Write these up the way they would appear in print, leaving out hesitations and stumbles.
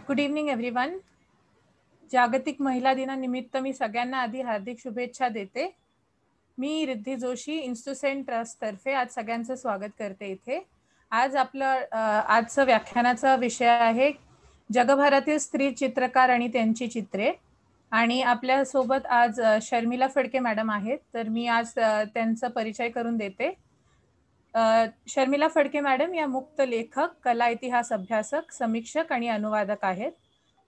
Good evening everyone. जागतिक महिला दिनानिमित्त मी सगळ्यांना आधी हार्दिक शुभेच्छा देते. मी रिद्धी जोशी इन्स्टुसेंट ट्रस्ट तर्फे आज सगळ्यांचं स्वागत करते इथे. आज आजचं व्याख्यानाचा विषय आहे जगभरातील स्त्री चित्रकार आणि त्यांची चित्रे. आणि आपल्या सोबत आज शर्मिला फडके मॅडम आहेत, तर मी आज त्यांचा परिचय करून देते. शर्मिला फडके मॅडम या मुक्त लेखक, कला इतिहास अभ्यासक, समीक्षक आणि अनुवादक आहेत.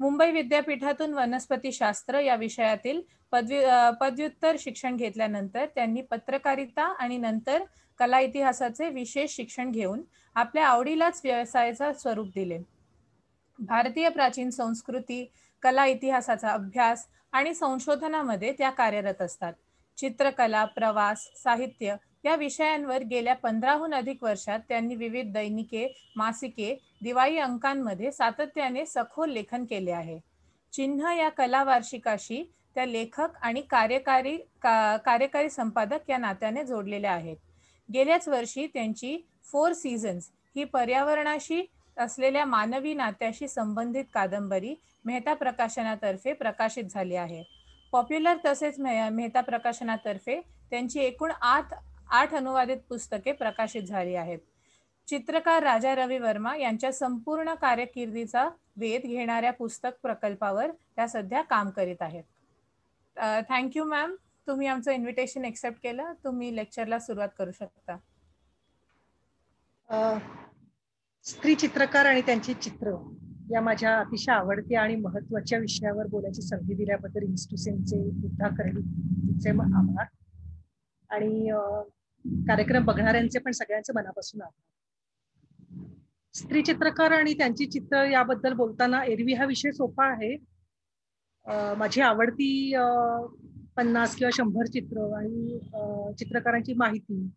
मुंबई विद्यापीठातून वनस्पतीशास्त्र या विषयातील पदव्युत्तर शिक्षण घेतल्यानंतर त्यांनी पत्रकारिता आणि नंतर कला इतिहासाचे विशेष शिक्षण घेऊन आपल्या आवडीलाच व्यवसायाचा स्वरूप दिले. भारतीय प्राचीन संस्कृती, कला इतिहासाचा अभ्यास आणि संशोधनामध्ये त्या कार्यरत असतात. चित्रकला, प्रवास, साहित्य या विषयांवर गेल्या 15हून अधिक वर्षात त्यांनी विविध दैनिके, मासिके, दिवाळी अंकांमध्ये सातत्याने सखोल लेखन केले आहे. चिन्ह या कला वार्षिकाशी त्या लेखक आणि कार्यकारी संपादक या नात्याने जोडलेल्या आहेत. गेल्याच वर्षी त्यांची 4 सीझन्स ही पर्यावरणाशी असलेल्या मानवी नात्याशी संबंधित कादंबरी मेहता प्रकाशनातर्फे प्रकाशित झाली आहे. पॉप्युलर तसेच मेहता प्रकाशनातर्फे त्यांची एकूण 8 अनुवादित पुस्तके प्रकाशित झाली आहेत. चित्रकार राजा रवी वर्मा यांच्या संपूर्ण कारकिर्दीचा वेध घेणाऱ्या पुस्तक प्रकल्पावर त्या सध्या काम करीत आहेत. थँक्यू मॅम, तुम्ही आमचं इन्व्हिटेशन एक्सेप्ट केलं. तुम्ही लेक्चरला सुरुवात करू शकता. स्त्री चित्रकार आणि त्यांची चित्र या माझ्या अतिशय आवडत्या आणि महत्त्वाच्या विषयावर बोलायची संधी दिल्याबद्दल इन्स्टिट्यूशनचे सुद्धा करण्याचे आभार आणि कार्यक्रम बघणाऱ्यांचे पण सगळ्यांचे मनापासून आभार. स्त्री चित्रकार आणि त्यांची चित्र याबद्दल बोलताना एरवी हा विषय सोपा आहे. माझी आवडती 50 किंवा 100 चित्र आणि चित्रकारांची माहिती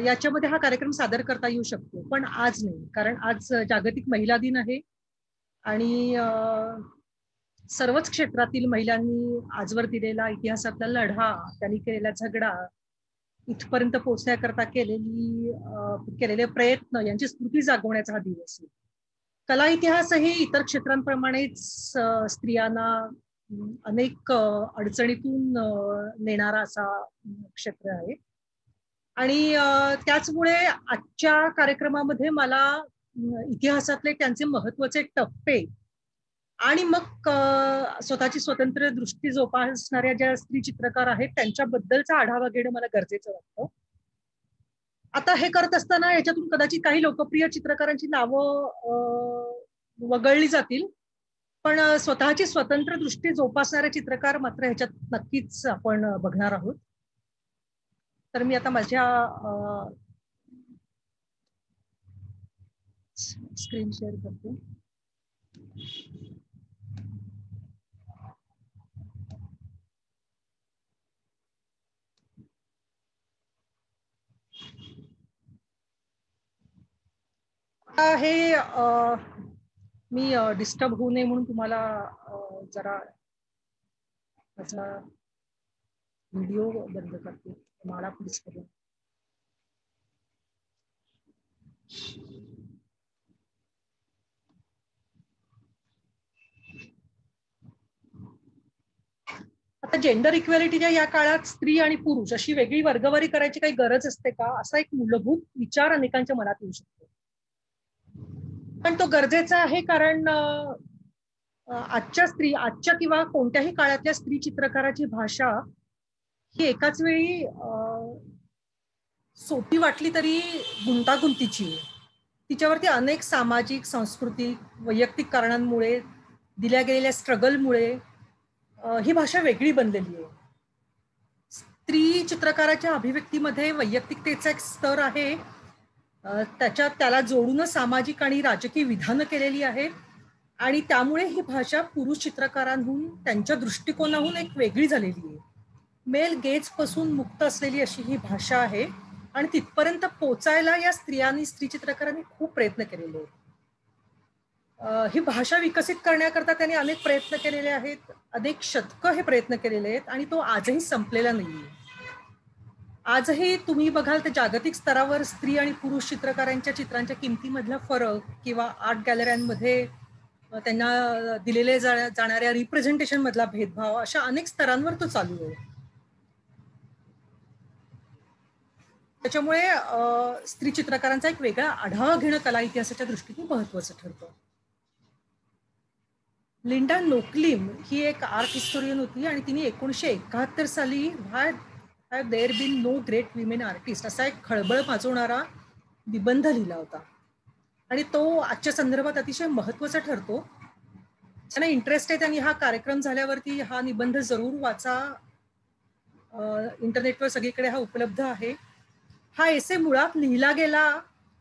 याच्यामध्ये हा कार्यक्रम सादर करता येऊ शकतो, पण आज नाही. कारण आज जागतिक महिला दिन आहे आणि सर्वच क्षेत्रातील महिलांनी आजवर दिलेला इतिहासातला लढा, त्यांनी केलेला झगडा, इथपर्यंत पोहोचण्याकरता केलेले प्रयत्न यांची स्मृती जागवण्याचा हा दिवस आहे. कला इतिहासही इतर क्षेत्रांप्रमाणेच स्त्रियांना अनेक अडचणीतून नेणारा असा क्षेत्र आहे आणि त्याचमुळे आजच्या कार्यक्रमामध्ये मला इतिहासातले त्यांचे महत्वाचे टप्पे आणि मग स्वतःची स्वतंत्र दृष्टी जोपासणाऱ्या ज्या स्त्री चित्रकार आहेत त्यांच्याबद्दलचा आढावा घेणं मला गरजेचं वाटतं. आता हे करत असताना याच्यातून कदाचित काही लोकप्रिय चित्रकारांची नावं वगळली जातील, पण स्वतःची स्वतंत्र दृष्टी जोपासणारे चित्रकार मात्र ह्याच्यात नक्कीच आपण बघणार आहोत. तर मी आता माझ्या स्क्रीन शेअर करते. हे मी डिस्टर्ब होऊ नये म्हणून तुम्हाला जरा माझा व्हिडिओ बंद करते. मला प्लीज करू. आता जेंडर इक्वॅलिटीच्या या काळात स्त्री आणि पुरुष अशी वेगळी वर्गवारी करायची काही गरज असते का, असा एक मूलभूत विचार अनेकांच्या मनात येऊ शकतो. पण तो गरजेचा आहे, कारण आजच्या किंवा कोणत्याही काळातल्या स्त्री चित्रकाराची भाषा ही एकाच वेळी सोपी वाटली तरी गुंतागुंतीची आहे. तिच्यावरती अनेक सामाजिक, सांस्कृतिक, वैयक्तिक कारणांमुळे, दिल्या गेलेल्या स्ट्रगलमुळे ही भाषा वेगळी बनलेली आहे. स्त्री चित्रकाराच्या अभिव्यक्तीमध्ये वैयक्तिकतेचा एक स्तर आहे, त्याला जोडूनच सामाजिक आणि राजकीय विधानं केलेली आहेत आणि त्यामुळे ही भाषा पुरुष चित्रकारांहून, त्यांच्या दृष्टिकोनाहून एक वेगळी झालेली आहे. मेल गेज पासून मुक्त असलेली अशी ही भाषा आहे आणि तिथपर्यंत पोचायला या स्त्रियांनी, स्त्री चित्रकारांनी खूप प्रयत्न केलेले आहेत. ही भाषा विकसित करण्याकरता त्यांनी अनेक प्रयत्न केलेले आहेत, अनेक शतकं हे प्रयत्न केलेले आहेत आणि तो आजही संपलेला नाहीये. आजही तुम्ही बघाल तर जागतिक स्तरावर स्त्री आणि पुरुष चित्रकारांच्या चित्रांच्या किमतीमधला फरक किंवा आर्ट गॅलऱ्यांमध्ये त्यांना दिलेले जाणाऱ्या रिप्रेझेंटेशन मधला भेदभाव, अशा अनेक स्तरांवर तो चालू आहे. त्याच्यामुळे स्त्री चित्रकारांचा एक वेगळा आढावा घेणं कला इतिहासाच्या दृष्टीने महत्वाचं ठरतं. लिंडा नोकलिम ही एक आर्ट हिस्टोरियन होती आणि तिने 1971 साली have there been no great women artist असा एक खळबळ माजवणारा निबंध लिहिला होता आणि तो आजच्या संदर्भात अतिशय महत्वाचा ठरतो. ज्यांना इंटरेस्ट आहे त्यांनी हा कार्यक्रम झाल्यावरती हा निबंध जरूर वाचा. इंटरनेटवर सगळीकडे हा उपलब्ध आहे. हा एसे मुळात लिहिला गेला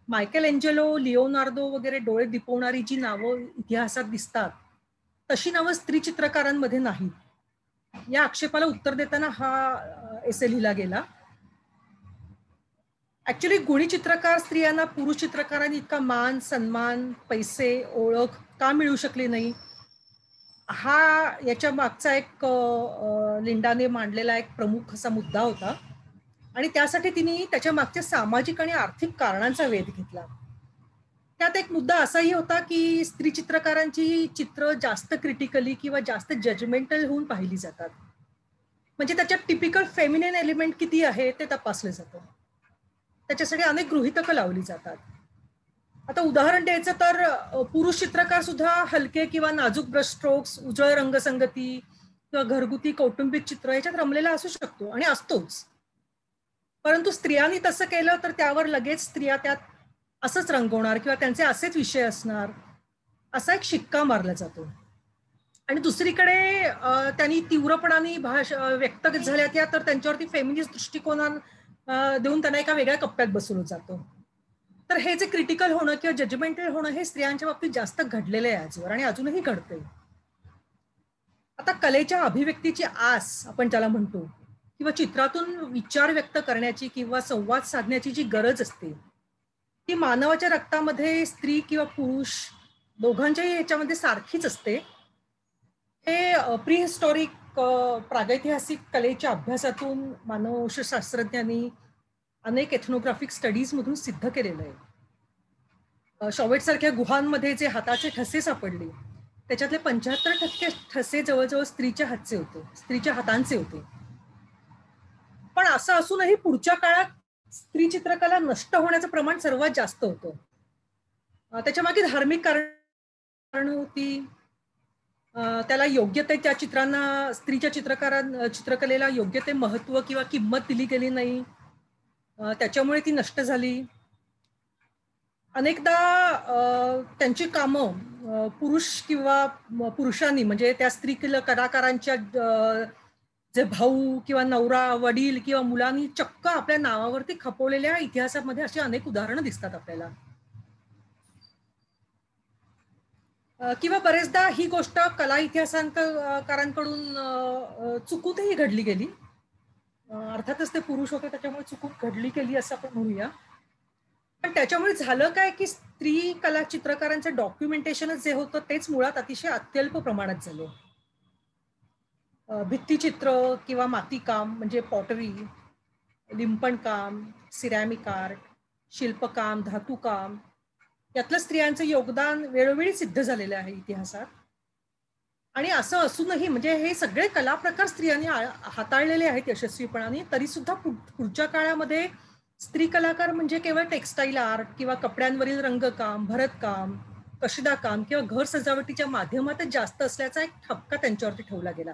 मायकेल एंजेलो, लिओनार्दो वगैरे डोळे दिपवणारी जी नावं इतिहासात दिसतात तशी नावं स्त्री चित्रकारांमध्ये नाहीत. या आक्षेपाला उत्तर देताना हा एसे लिहिला गेला. ऍक्च्युली गुणी चित्रकार स्त्रियांना पुरुष चित्रकारांनी इतका मान, सन्मान, पैसे, ओळख का मिळू शकले नाही, हा याच्या मागचा एक लिंडाने मांडलेला एक प्रमुख असा मुद्दा होता आणि त्यासाठी तिने त्याच्या मागच्या सामाजिक आणि आर्थिक कारणांचा वेध घेतला. त्यात एक मुद्दा असाही होता की स्त्री चित्रकारांची चित्र जास्त क्रिटिकली किंवा जास्त जजमेंटल होऊन पाहिली जातात. म्हणजे त्याच्यात टिपिकल फेमिनिन एलिमेंट किती आहे ते तपासले जातं. त्याच्यासाठी अनेक गृहीतकं लावली जातात. आता उदाहरण द्यायचं तर पुरुष चित्रकार सुद्धा हलके किंवा नाजूक ब्रश स्ट्रोक्स, उजळ रंगसंगती किंवा घरगुती कौटुंबिक चित्र याच्यात रमलेला असू शकतो आणि असतोच. परंतु स्त्रियांनी तसं केलं तर त्यावर लगेच स्त्रिया त्यात असंच रंगवणार किंवा त्यांचे असेच विषय असणार असा एक शिक्का मारला जातो. आणि दुसरीकडे त्यांनी तीव्रपणाने व्यक्त झाल्या त्या तर त्यांच्यावरती फेमिनिस्ट दृष्टिकोन देऊन त्यांना एका वेगळ्या कप्प्यात बसवलं जातं. तर हे जे क्रिटिकल होणं किंवा जजमेंटल होणं हे स्त्रियांच्या बाबतीत जास्त घडलेलं आहे आजवर आणि अजूनही घडतंय. आता कलेच्या अभिव्यक्तीची आस आपण ज्याला म्हणतो किंवा चित्रातून विचार व्यक्त करण्याची किंवा संवाद साधण्याची जी गरज असते ती मानवाच्या रक्तामध्ये स्त्री किंवा पुरुष दोघांच्याही ह्याच्यामध्ये सारखीच असते. हे प्रीहिस्टॉरिक प्रागैतिहासिक कलेच्या अभ्यासातून मानववंशशास्त्रज्ञांनी अनेक एथनोग्राफिक स्टडीज मधून सिद्ध केलेलं आहे. शॉवेट सारख्या गुहांमध्ये जे हाताचे ठसे सापडले त्याच्यातले 75% ठसे जवळजवळ स्त्रीच्या हातचे होते, स्त्रीच्या हातांचे होते. पण असं असूनही पुढच्या काळात स्त्री चित्रकला नष्ट होण्याचं प्रमाण सर्वात जास्त होतं. त्याच्या मागे धार्मिक कारण होती. त्याला योग्य ते त्या चित्रांना स्त्रीच्या चित्रकलेला योग्य ते महत्व किंवा किंमत दिली गेली नाही, त्याच्यामुळे ती नष्ट झाली. अनेकदा त्यांची कामं पुरुष किंवा पुरुषांनी म्हणजे त्या स्त्री कलाकारांच्या जे भाऊ किंवा नवरा, वडील किंवा मुलांनी चक्क आपल्या नावावरती खपवलेल्या इतिहासामध्ये अशी अनेक उदाहरणं दिसतात आपल्याला. किंवा बरेचदा ही गोष्ट कला इतिहासकारांकडून चुकूनही घडली गेली. अर्थातच ते पुरुष होते त्याच्यामुळे चुकून घडली गेली असं आपण म्हणूया. पण त्याच्यामुळे झालं काय की स्त्री कला चित्रकारांचं डॉक्युमेंटेशनच जे होतं तेच मुळात अतिशय अत्यल्प प्रमाणात झालं. भित्तिचित्र किंवा मातीकाम म्हणजे पॉटरी, लिंपणकाम, सिरॅमिक आर्ट, शिल्पकाम, धातुकाम यातलं स्त्रियांचं योगदान वेळोवेळी सिद्ध झालेलं आहे इतिहासात. आणि असं असूनही म्हणजे हे सगळे कला प्रकार स्त्रियांनी हाताळलेले आहेत यशस्वीपणाने, तरी सुद्धा पुढच्या काळामध्ये स्त्री कलाकार म्हणजे केवळ टेक्स्टाईल आर्ट किंवा कपड्यांवरील रंगकाम, भरतकाम, कशिदाकाम किंवा घर सजावटीच्या माध्यमातच जास्त असल्याचा एक ठपका त्यांच्यावरती ठेवला गेला.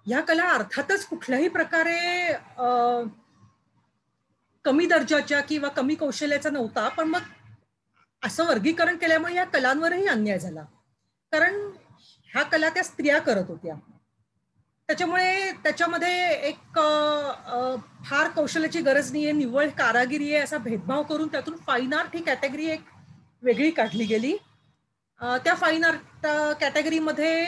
ह्या कला अर्थातच कुठल्याही प्रकारे कमी दर्जाच्या किंवा कमी कौशल्याचा नव्हता, पण मग असं वर्गीकरण केल्यामुळे या कलांवरही अन्याय झाला. कारण ह्या कला त्या स्त्रिया करत होत्या, त्याच्यामुळे त्याच्यामध्ये एक फार कौशल्याची गरज नाहीये, निव्वळ कारागिरी आहे असा भेदभाव करून त्यातून फाईन आर्ट ही कॅटेगरी एक वेगळी काढली गेली. त्या फाईन आर्ट कॅटेगरीमध्ये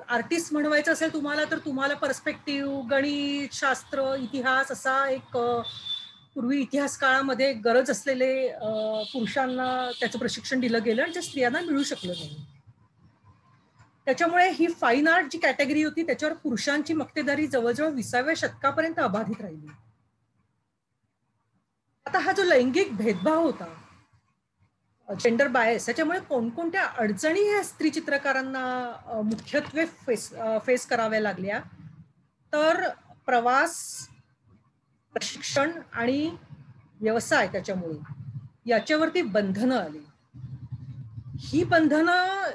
आर्टिस्ट म्हणवायचं असेल तुम्हाला तर तुम्हाला पर्स्पेक्टिव्ह, गणित, शास्त्र, इतिहास असा एक पूर्वी इतिहास काळामध्ये गरज असलेले पुरुषांना त्याचं प्रशिक्षण दिलं गेलं आणि ते स्त्रियांना मिळू शकलं नाही. त्याच्यामुळे ही फाईन आर्ट जी कॅटेगरी होती त्याच्यावर पुरुषांची मक्तेदारी जवळजवळ 20व्या शतकापर्यंत अबाधित राहिली. आता हा जो लैंगिक भेदभाव होता जेंडर बायस याच्यामुळे कोणकोणत्या अडचणी ह्या स्त्री चित्रकारांना मुख्यत्वे फेस कराव्या लागल्या, तर प्रवास, प्रशिक्षण आणि व्यवसाय त्याच्यामुळे याच्यावरती बंधनं आली. ही बंधनं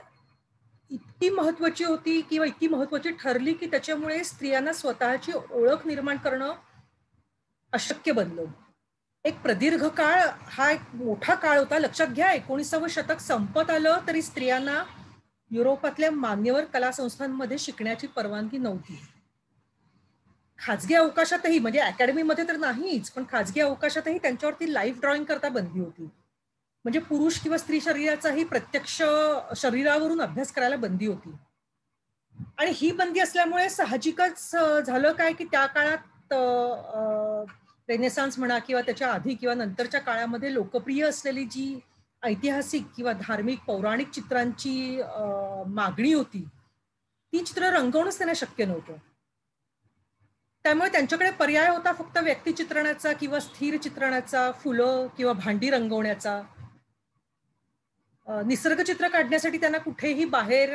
इतकी महत्वाची होती किंवा इतकी महत्वाची ठरली की त्याच्यामुळे स्त्रियांना स्वतःची ओळख निर्माण करणं अशक्य बनलं. एक प्रदीर्घ काळ हा एक मोठा काळ होता. लक्षात घ्या, 19वे शतक संपत आलं तरी स्त्रियांना युरोपातल्या मान्यवर कला संस्थांमध्ये शिकण्याची परवानगी नव्हती. खाजगी अवकाशातही, म्हणजे अकॅडमीमध्ये तर नाहीच, पण खाजगी अवकाशातही त्यांच्यावरती लाईव्ह ड्रॉइंग करता बंदी होती. म्हणजे पुरुष किंवा स्त्री शरीराचाही प्रत्यक्ष शरीरावरून अभ्यास करायला बंदी होती. आणि ही बंदी असल्यामुळे साहजिकच झालं काय की त्या काळात रेनेसान्स म्हणा किंवा त्याच्या आधी किंवा नंतरच्या काळामध्ये लोकप्रिय असलेली जी ऐतिहासिक किंवा धार्मिक पौराणिक चित्रांची मागणी होती, ती चित्र रंगवणंच त्यांना शक्य नव्हतं. त्यामुळे त्यांच्याकडे पर्याय होता फक्त व्यक्तिचित्रणाचा किंवा स्थिर चित्रणाचा, फुलं किंवा भांडी रंगवण्याचा. निसर्ग चित्र काढण्यासाठी त्यांना कुठेही बाहेर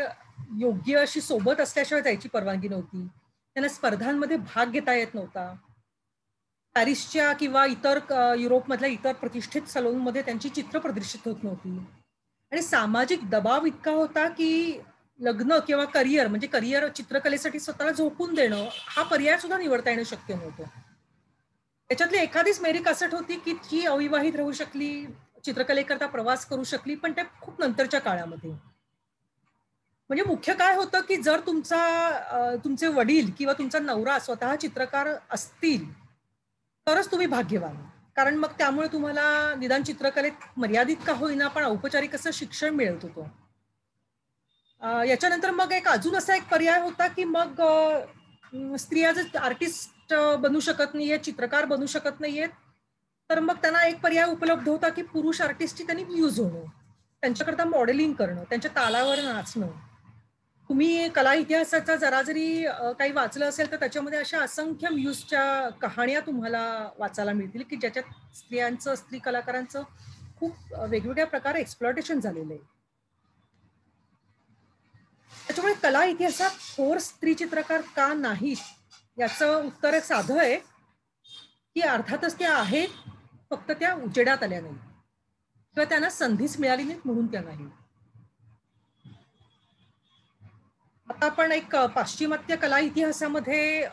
योग्य अशी सोबत असल्याशिवाय जायची परवानगी नव्हती. त्यांना स्पर्धांमध्ये भाग घेता येत नव्हता. पॅरिसच्या किंवा इतर युरोपमधल्या इतर प्रतिष्ठित सलोनमध्ये त्यांची चित्र प्रदर्शित होत नव्हती. आणि सामाजिक दबाव इतका होता की लग्न किंवा करिअर, म्हणजे करिअर चित्रकलेसाठी स्वतःला झोकून देणं हा पर्याय सुद्धा निवडता येणं शक्य नव्हतं. त्याच्यातली एखादीच मेरी कासट होती की जी अविवाहित राहू शकली, चित्रकलेकरता प्रवास करू शकली, पण ते खूप नंतरच्या काळामध्ये. म्हणजे मुख्य काय होतं की जर तुमचे वडील किंवा तुमचा नवरा स्वतः चित्रकार असतील तरच तुम्ही भाग्यवान. कारण मग त्यामुळे तुम्हाला निदान चित्रकलेत मर्यादित का होईना पण औपचारिक असं शिक्षण मिळत होतं. याच्यानंतर मग अजून असा एक पर्याय होता की मग स्त्रिया जर आर्टिस्ट बनू शकत नाहीये, चित्रकार बनू शकत नाहीयेत, तर मग त्यांना एक पर्याय उपलब्ध होता की पुरुष आर्टिस्टची त्यांनी म्यूज होणं, त्यांच्याकरता मॉडेलिंग करणं, त्यांच्या तालावर नाचणं. तुम्ही कला इतिहासाचा जरा जरी काही वाचलं असेल तर त्याच्यामध्ये अशा असंख्य म्यूजच्या कहाण्या तुम्हाला वाचायला मिळतील की ज्याच्यात स्त्री कलाकारांचं खूप वेगवेगळ्या प्रकारे एक्सप्लॉयटेशन झालेलं आहे. त्याच्यामुळे कला इतिहासात थोर स्त्री चित्रकार का नाहीत याचं उत्तर एक साधं आहे की अर्थातच त्या आहेत, फक्त त्या उजेडात आल्या नाही किंवा त्यांना संधीच मिळाली नाही म्हणून त्या नाही. आता आपण एक पाश्चिमात्य कला इतिहासामध्ये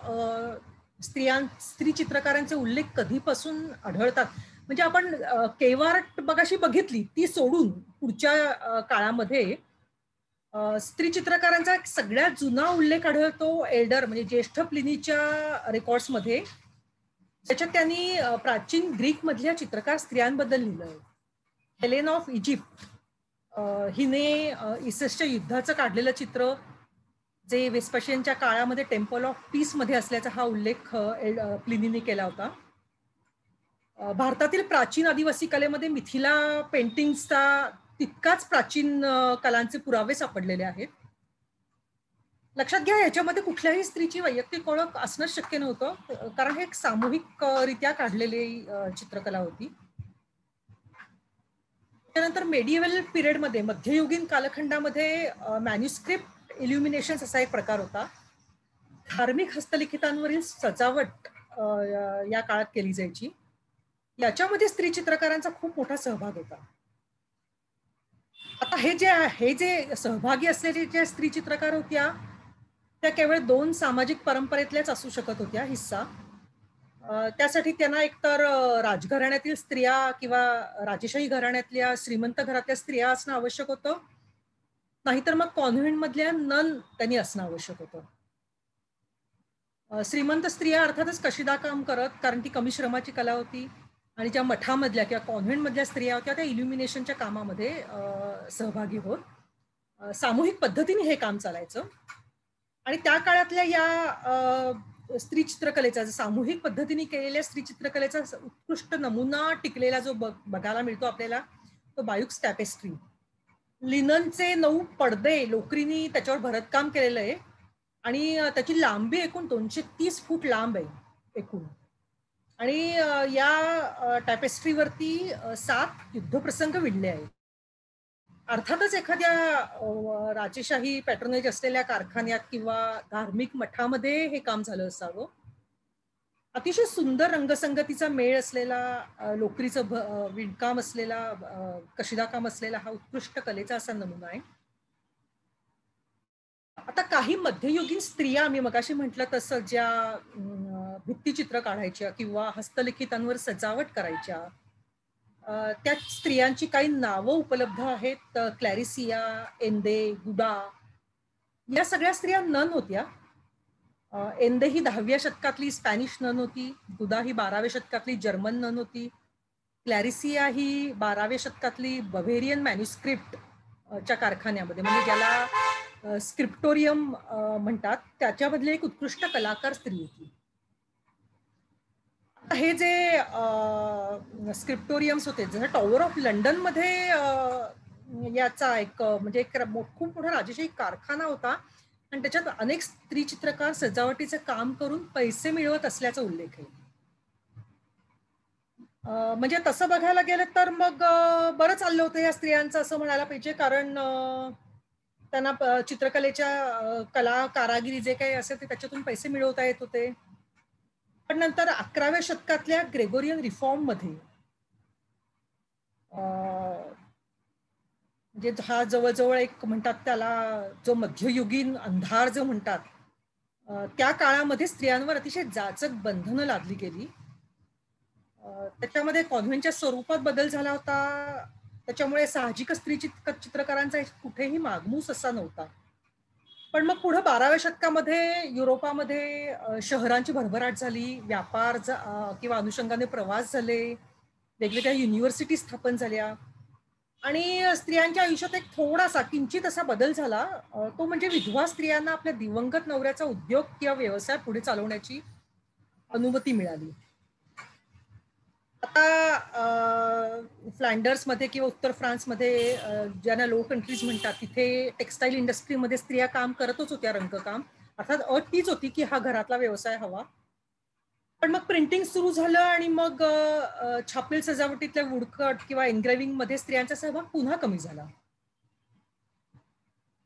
स्त्री चित्रकारांचे उल्लेख कधीपासून आढळतात, म्हणजे आपण केवार्ट बघाशी बघितली ती सोडून पुढच्या काळामध्ये स्त्री चित्रकारांचा एक सगळ्यात जुना उल्लेख आढळतो एल्डर, म्हणजे ज्येष्ठ प्लिनीच्या रेकॉर्ड्समध्ये. त्याच्यात त्यांनी प्राचीन ग्रीक मधल्या चित्रकार स्त्रियांबद्दल लिहिलंय. हेलेन ऑफ इजिप्त हिने इसेसच्या युद्धाचं काढलेलं चित्र, जे वेस्पशियनच्या काळामध्ये टेम्पल ऑफ पीस मध्ये असल्याचा हा उल्लेख प्लिनीने केला होता. भारतातील प्राचीन आदिवासी कलेमध्ये मिथिला पेंटिंग्सचा तितकाच प्राचीन कलांचे पुरावे सापडलेले आहेत. लक्षात घ्या, याच्यामध्ये कुठल्याही स्त्रीची वैयक्तिक ओळख असणं शक्य नव्हतं, कारण हे एक सामूहिक रित्या काढलेली चित्रकला होती. त्यानंतर मेडिएवल पिरियडमध्ये, मध्ययुगीन कालखंडामध्ये मॅन्युस्क्रिप्ट इल्युमिनेशन असा एक प्रकार होता. धार्मिक हस्तलिखितांवरील सजावट या काळात केली जायची. याच्यामध्ये स्त्री चित्रकारांचा खूप मोठा सहभाग होता. आता हे जे सहभागी असलेले जे स्त्री चित्रकार होत्या त्या केवळ 2 सामाजिक परंपरेतल्याच असू शकत होत्या हिस्सा. त्यासाठी त्यांना एकतर राजघराण्यातील स्त्रिया किंवा राजेशाही घराण्यातल्या श्रीमंत घरातल्या स्त्रिया असणं आवश्यक होतं, नाहीतर मग कॉन्व्हेंट मधल्या नन त्यांनी असणं आवश्यक होतं. श्रीमंत स्त्रिया अर्थातच कशिदा काम करत, कारण ती कमी श्रमाची कला होती, आणि ज्या मठामधल्या किंवा कॉन्व्हेंट मधल्या स्त्रिया होत्या त्या इल्युमिनेशनच्या कामामध्ये सहभागी होत. सामूहिक पद्धतीने हे काम चालायचं. आणि त्या काळातल्या या स्त्री चित्रकलेचा, सामूहिक पद्धतीने केलेल्या स्त्री चित्रकलेचा उत्कृष्ट नमुना टिकलेला जो बघायला मिळतो आपल्याला, तो बायुक्स टॅपेस्ट्री. लिननचे 9 पडदे लोकरीनी त्याच्यावर भरतकाम केलेलं आहे आणि त्याची लांबी एकूण 230 फूट लांब आहे एकूण. आणि या टॅपेस्ट्रीवरती 7 युद्धप्रसंग विणले आहेत. अर्थातच एखाद्या राजेशाही पॅटर्नेज असलेल्या कारखान्यात किंवा धार्मिक मठामध्ये हे काम झालं असावं. अतिशय सुंदर रंगसंगतीचा मेळ असलेला, लोकरीचं विणकाम असलेला, कशिदाकाम असलेला हा उत्कृष्ट कलेचा असा नमुना आहे. आता काही मध्ययुगीन स्त्रिया, आम्ही मगाशी म्हटलं तसं, ज्या भित्तिचित्र काढायच्या किंवा हस्तलिखितांवर सजावट करायच्या, त्या स्त्रियांची काही नावं उपलब्ध आहेत. क्लॅरिसिया, एंदे, गुडा, या सगळ्या स्त्रिया नन होत्या. एंदे ही 10व्या शतकातली स्पॅनिश नन होती. गुडा ही 12व्या शतकातली जर्मन नन होती. क्लॅरिसिया ही 12व्या शतकातली बवेरियन मॅन्युस्क्रिप्ट च्या कारखान्यामध्ये, म्हणजे ज्याला स्क्रिप्टोरियम म्हणतात, त्याच्यामधली एक उत्कृष्ट कलाकार स्त्री होती. हे जे स्क्रिप्टोरियम्स होते, जसं टॉवर ऑफ लंडन मध्ये याचा एक म्हणजे खूप मोठा राजेशाही कारखाना होता आणि त्याच्यात अनेक स्त्री चित्रकार सजावटीचं काम करून पैसे मिळवत असल्याचा उल्लेख आहे. म्हणजे तसं बघायला गेलं तर मग बरं चाललं होतं या स्त्रियांचं असं म्हणायला पाहिजे, कारण त्यांना चित्रकलेच्या कला, कारागिरी जे काही असेल ते त्याच्यातून पैसे मिळवता येत होते. पण नंतर 11व्या शतकातल्या ग्रेगोरियन रिफॉर्म मध्ये म्हणजे हा जवळजवळ एक म्हणतात त्याला, जो मध्ययुगीन अंधार जो म्हणतात, त्या काळामध्ये स्त्रियांवर अतिशय जाचक बंधनं लादली गेली. त्याच्यामध्ये कॉन्व्हेंटच्या स्वरूपात बदल झाला होता. त्याच्यामुळे साहजिक स्त्री चित्रकारांचा कुठेही मागमूस असा नव्हता. पण मग पुढे 12व्या शतकामध्ये युरोपामध्ये शहरांची भरभराट झाली, व्यापार किंवा अनुषंगाने प्रवास झाले, वेगवेगळ्या युनिव्हर्सिटी स्थापन झाल्या आणि स्त्रियांच्या आयुष्यात एक थोडासा किंचित असा बदल झाला. तो म्हणजे विधवा स्त्रियांना आपल्या दिवंगत नवऱ्याचा उद्योग किंवा व्यवसाय पुढे चालवण्याची अनुमती मिळाली. आता फ्लँडर्समध्ये किंवा उत्तर फ्रान्समध्ये, ज्यांना लो कंट्रीज म्हणतात, तिथे टेक्स्टाईल इंडस्ट्रीमध्ये स्त्रिया काम करतच होत्या, रंगकाम. अर्थात अट तीच होती की हा घरातला व्यवसाय हवा. पण मग प्रिंटिंग सुरू झालं आणि मग छापील सजावटीतल्या वुडकट किंवा एनग्रेव्हिंग मध्ये स्त्रियांचा सहभाग पुन्हा कमी झाला.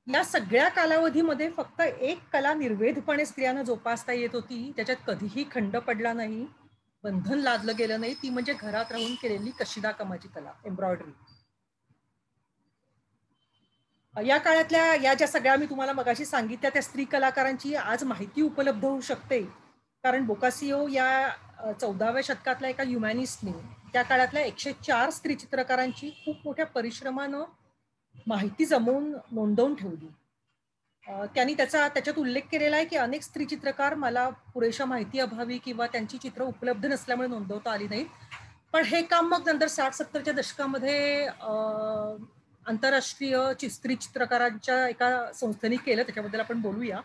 या सगळ्या कालावधीमध्ये फक्त एक कला निर्वेधपणे स्त्रियांना जोपासता येत होती, त्याच्यात कधीही खंड पडला नाही, बंधन लादलं गेलं नाही, ती म्हणजे घरात राहून केलेली कशिदा कामाची कला, एम्ब्रॉयडरी. या काळातल्या या ज्या सगळ्या मी तुम्हाला मगाशी सांगितल्या त्या स्त्री कलाकारांची आज माहिती उपलब्ध होऊ शकते, कारण बोकासियो या 14व्या शतकातल्या एका ह्युमॅनिस्टने त्या काळातल्या 104 स्त्री चित्रकारांची खूप मोठ्या परिश्रमानं माहिती जमवून नोंदवून ठेवली. त्यांनी त्याच्यात उल्लेख केलेला आहे की अनेक स्त्री चित्रकार मला पुरेशा माहिती अभावी किंवा त्यांची चित्र उपलब्ध नसल्यामुळे नोंदवता आली नाहीत. पण हे काम मग नंतर 60-70च्या दशकामध्ये आंतरराष्ट्रीय स्त्री चित्रकारांच्या एका संस्थेने केलं, त्याच्याबद्दल आपण बोलूया.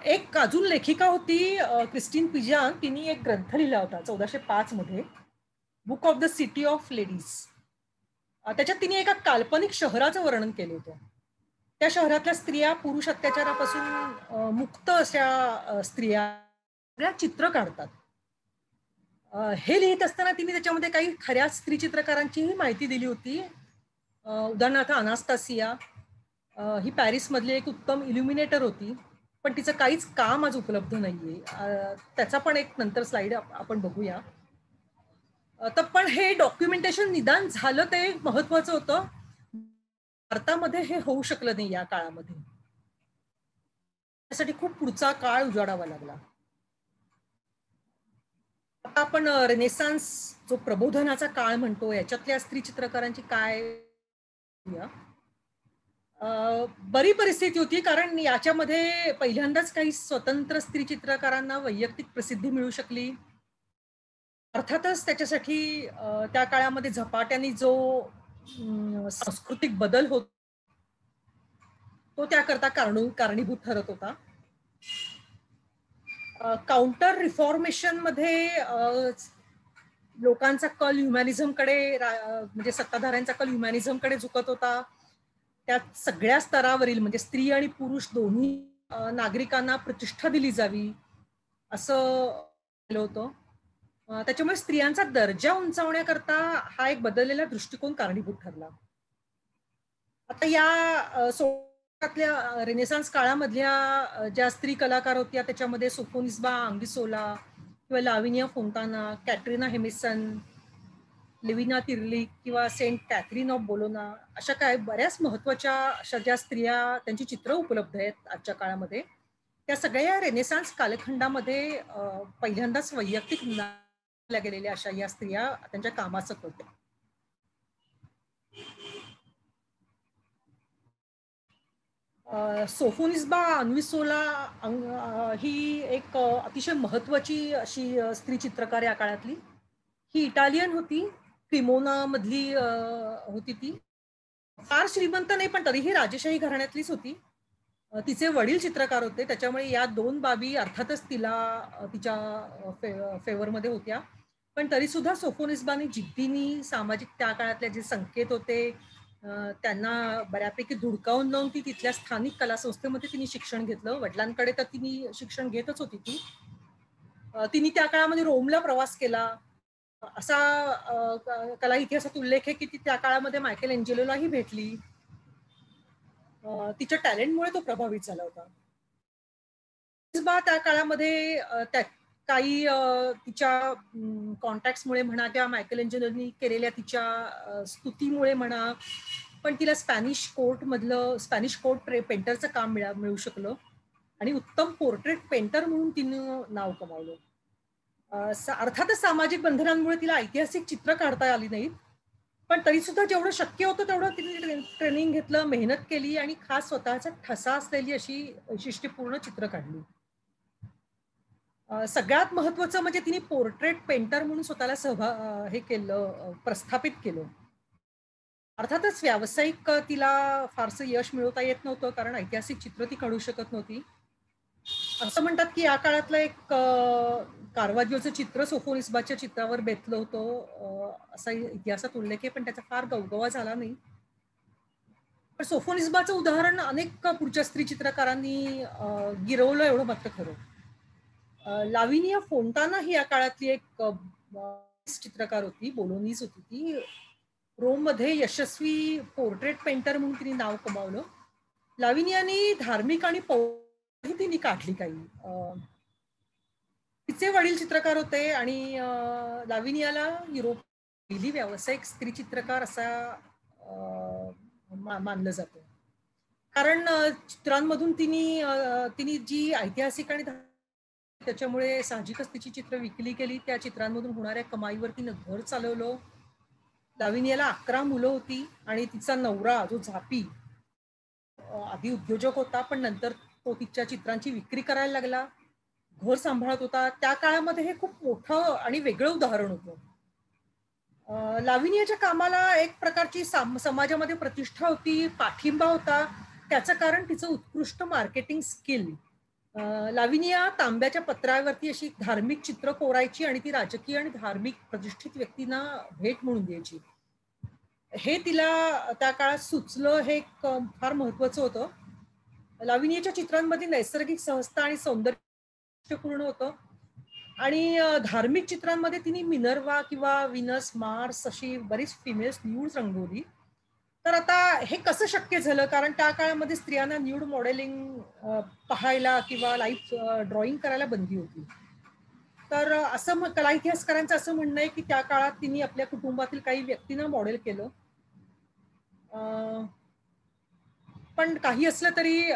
एक अजून लेखिका होती क्रिस्टीन पिजान, तिने एक ग्रंथ लिहिला होता 1405 मध्ये, book of the city of ladies. त्याच्यात तिने एका काल्पनिक शहराचं वर्णन केलं होतं. त्या शहरातल्या स्त्रिया पुरुष अत्याचारापासून मुक्त अशा स्त्रिया चित्र काढतात. हे लिहित असताना तिने त्याच्यामध्ये काही खऱ्या स्त्री चित्रकारांचीही माहिती दिली होती. उदाहरणार्थ अनास्तासिया ही पॅरिस मधली एक उत्तम इल्युमिनेटर होती, पण तिचं काहीच काम आज उपलब्ध नाहीये. त्याचा पण एक नंतर स्लाइड आपण बघूया. तर पण हे डॉक्युमेंटेशन निदान झालं ते महत्वाचं होतं. भारतामध्ये हे होऊ शकलं नाही या काळामध्ये, त्यासाठी खूप पुढचा काळ उजाडावा लागला. आता आपण रेनेसान्स जो प्रबोधनाचा काळ म्हणतो, याच्यातल्या स्त्री चित्रकारांची काय, बरी परिस्थिती होती, कारण याच्यामध्ये पहिल्यांदाच काही स्वतंत्र स्त्री चित्रकारांना वैयक्तिक प्रसिद्धी मिळू शकली. अर्थातच त्याच्यासाठी त्या काळामध्ये झपाट्याने जो सांस्कृतिक बदल होतो तो त्याकरता कारणीभूत ठरत होता. काउंटर रिफॉर्मेशन मध्ये लोकांचा कल ह्युमॅनिझमकडे, म्हणजे सत्ताधाऱ्यांचा कल ह्युमॅनिझमकडे झुकत होता. त्यात सगळ्या स्तरावरील म्हणजे स्त्री आणि पुरुष दोन्ही नागरिकांना प्रतिष्ठा दिली जावी असं केलं होतं. त्याच्यामुळे स्त्रियांचा दर्जा उंचावण्याकरता हा एक बदललेला दृष्टिकोन कारणीभूत ठरला. आता या रेनेसान्स काळामधल्या ज्या स्त्री कलाकार होत्या त्याच्यामध्ये सोफोनिस्बा अंगिसोला किंवा लाविनिया फोंटाना, कॅटरीना हेमिसन, लिव्हिना तिर्लिक किंवा सेंट कॅथरीन ऑफ बोलोना अशा काय बऱ्याच महत्वाच्या अशा ज्या स्त्रिया त्यांची चित्र उपलब्ध आहेत आजच्या काळामध्ये, त्या सगळ्या या रेनेसान्स कालखंडामध्ये पहिल्यांदाच वैयक्तिक गेलेल्या अशा या स्त्रिया त्यांच्या कामाचं होत्या. सोफोनिस्बा अन्विसोला ही एक अतिशय महत्वाची अशी स्त्री चित्रकार या काळातली. ही इटालियन होती, क्रिमोना मधली होती ती. फार श्रीमंत नाही पण तरीही राजेशाही घराण्यातलीच होती. तिचे वडील चित्रकार होते, त्याच्यामुळे या दोन बाबी अर्थातच तिला तिच्या फेवरमध्ये होत्या. पण तरी सुद्धा सोफोनिस्बाने जिद्दीनी सामाजिक त्या काळातले जे संकेत होते त्यांना बऱ्यापैकी धुडकावून लावून ती तिथल्या स्थानिक कला संस्थेमध्ये तिने शिक्षण घेतलं. वडिलांकडे तर तिने शिक्षण घेतच होती ती. तिने त्या काळामध्ये रोमला प्रवास केला. असा कला इतिहासात उल्लेख आहे की ती त्या काळामध्ये मायकेल एंजेलोलाही भेटली. तिच्या टॅलेंटमुळे तो प्रभावित झाला होता. त्या काळामध्ये काही तिच्या कॉन्टॅक्ट्समुळे म्हणा किंवा मायकेल एंजेलोनी केलेल्या तिच्या स्तुतीमुळे म्हणा, पण तिला स्पॅनिश कोर्ट पेंटरचं काम मिळू शकलं आणि उत्तम पोर्ट्रेट पेंटर म्हणून तिनं नाव कमावलं. अर्थातच सामाजिक बंधनांमुळे तिला ऐतिहासिक चित्र काढता आली नाहीत, पण तरी सुद्धा जेवढं शक्य होतं तेवढं तिने ट्रेनिंग घेतलं, मेहनत केली आणि खास स्वतःचा ठसा असलेली अशी वैशिष्ट्यपूर्ण चित्र काढली. सगळ्यात महत्वाचं म्हणजे तिने पोर्ट्रेट पेंटर म्हणून स्वतःला प्रस्थापित केलं. अर्थातच व्यावसायिक तिला फारसं यश मिळवता येत नव्हतं, कारण ऐतिहासिक चित्र ती काढू शकत नव्हती. असं म्हणतात की या काळातलं एक कार्वाज्योचं चित्र सोफोनिस्बाच्या चित्रावर बेतलं होतं, असा इतिहासात उल्लेख आहे, पण त्याचा फार गवगवा झाला नाही. पण सोफोनिस्बाचं उदाहरण अनेक पुढच्या स्त्री चित्रकारांनी गिरवलं एवढं मात्र खरं. लाविनिया फोंटाना ही या काळातली एक चित्रकार होती, बोलोनीज होती ती. रोम मध्ये यशस्वी पोर्ट्रेट पेंटर म्हणून तिने नाव कमावलं. लाविनियानी धार्मिक आणि तिने काढली काही. तिचे वडील चित्रकार होते आणि लाविनियाला युरोप पहिली व्यावसायिक स्त्री चित्रकार असा मानलं जातं, कारण चित्रांमधून तिने जी ऐतिहासिक आणि त्याच्यामुळे साहजिकच तिची चित्र विकली गेली. त्या चित्रांमधून होणाऱ्या कमाईवर तिनं घर चालवलं. लाविनियाला 11 मुलं होती आणि तिचा नवरा जो झापी आधी उद्योजक होता, पण नंतर तो तिच्या चित्रांची विक्री करायला लागला, घर सांभाळत होता. त्या काळामध्ये हे खूप मोठं आणि वेगळं उदाहरण होतं. लाविनियाच्या कामाला एक प्रकारची समाजामध्ये प्रतिष्ठा होती, पाठिंबा होता. त्याचं कारण तिचं उत्कृष्ट मार्केटिंग स्किल. लाविनिया तांब्याच्या पत्रावरती अशी धार्मिक चित्र कोरायची आणि ती राजकीय आणि धार्मिक प्रतिष्ठित व्यक्तींना भेट म्हणून द्यायची. हे तिला त्या काळात सुचलं, हे फार महत्वाचं होतं. लाविनियाच्या चित्रांमध्ये नैसर्गिक सहजता आणि सौंदर्य पूर्ण होतं आणि धार्मिक चित्रांमध्ये तिने मिनर्वा किंवा विनस, मार्स अशी बरीच फिमेल्स न्यूड रंगवली. तर आता हे कसं शक्य झालं, कारण त्या काळामध्ये स्त्रियांना न्यूड मॉडेलिंग पाहायला किंवा लाईव्ह ड्रॉइंग करायला बंदी होती. तर असं कला इतिहासकारांचं असं म्हणणं आहे की त्या काळात तिने आपल्या कुटुंबातील काही व्यक्तींना मॉडेल केलं. पण काही असलं तरी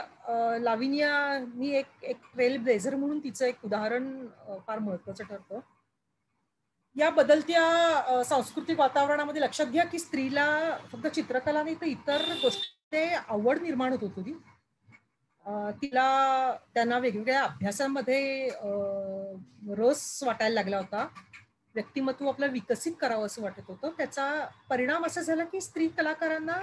लाविनियानी एक ट्रेल ब्लेझर म्हणून तिचं एक उदाहरण फार महत्वाचं ठरतं. या बदलत्या सांस्कृतिक वातावरणामध्ये लक्षात घ्या की स्त्रीला फक्त चित्रकला नाही तर इतर गोष्टी आवड निर्माण होत होती. त्यांना वेगवेगळ्या अभ्यासांमध्ये रस वाटायला लागला होता. व्यक्तिमत्व आपलं विकसित करावं असं वाटत होतं. त्याचा परिणाम असा झाला की स्त्री कलाकारांना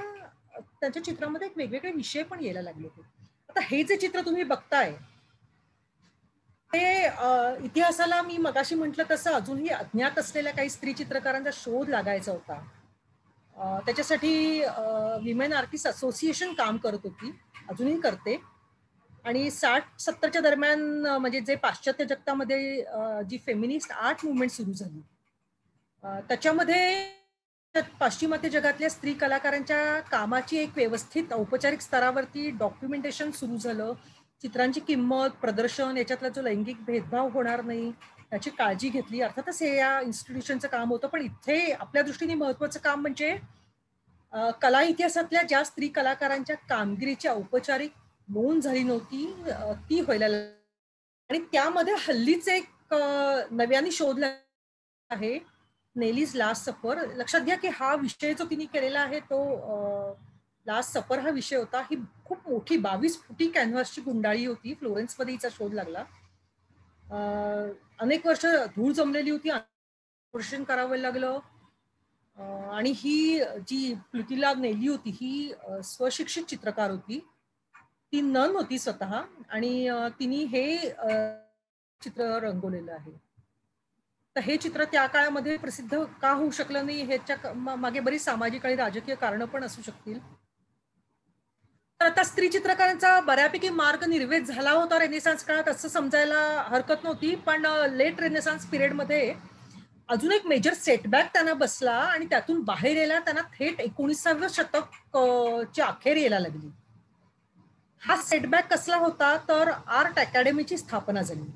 त्यांच्या चित्रामध्ये एक वेगवेगळे विषय पण यायला लागले होते. आता हे जे चित्र तुम्ही बघताय ते इतिहासाला मी मगाशी म्हटलं तसं अजूनही अज्ञात असलेल्या काही स्त्री चित्रकारांचा शोध लागायचा होता. त्याच्यासाठी विमेन आर्टिस्ट असोसिएशन काम करत होती, अजूनही करते. आणि 60-70च्या दरम्यान म्हणजे जे पाश्चात्य जगतामध्ये जी फेमिनिस्ट आर्ट मुवमेंट सुरू झाली, त्याच्यामध्ये पाश्चिमात्य जगातल्या स्त्री कलाकारांच्या कामाची एक व्यवस्थित औपचारिक स्तरावरती डॉक्युमेंटेशन सुरू झालं. चित्रांची किंमत, प्रदर्शन, याच्यातला जो लैंगिक भेदभाव होणार नाही याची काळजी घेतली. अर्थातच हे या इन्स्टिट्यूशनचं काम होतं, पण इथे आपल्या दृष्टीने महत्वाचं काम म्हणजे कला इतिहासातल्या ज्या स्त्री कलाकारांच्या कामगिरीची औपचारिक नोंद झाली नव्हती, ती व्हायला लागली. आणि त्यामध्ये हल्लीच एक नव्याने शोध आहे, नेलीज लास्ट सफर. लक्षात घ्या की हा विषय जो तिने केलेला आहे तो लास्ट सफर हा विषय होता. ही खूप मोठी 22 फुटी कॅनव्हासची गुंडाळी होती. फ्लोरेन्समध्ये हिचा शोध लागला. अनेक वर्ष धूळ जमलेली होती, ऑपरेशन करावं लागलं. आणि ही जी प्लुतिला नेली होती ही स्वशिक्षित चित्रकार होती. ती नन होती स्वतः, आणि तिने हे चित्र रंगवलेलं आहे. तर हे चित्र त्या काळामध्ये प्रसिद्ध का होऊ शकलं नाही ह्याच्या मागे बरीच सामाजिक आणि राजकीय कारणं पण असू शकतील. तर आता स्त्री चित्रकारांचा बऱ्यापैकी मार्ग निर्वेद झाला होता रेनेसान्स काळात असं समजायला हरकत नव्हती, पण लेट रेनेसान्स पिरियडमध्ये अजून एक मेजर सेटबॅक त्यांना बसला आणि त्यातून बाहेर यायला त्यांना थेट 19व्या शतक च्या अखेर यायला लागली. हा सेटबॅक कसला होता, तर आर्ट अकॅडमीची स्थापना झाली.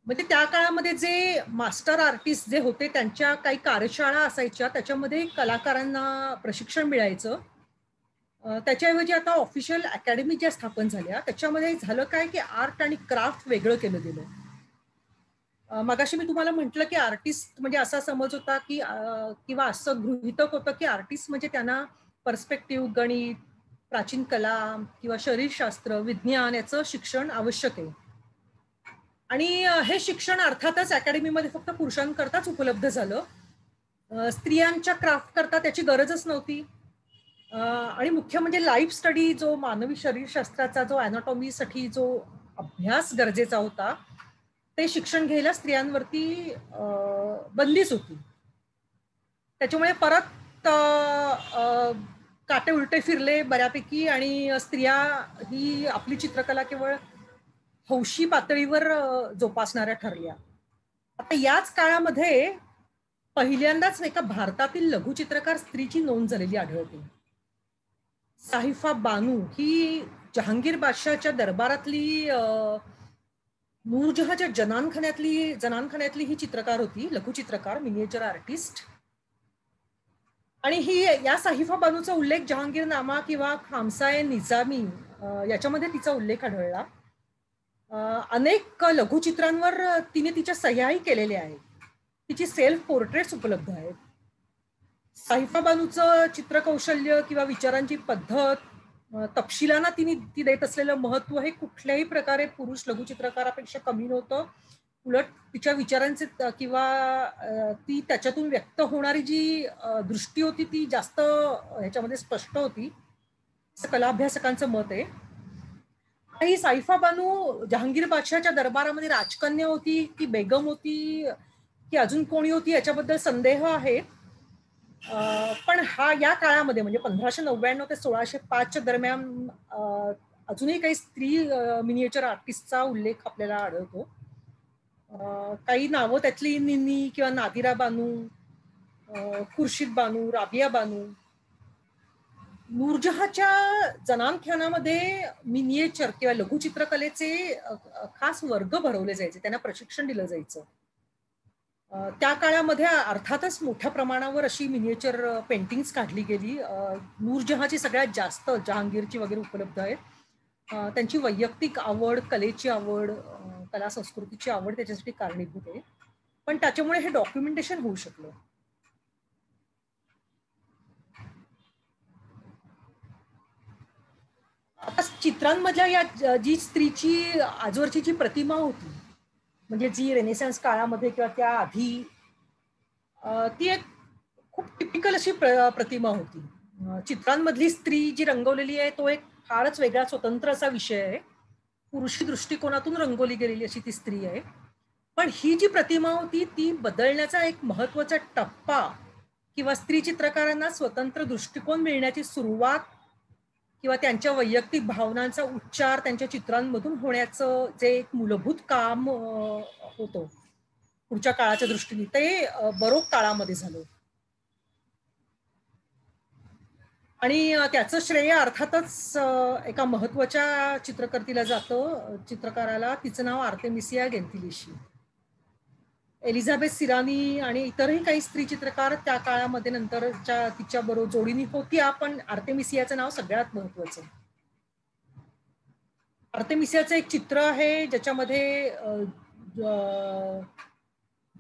म्हणजे त्या काळामध्ये जे मास्टर आर्टिस्ट जे होते त्यांच्या काही कार्यशाळा असायच्या, त्याच्यामध्ये कलाकारांना प्रशिक्षण मिळायचं. त्याच्याऐवजी आता ऑफिशियल अकॅडमी ज्या स्थापन झाल्या त्याच्यामध्ये झालं काय की आर्ट आणि क्राफ्ट वेगळं केलं गेलं. मगाशी मी तुम्हाला म्हटलं की आर्टिस्ट म्हणजे असा समज होता की किंवा असं गृहीतक होतं की आर्टिस्ट म्हणजे त्यांना पर्स्पेक्टिव्ह, गणित, प्राचीन कला किंवा शरीरशास्त्र, विज्ञान याचं शिक्षण आवश्यक आहे. आणि हे शिक्षण अर्थातच अकॅडमीमध्ये फक्त पुरुषांकरताच उपलब्ध झालं. स्त्रियांच्या क्राफ्ट करता त्याची गरजच नव्हती. आणि मुख्य म्हणजे लाईफ स्टडी, जो मानवी शरीरशास्त्राचा जो अॅनाटॉमीसाठी जो अभ्यास गरजेचा होता, ते शिक्षण घ्यायला स्त्रियांवरती बंदीच होती. त्याच्यामुळे परत काटे उलटे फिरले बऱ्यापैकी, आणि स्त्रिया ही आपली चित्रकला केवळ हौशी पातळीवर जोपासणाऱ्या ठरल्या. आता याच काळामध्ये पहिल्यांदाच एका भारतातील लघुचित्रकार स्त्रीची नोंद झालेली आढळते. साहिफा बानू ही जहांगीर बादशाहच्या दरबारातली नूरजहांच्या जनानखान्यातली ही चित्रकार होती, लघुचित्रकार, मिनिएचर आर्टिस्ट. आणि ही या साहिफा बानूचा उल्लेख जहांगीरनामा किंवा खामसाए निजामी याच्यामध्ये तिचा उल्लेख आढळला. अनेक लघुचित्रांवर तिने तिच्या सह्याही केलेल्या आहेत. तिची सेल्फ पोर्ट्रेट्स उपलब्ध आहेत. साहिफा बानूचं चित्रकौशल्य किंवा विचारांची पद्धत, तपशिलांना ती देत असलेलं महत्व हे कुठल्याही प्रकारे पुरुष लघुचित्रकारापेक्षा कमी नव्हतं. उलट तिच्या विचारांचे किंवा ती त्याच्यातून व्यक्त होणारी जी दृष्टी होती ती जास्त ह्याच्यामध्ये स्पष्ट होती, असं कला अभ्यासकांचं मत आहे. ही साहिफा बानू जहांगीर बादशाहच्या दरबारामध्ये राजकन्या होती की बेगम होती की अजून कोणी होती याच्याबद्दल संदेह आहे. पण या काळामध्ये म्हणजे 1599 ते 1605च्या दरम्यान अजूनही काही स्त्री मिनिएचर आर्टिस्टचा उल्लेख आपल्याला आढळतो. काही नावं त्यातली निनी किंवा नादिरा बानू, खुर्शीद बानू, राबिया बानू. नूरजहांच्या जनानखान्यामध्ये मिनिएचर किंवा लघुचित्रकलेचे खास वर्ग भरवले जायचे, त्यांना प्रशिक्षण दिलं जायचं. त्या काळामध्ये अर्थातच मोठ्या प्रमाणावर अशी मिनिएचर पेंटिंग्स काढली गेली. नूरजहांची सगळ्यात जास्त, जहांगीरची वगैरे उपलब्ध आहेत. त्यांची वैयक्तिक आवड, कलेची आवड, कला संस्कृतीची आवड त्याच्यासाठी कारणीभूत आहे, पण त्याच्यामुळे हे डॉक्युमेंटेशन होऊ शकलं. आता चित्रांमधल्या या जी स्त्रीची आजवरची जी प्रतिमा होती, म्हणजे जी रेनेसान्स काळामध्ये किंवा त्या आधी, ती एक खूप टिपिकल अशी प्रतिमा होती. चित्रांमधली स्त्री जी रंगवलेली आहे तो एक फारच वेगळा स्वतंत्र असा विषय आहे. पुरुषी दृष्टिकोनातून रंगवली गेलेली अशी ती स्त्री आहे. पण ही जी प्रतिमा होती ती बदलण्याचा एक महत्वाचा टप्पा किंवा स्त्री चित्रकारांना स्वतंत्र दृष्टिकोन मिळण्याची सुरुवात किंवा त्यांच्या वैयक्तिक भावनांचा उच्चार त्यांच्या चित्रांमधून होण्याचं जे एक मूलभूत काम होतं पुढच्या काळाच्या दृष्टीने, ते बरोच काळामध्ये झालं. आणि त्याचं श्रेय अर्थातच एका महत्वाच्या चित्रकर्तीला जातं, चित्रकाराला. तिचं नाव आर्तेमिसिया गेंतिलिशी. एलिझाबेथ सिरानी आणि इतरही काही स्त्री चित्रकार त्या काळामध्ये नंतरच्या तिच्या बरोबर जोडीने होत्या, पण आर्तेमिसियाचं नाव सगळ्यात महत्वाचं. आर्तेमिसियाचं एक चित्र आहे ज्याच्यामध्ये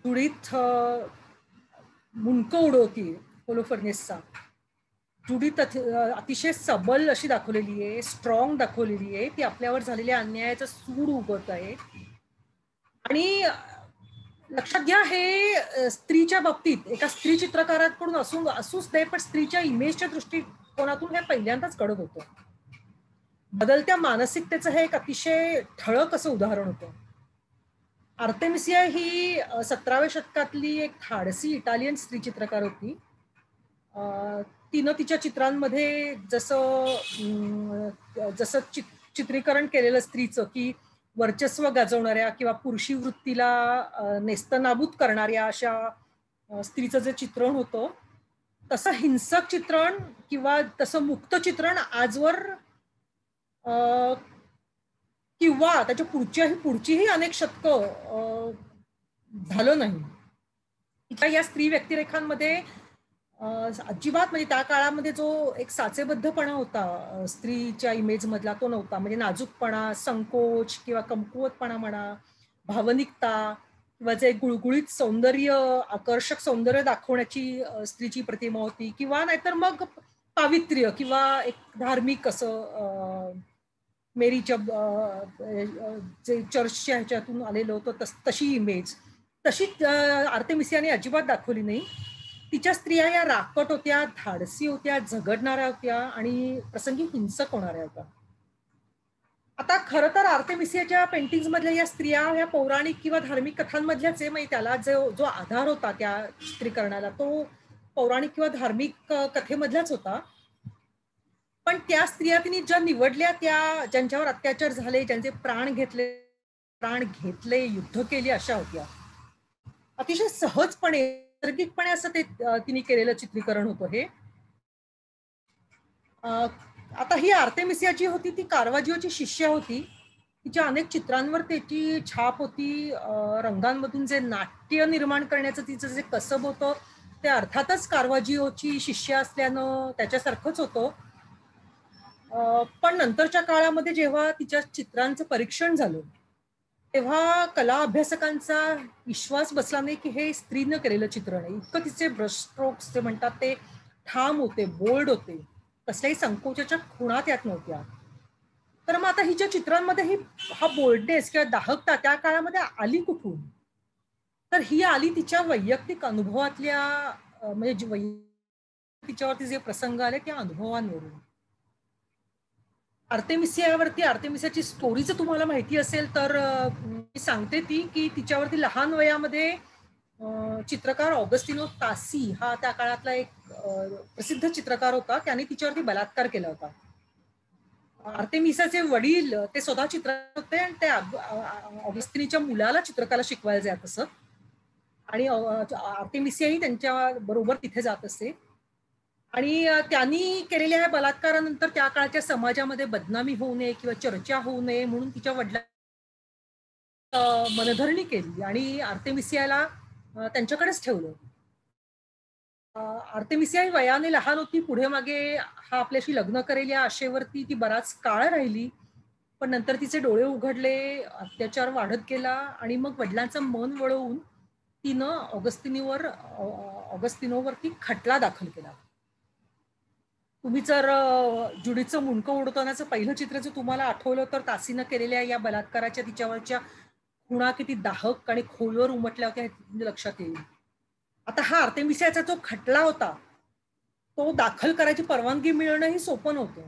जुडीथ मुंडकं उडवती होलोफर्नेसचा. जुडीथ अतिशय सबल अशी दाखवलेली आहे, स्ट्रॉंग दाखवलेली आहे. ती आपल्यावर झालेल्या अन्यायाचा सूड उगवत आहे. आणि लक्षात घ्या, हे स्त्रीच्या बाबतीत एका स्त्री चित्रकाराकडून असूच दे, पण स्त्रीच्या इमेजच्या दृष्टिकोनातून हे पहिल्यांदाच घडत होतं. बदलत्या मानसिकतेचं हे एक अतिशय ठळक असं उदाहरण होतं. आर्तेमिसिया ही 17व्या शतकातली एक धाडसी इटालियन स्त्री चित्रकार होती. तिनं तिच्या चित्रांमध्ये जसं चित्रीकरण केलेलं स्त्रीचं, की वर्चस्व गाजवणाऱ्या किंवा पुरुषी वृत्तीला नेस्तनाबूत करणाऱ्या अशा स्त्रीचं जे चित्रण होतं, तसं हिंसक चित्रण किंवा तसं मुक्त चित्रण आजवर किंवा त्याच्या पुढचीही अनेक शतकं झालं नाही. या स्त्री व्यक्तिरेखांमध्ये अजिबात, म्हणजे त्या काळामध्ये जो एक साचेबद्धपणा होता स्त्रीच्या इमेज मधला, तो नव्हता. म्हणजे नाजूकपणा, संकोच किंवा कमकुवतपणा म्हणा, भावनिकता किंवा जे गुळगुळीत सौंदर्य, आकर्षक सौंदर्य दाखवण्याची स्त्रीची प्रतिमा होती, किंवा नाहीतर मग पावित्र्य किंवा एक धार्मिक असं मेरीच्या जे चर्चच्या ह्याच्यातून आलेलं होतं तशी इमेज, तशी आर्तेमिसियाने अजिबात दाखवली नाही. तिच्या स्त्रिया या राकट होत्या, धाडसी होत्या, झगडणाऱ्या होत्या आणि प्रसंगी हिंसक होणाऱ्या होत्या. आता खरं तर आर्तेमिसियाच्या पेंटिंग्स मधल्या या स्त्रिया ह्या पौराणिक किंवा धार्मिक कथांमधल्याच आहे. म्हणजे त्याला जो आधार होता त्या चित्रीकरणाला, तो पौराणिक किंवा धार्मिक कथेमधलाच होता. पण त्या स्त्रिया तिने ज्या निवडल्या, त्या ज्यांच्यावर अत्याचार झाले, ज्यांचे प्राण घेतले, युद्ध केली, अशा होत्या. अतिशय सहजपणे, नैसर्गिकपणे असं ते तिने केलेलं चित्रीकरण होतं हे. आता ही आर्तेमिसिया जी होती ती कार्वाजिओची शिष्या होती. तिच्या अनेक चित्रांवर त्याची छाप होती. रंगांमधून जे नाट्य निर्माण करण्याचं तिचं जे कसब होतं, ते अर्थातच कार्वाजिओची शिष्या असल्यानं त्याच्यासारखंच होतं. पण नंतरच्या काळामध्ये जेव्हा तिच्या चित्रांचं परीक्षण झालं, तेव्हा कला अभ्यासकांचा विश्वास बसला नाही की हे स्त्रीनं केलेलं चित्रण आहे. इतकं तिचे ब्रश स्ट्रोक्स जे म्हणतात ते ठाम होते, बोल्ड होते, कसल्याही संकोचाच्या खुणा त्यात नव्हत्या. तर मग आता हिच्या चित्रांमध्ये हा बोल्डनेस किंवा दाहकता त्या काळामध्ये आली कुठून? तर ही आली तिच्या वैयक्तिक अनुभवातल्या, म्हणजे तिच्यावरती जे प्रसंग आले त्या अनुभवांवरून. आर्तेमिसियाची स्टोरी जर तुम्हाला माहिती असेल तर मी सांगते ती, की तिच्यावरती लहान वयामध्ये चित्रकार ऑगस्टिनो तासी हा त्या काळातला एक प्रसिद्ध चित्रकार होता. त्याने तिच्यावरती बलात्कार केला होता. आर्तेमिसाचे वडील ते स्वतः चित्रकार होते आणि ते ऑगस्टिनीच्या मुलाला चित्रकला शिकवायला जात असत. आणि आर्तेमिसियाही त्यांच्या बरोबर तिथे जात असे. आणि त्यांनी केलेल्या ह्या बलात्कारानंतर त्या काळच्या समाजामध्ये बदनामी होऊ नये किंवा चर्चा होऊ नये म्हणून तिच्या वडिलांनी मनधरणी केली आणि आर्तेमिसियाला त्यांच्याकडेच ठेवलं. आर्तेमिसिया ही वयाने लहान होती. पुढे मागे हा आपल्याशी लग्न करेल या आशेवरती ती बराच काळ राहिली. पण नंतर तिचे डोळे उघडले, अत्याचार वाढत गेला आणि मग वडिलांचं मन वळवून तिनं ऑगस्टिनोवरती खटला दाखल केला. तुम्ही जर जुडीचं मुंडकं उडवतानाचं पहिलं चित्र जर तुम्हाला आठवलं तर तासीनं केलेल्या या बलात्काराच्या तिच्यावरच्या खुणा किती दाहक आणि खोलवर उमटल्या होत्या हे लक्षात येईल. आता हा आर्तेमिसियाचा जो खटला होता तो दाखल करायची परवानगी मिळणंही सोपं नव्हतं.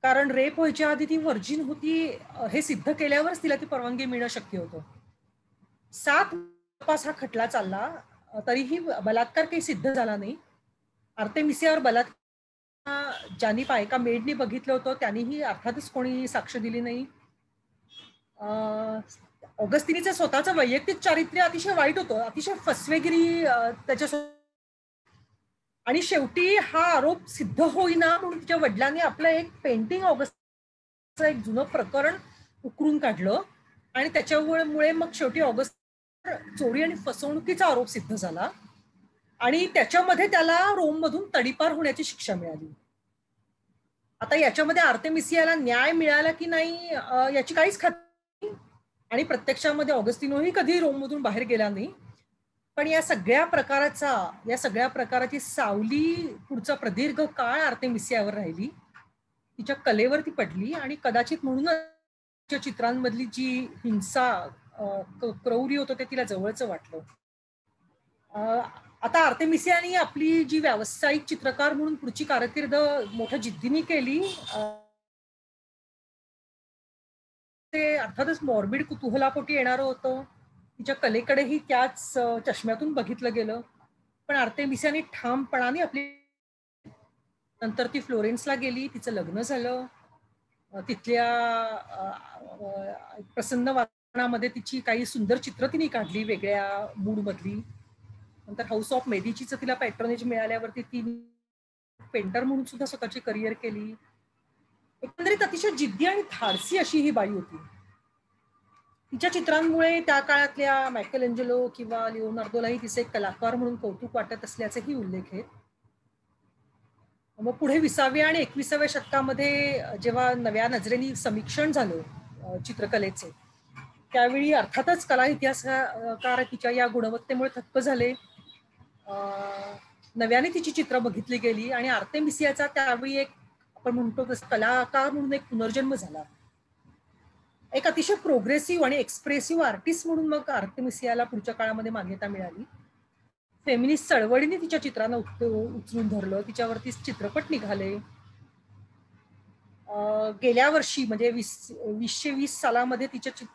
कारण रेप व्हायच्या आधी ती व्हर्जिन होती हे सिद्ध केल्यावरच तिला ती परवानगी मिळणं शक्य होतं. 7 तास हा खटला चालला, तरीही बलात्कार काही सिद्ध झाला नाही. आर्तेमिसियावर बलात्कार ज्यांनी एका मेडनी बघितलं होतं त्यांनीही अर्थातच कोणी साक्ष दिली नाही. ऑगस्टिनीचं स्वतःचं वैयक्तिक चारित्र्य अतिशय वाईट होतं, अतिशय फसवेगिरी त्याच्यासोबत. आणि शेवटी हा आरोप सिद्ध होईना म्हणून तिच्या वडिलांनी आपलं एक पेंटिंग ऑगस्ट एक जुनं प्रकरण उकरून काढलं आणि त्याच्यामुळे मग शेवटी ऑगस्ट चोरी आणि फसवणुकीचा आरोप सिद्ध झाला आणि त्याच्यामध्ये त्याला रोम मधून तडीपार होण्याची शिक्षा मिळाली. आता याच्यामध्ये आर्तेमिसियाला न्याय मिळाला की नाही याची काहीच खात्री, आणि प्रत्यक्षामध्ये ऑगस्टिनोही कधी रोम मधून बाहेर गेला नाही. पण या सगळ्या प्रकाराची सावली पुढचा प्रदीर्घ काळ आर्तेमिसियावर राहिली, तिच्या कलेवरती पडली आणि कदाचित म्हणूनच चित्रांमधली जी हिंसा क्रौर्य होतं ते तिला जवळचं वाटलं. आता आर्तेमिसियाने आपली जी व्यावसायिक चित्रकार म्हणून पुढची कारकीर्द मोठ्या जिद्दीने केली. ते अर्थातच मॉर्बिड कुतूहलापोटी येणारं होतं. तिच्या कलेकडेही त्याच चष्म्यातून बघितलं गेलं. पण आर्तेमिसियाने ठामपणाने नंतर ती फ्लोरेन्सला गेली, तिचं लग्न झालं. तिथल्या प्रसन्न वातावरणामध्ये तिची काही सुंदर चित्र तिने काढली वेगळ्या मूडमधली. नंतर हाऊस ऑफ मेडिचीचं तिला पॅट्रोनेज मिळाल्यावरती ती पेंटर म्हणून सुद्धा स्वतःची करिअर केली. एकंदरीत अतिशय जिद्दी आणि धाडसी अशी ही बाई होती. तिच्या चित्रांमुळे त्या काळातल्या मायकेल एंजेलो किंवा लिओनार्दोलाही तिचे एक कलाकार म्हणून कौतुक वाटत असल्याचेही उल्लेख आहेत. मग पुढे 20व्या आणि 21व्या शतकामध्ये जेव्हा नव्या नजरेने समीक्षण झालं चित्रकलेचे, त्यावेळी अर्थातच कला इतिहासकार तिच्या या गुणवत्तेमुळे थक्क झाले. नव्याने तिची चित्र बघितली गेली आणि आर्तेमिसियाचा त्यावेळी एक आपण म्हणतो तसं कलाकार म्हणून एक पुनर्जन्म झाला. एक अतिशय प्रोग्रेसिव्ह आणि एक्सप्रेसिव्ह आर्टिस्ट म्हणून मग आर्तेमिसियाला पुढच्या काळामध्ये मान्यता मिळाली. फेमिनिस्ट चळवळीने तिच्या चित्रांना उचलून धरलं, तिच्यावरती चित्रपट निघाले. गेल्या वर्षी म्हणजे 2020 सालामध्ये तिच्या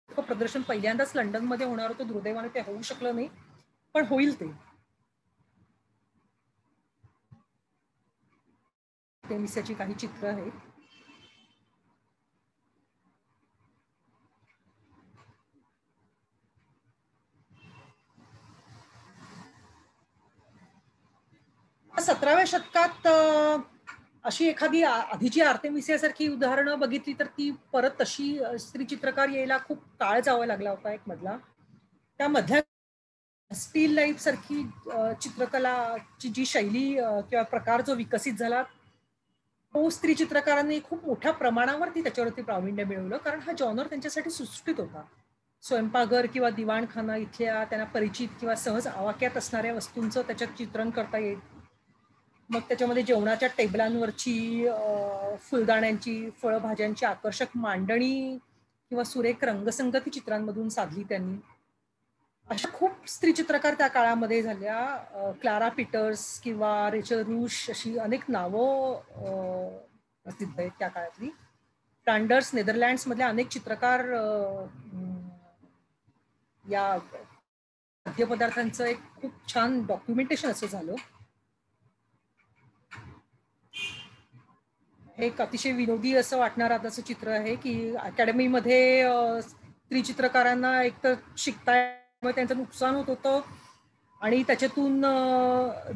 प्रदर्शन पहिल्यांदाच लंडनमध्ये होणार होतं. दुर्दैवाने ते होऊ शकलं नाही, पण होईल ते. आर्तेमिसियाची काही चित्र आहेत. सतराव्या शतकात अशी एखादी आधीची आर्तेमिसियासारखी उदाहरणं बघितली तर ती परत तशी स्त्री चित्रकार यायला खूप काळ जावा लागला होता. एक मधला त्या मधल्या स्टील लाईफ सारखी चित्रकलाची जी शैली किंवा प्रकार जो विकसित झाला तो स्त्री चित्रकारांनी खूप मोठ्या प्रमाणावरती त्याच्यावरती प्रावीण्य मिळवलं, कारण हा जॉनर त्यांच्यासाठी सुटसुटीत होता. स्वयंपाकघर किंवा दिवाणखाना इथल्या त्यांना परिचित किंवा सहज आवाक्यात असणाऱ्या वस्तूंचं त्याच्यात चित्रण करता येईल. मग त्याच्यामध्ये जेवणाच्या टेबलांवरची फुलदाण्यांची, फळभाज्यांची आकर्षक मांडणी किंवा सुरेख रंगसंगती चित्रांमधून साधली त्यांनी. अशा खूप स्त्री चित्रकार त्या काळामध्ये झाल्या. क्लारा पीटर्स किंवा रेचल रूश अशी अनेक नावं प्रसिद्ध आहेत त्या काळातली. फ्लांडर्स नेदरलँड्स मधल्या अनेक चित्रकार या खाद्यपदार्थांचं एक खूप छान डॉक्युमेंटेशन असं झालं. हे एक अतिशय विनोदी असं वाटणारं आताचं चित्र आहे की अकॅडमीमध्ये स्त्री चित्रकारांना एक तर शिकताय त्यांचं नुकसान होत होतं आणि त्याच्यातून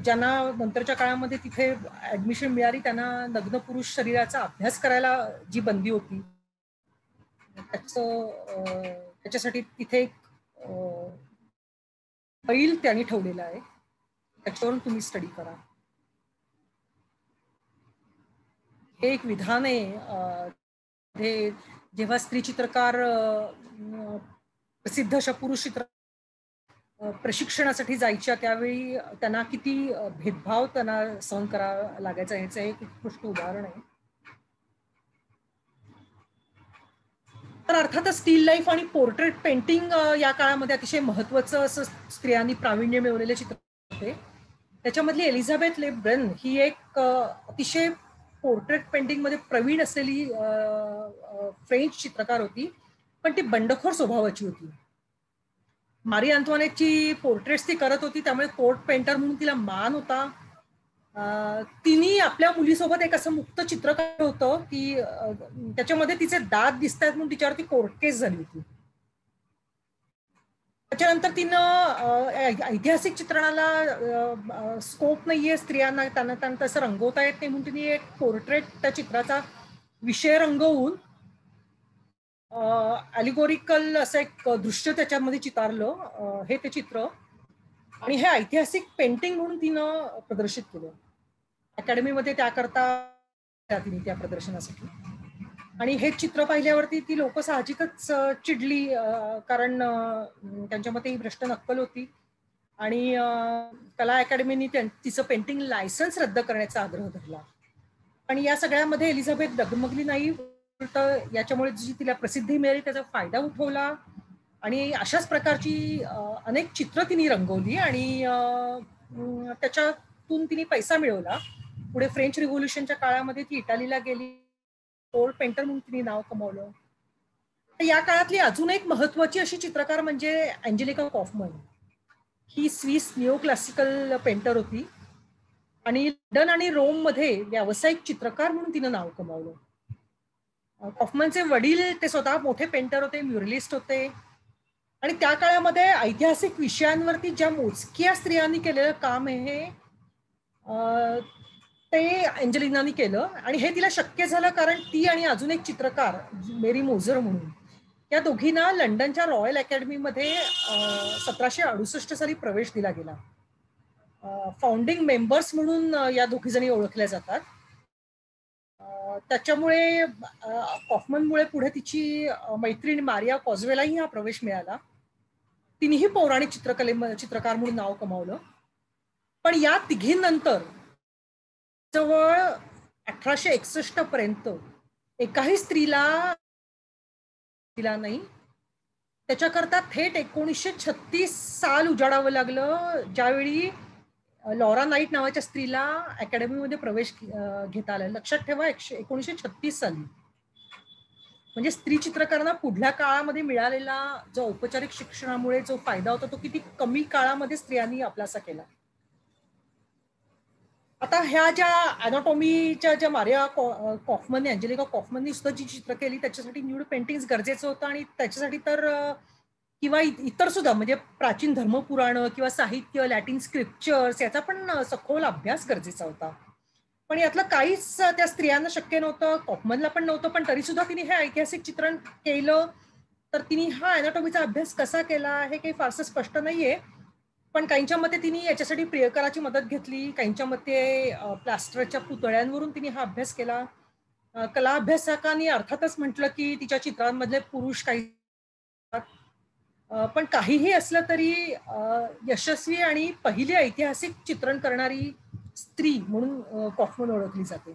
ज्यांना नंतरच्या काळामध्ये तिथे ऍडमिशन मिळाली त्यांना नग्न पुरुष शरीराचा अभ्यास करायला जी बंदी होती त्याच्यासाठी तिथे एक बैल त्यांनी ठेवलेला आहे, त्याच्यावरून तुम्ही स्टडी करा. हे एक विधान आहे. जेव्हा स्त्री चित्रकार प्रसिद्ध अशा पुरुष चित्र प्रशिक्षणासाठी जायच्या त्यावेळी त्यांना किती भेदभाव त्यांना सहन करावा लागायचा याचं एक उत्कृष्ट उदाहरण आहे. तर अर्थातच स्टील लाईफ आणि पोर्ट्रेट पेंटिंग या काळामध्ये अतिशय महत्वाचं असं स्त्रियांनी प्रावीण्य मिळवलेले चित्र होते. त्याच्यामधली एलिझाबेथ ले ब्रेन ही एक अतिशय पोर्ट्रेट पेंटिंग मध्ये प्रवीण असलेली फ्रेंच चित्रकार होती, पण ती बंडखोर स्वभावाची होती. मारी अंतवानेटची पोर्ट्रेट्स ती करत होती, त्यामुळे कोर्ट पेंटर म्हणून तिला मान होता. तिने आपल्या मुलीसोबत एक असं मुक्त चित्र काढलं होतं की त्याच्यामध्ये तिचे दात दिसत आहेत म्हणून तिच्यावरती कोर्ट केस झाली होती. त्याच्यानंतर तिनं ऐतिहासिक चित्रणाला स्कोप नाहीये स्त्रियांना, त्यांना तसं रंगवता येत नाही म्हणून तिने एक पोर्ट्रेट त्या चित्राचा विषय रंगवून अलिगोरिकल असं एक दृश्य त्याच्यामध्ये चितारलं हे ते चित्र, आणि हे ऐतिहासिक पेंटिंग म्हणून तिनं प्रदर्शित केलं अकॅडमीमध्ये. त्याकरता तिने त्या प्रदर्शनासाठी, आणि हे चित्र पाहिल्यावरती ती लोक साहजिकच चिडली, कारण त्यांच्या मते ही भ्रष्ट नक्कल होती, आणि कला अकॅडमीने तिचं पेंटिंग लायसन्स रद्द करण्याचा आग्रह धरला. पण या सगळ्यामध्ये एलिझाबेथ डगमगली नाही, याच्यामुळे जी तिला प्रसिद्धी मिळाली त्याचा फायदा उठवला, आणि अशाच प्रकारची अनेक चित्र तिने रंगवली, आणि त्याच्यातून तिने पैसा मिळवला. पुढे फ्रेंच रिव्होल्युशनच्या काळामध्ये ती इटालीला गेली, कोर्ट पेंटर म्हणून तिने नाव कमावलं. या काळातली अजून एक महत्वाची अशी चित्रकार म्हणजे अँजेलिका कॉफमन. ही स्विस निओ क्लासिकल पेंटर होती, आणि लंडन आणि रोम मध्ये व्यावसायिक चित्रकार म्हणून तिनं नाव कमावलं. कॉफमनचे वडील ते स्वतः मोठे पेंटर होते, म्युरलिस्ट होते, आणि त्या काळामध्ये ऐतिहासिक विषयांवरती ज्या मोजक्या स्त्रियांनी केलेलं काम आहे ते अँजेलिनानी केलं, आणि हे तिला शक्य झालं कारण ती आणि अजून एक चित्रकार मेरी मोझर म्हणून, या दोघींना लंडनच्या रॉयल अकॅडमीमध्ये 1768 साली प्रवेश दिला गेला. फाउंडिंग मेंबर्स म्हणून या दोघी जणी ओळखल्या जातात. त्याच्यामुळे कॉफमनमुळे पुढे तिची मैत्रीण मारिया कॉझवेलाही हा प्रवेश मिळाला. तिनेही पौराणिक चित्रकार म्हणून नाव कमावलं. पण या तिघींनंतर जवळ 1861 पर्यंत एकाही स्त्रीला नाही. त्याच्याकरता थेट 1936 साल उजाडावं लागलं, ज्यावेळी लॉरा नाईट नावाच्या स्त्रीला अकॅडमीमध्ये प्रवेश घेता आला. लक्षात ठेवा 1936 साली. म्हणजे स्त्री चित्रकारांना पुढल्या काळामध्ये मिळालेला जो औपचारिक शिक्षणामुळे जो फायदा होता तो किती कमी काळामध्ये स्त्रियांनी आपलासा केला. आता ह्या ज्या अॅनाटॉमीच्या ज्या मारिया कॉफमनने, अँजेलिका कॉफमननी सुद्धा जी चित्र केली त्याच्यासाठी न्यूड पेंटिंग गरजेचं होतं, आणि त्याच्यासाठी तर किंवा इतर सुद्धा म्हणजे प्राचीन धर्मपुराण किंवा साहित्य, लॅटिन स्क्रिप्चर्स याचा पण सखोल अभ्यास गरजेचा होता. पण यातलं काहीच त्या स्त्रियांना शक्य नव्हतं, कॉफमनला पण नव्हतं. पण तरी सुद्धा तिने हे ऐतिहासिक चित्रण केलं. तर तिने हा अॅनाटॉमीचा अभ्यास कसा केला हे काही फारसं स्पष्ट नाहीये, पण काहींच्या मते तिने याच्यासाठी प्रियकराची मदत घेतली, काहींच्या मते प्लास्टरच्या पुतळ्यांवरून तिने हा अभ्यास केला. कला अभ्यासकांनी अर्थातच म्हटलं की तिच्या चित्रांमधले पुरुष काही, पण काहीही असलं तरी यशस्वी आणि पहिली ऐतिहासिक चित्रण करणारी स्त्री म्हणून कॉफमन ओळखली जाते.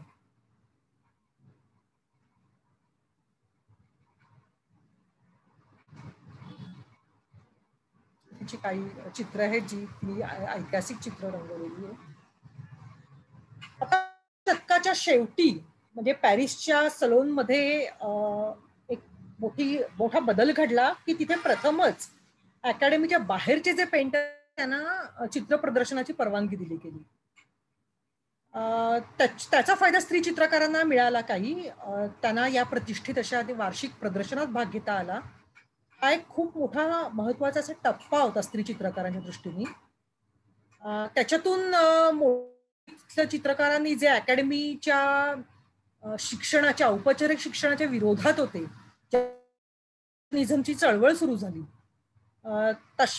तिची काही चित्र आहेत जी ती ऐतिहासिक चित्र रंगवलेली आहे. आता शतकाच्या शेवटी म्हणजे पॅरिसच्या सलोनमध्ये एक मोठा बदल घडला की तिथे प्रथमच अकॅडमीच्या बाहेरचे जे पेंटर त्यांना चित्र प्रदर्शनाची परवानगी दिली गेली. त्याचा फायदा स्त्री चित्रकारांना मिळाला. काही त्यांना या प्रतिष्ठित अशा वार्षिक प्रदर्शनात भाग घेता आला. हा एक खूप मोठा महत्वाचा असा टप्पा होता स्त्री चित्रकारांच्या दृष्टीने. त्याच्यातून चित्रकारांनी जे अकॅडमीच्या शिक्षणाच्या औपचारिक शिक्षणाच्या विरोधात होते, निझमची चळवळ सुरू झाली,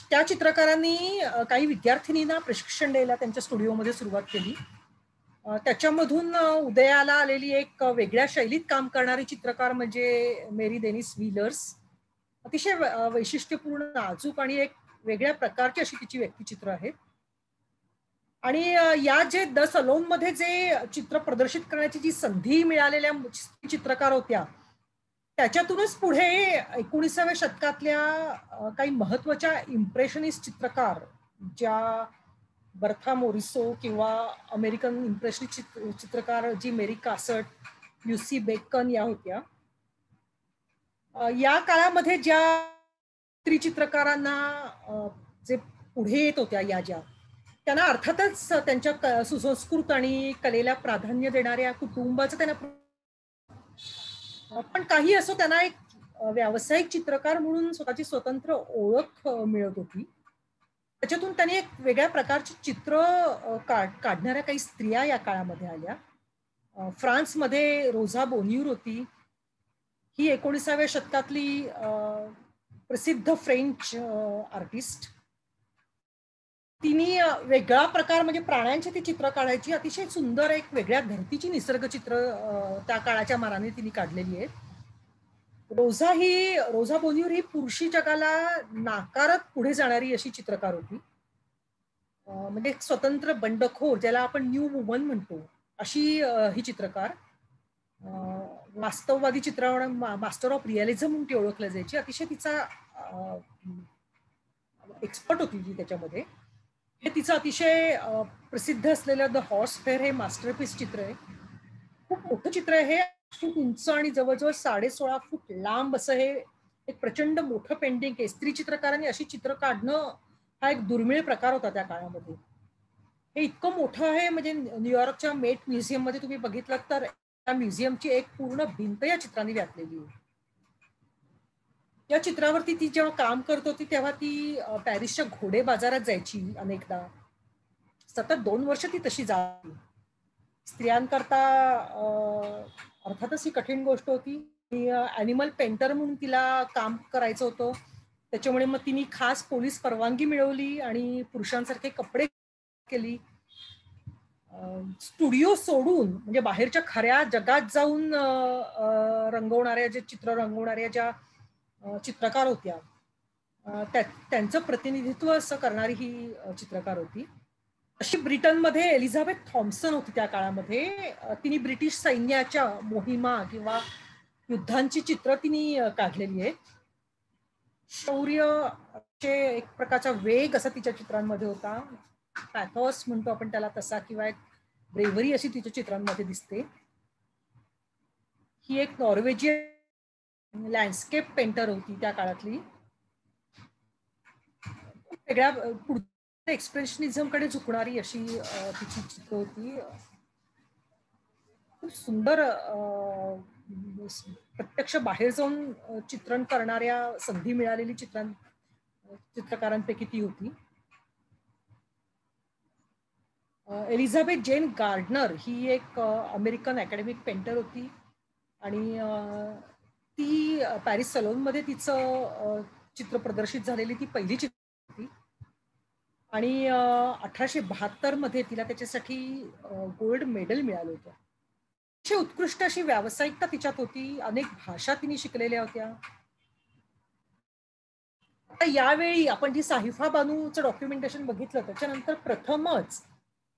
त्या चित्रकारांनी काही विद्यार्थिनींना प्रशिक्षण द्यायला त्यांच्या स्टुडिओमध्ये सुरुवात केली. त्याच्यामधून उदयाला आलेली एक वेगळ्या शैलीत काम करणारी चित्रकार म्हणजे मेरी डेनिस व्हीलर्स. अतिशय वैशिष्ट्यपूर्ण, नाजूक आणि एक वेगळ्या प्रकारची अशी तिची व्यक्तिचित्र आहेत. आणि या जे द सलोन मध्ये जे चित्र प्रदर्शित करण्याची जी संधी मिळालेल्या चित्रकार होत्या, त्याच्यातूनच पुढे 19व्या शतकातल्या काही महत्वाच्या इम्प्रेशनिस्ट चित्रकार, ज्या बर्था मोरिसो किंवा अमेरिकन इम्प्रेशनिस्ट चित्रकार जी मेरी कासट, ल्युसी बेकन या होत्या. या काळामध्ये ज्या स्त्री चित्रकारांना जे पुढे येत होत्या या ज्या, त्यांना अर्थातच त्यांच्या सुसंस्कृत आणि कलेला प्राधान्य देणाऱ्या कुटुंबाचं त्यांना, पण काही असो त्यांना एक व्यावसायिक चित्रकार म्हणून स्वतःची स्वतंत्र ओळख मिळत होती. त्याच्यातून त्यांनी एक वेगळ्या प्रकारची चित्र काढणाऱ्या काही स्त्रिया या काळामध्ये आल्या. फ्रान्समध्ये रोझा बोन्यूर होती. ही 19व्या शतकातली प्रसिद्ध फ्रेंच आर्टिस्ट. तिने वेगळा प्रकार म्हणजे प्राण्यांचे ती चित्र काढायची. अतिशय सुंदर एक वेगळ्या धर्तीची निसर्ग चित्र त्या काळाच्या मानाने तिने काढलेली आहेत. रोझा बोन्यूर ही पुरुषी जगाला नाकारत पुढे जाणारी अशी चित्रकार होती. म्हणजे स्वतंत्र बंडखोर, ज्याला आपण न्यू वुमन म्हणतो, अशी ही चित्रकार. वास्तववादी चित्रकार, मास्टर ऑफ रिअलिझम म्हणून ती ओळखली जायची. अतिशय तिचा एक्सपर्ट होती ती त्याच्यामध्ये. हे तिचं अतिशय प्रसिद्ध असलेलं द हॉर्स फेअर हे मास्टरपीस चित्र आहे. खूप मोठं चित्र आहे हे. खूप उंच आणि जवळजवळ 16.5 फूट लांब असं हे एक प्रचंड मोठं पेंटिंग आहे. स्त्री चित्रकारांनी अशी चित्र काढणं हा एक दुर्मिळ प्रकार होता त्या काळामध्ये. हे इतकं मोठं आहे म्हणजे न्यूयॉर्कच्या मेट म्युझियम मध्ये तुम्ही बघितलं तर त्या म्युझियमची एक पूर्ण भिंत या चित्रांनी व्यापलेली आहे. या चित्रावरती ती जेव्हा काम करत होती तेव्हा ती पॅरिसच्या घोडे बाजारात जायची अनेकदा. सतत 2 वर्ष ती तशी जाती. स्त्रियांकरता अर्थातच ही कठीण गोष्ट होती. ॲनिमल पेंटर म्हणून तिला काम करायचं होतं. त्याच्यामुळे मग तिने खास पोलीस परवानगी मिळवली आणि पुरुषांसारखे कपडे केली. स्टुडिओ सोडून म्हणजे बाहेरच्या खऱ्या जगात जाऊन रंगवणाऱ्या जे चित्र रंगवणाऱ्या ज्या चित्रकार होत्या, त्यांचं प्रतिनिधित्व असं करणारी ही चित्रकार होती. अशी ब्रिटनमध्ये एलिझाबेथ थॉम्सन होती त्या काळामध्ये. तिने ब्रिटिश सैन्याच्या मोहिमा किंवा युद्धांची चित्र तिने काढलेली आहेत. शौर्य एक प्रकारचा वेग असा तिच्या चित्रांमध्ये होता. पॅथॉस म्हणतो आपण त्याला तसा, किंवा एक ब्रेव्हरी अशी तिच्या चित्रांमध्ये दिसते. ही एक नॉर्वेजियन लँडस्केप पेंटर होती त्या काळातली. वेगळ्या एक्सप्रेशनिझम कडे झुकणारी अशी तिची चित्र होती. खूप सुंदर प्रत्यक्ष बाहेर जाऊन चित्रण करणाऱ्या संधी मिळालेली चित्रकारांपैकी ती होती. एलिझाबेथ जेन गार्डनर ही एक अमेरिकन अकॅडमिक पेंटर होती आणि ती पॅरिस सलोनमध्ये तिचं चित्र प्रदर्शित झालेली ती पहिली चित्र होती. आणि 1872 मध्ये तिला त्याच्यासाठी गोल्ड मेडल मिळालं होतं. अशी उत्कृष्ट अशी व्यावसायिकता तिच्यात होती. अनेक भाषा तिने शिकलेल्या होत्या. आता यावेळी आपण जी साहिफा बानूचं डॉक्युमेंटेशन बघितलं त्याच्यानंतर प्रथमच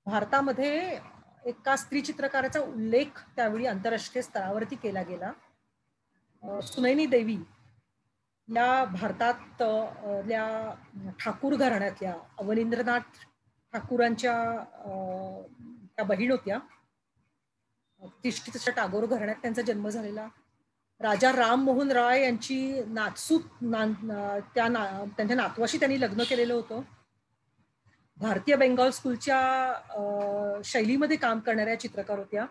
भारतामध्ये एका स्त्री चित्रकाराचा उल्लेख त्यावेळी आंतरराष्ट्रीय स्तरावरती केला गेला. सुनैनी देवी या भारतात ठाकूर घराण्यातल्या अवनींद्रनाथ ठाकूरांच्या त्या बहीण होत्या. तिष्ठीच्या टागोर घराण्यात त्यांचा जन्म झालेला. राजा राम मोहन राय यांची नातसूत त्यांच्या नातवाशी त्यांनी लग्न केलेलं होतं. भारतीय बेंगॉल स्कूलच्या शैलीमध्ये काम करणाऱ्या चित्रकार होत्या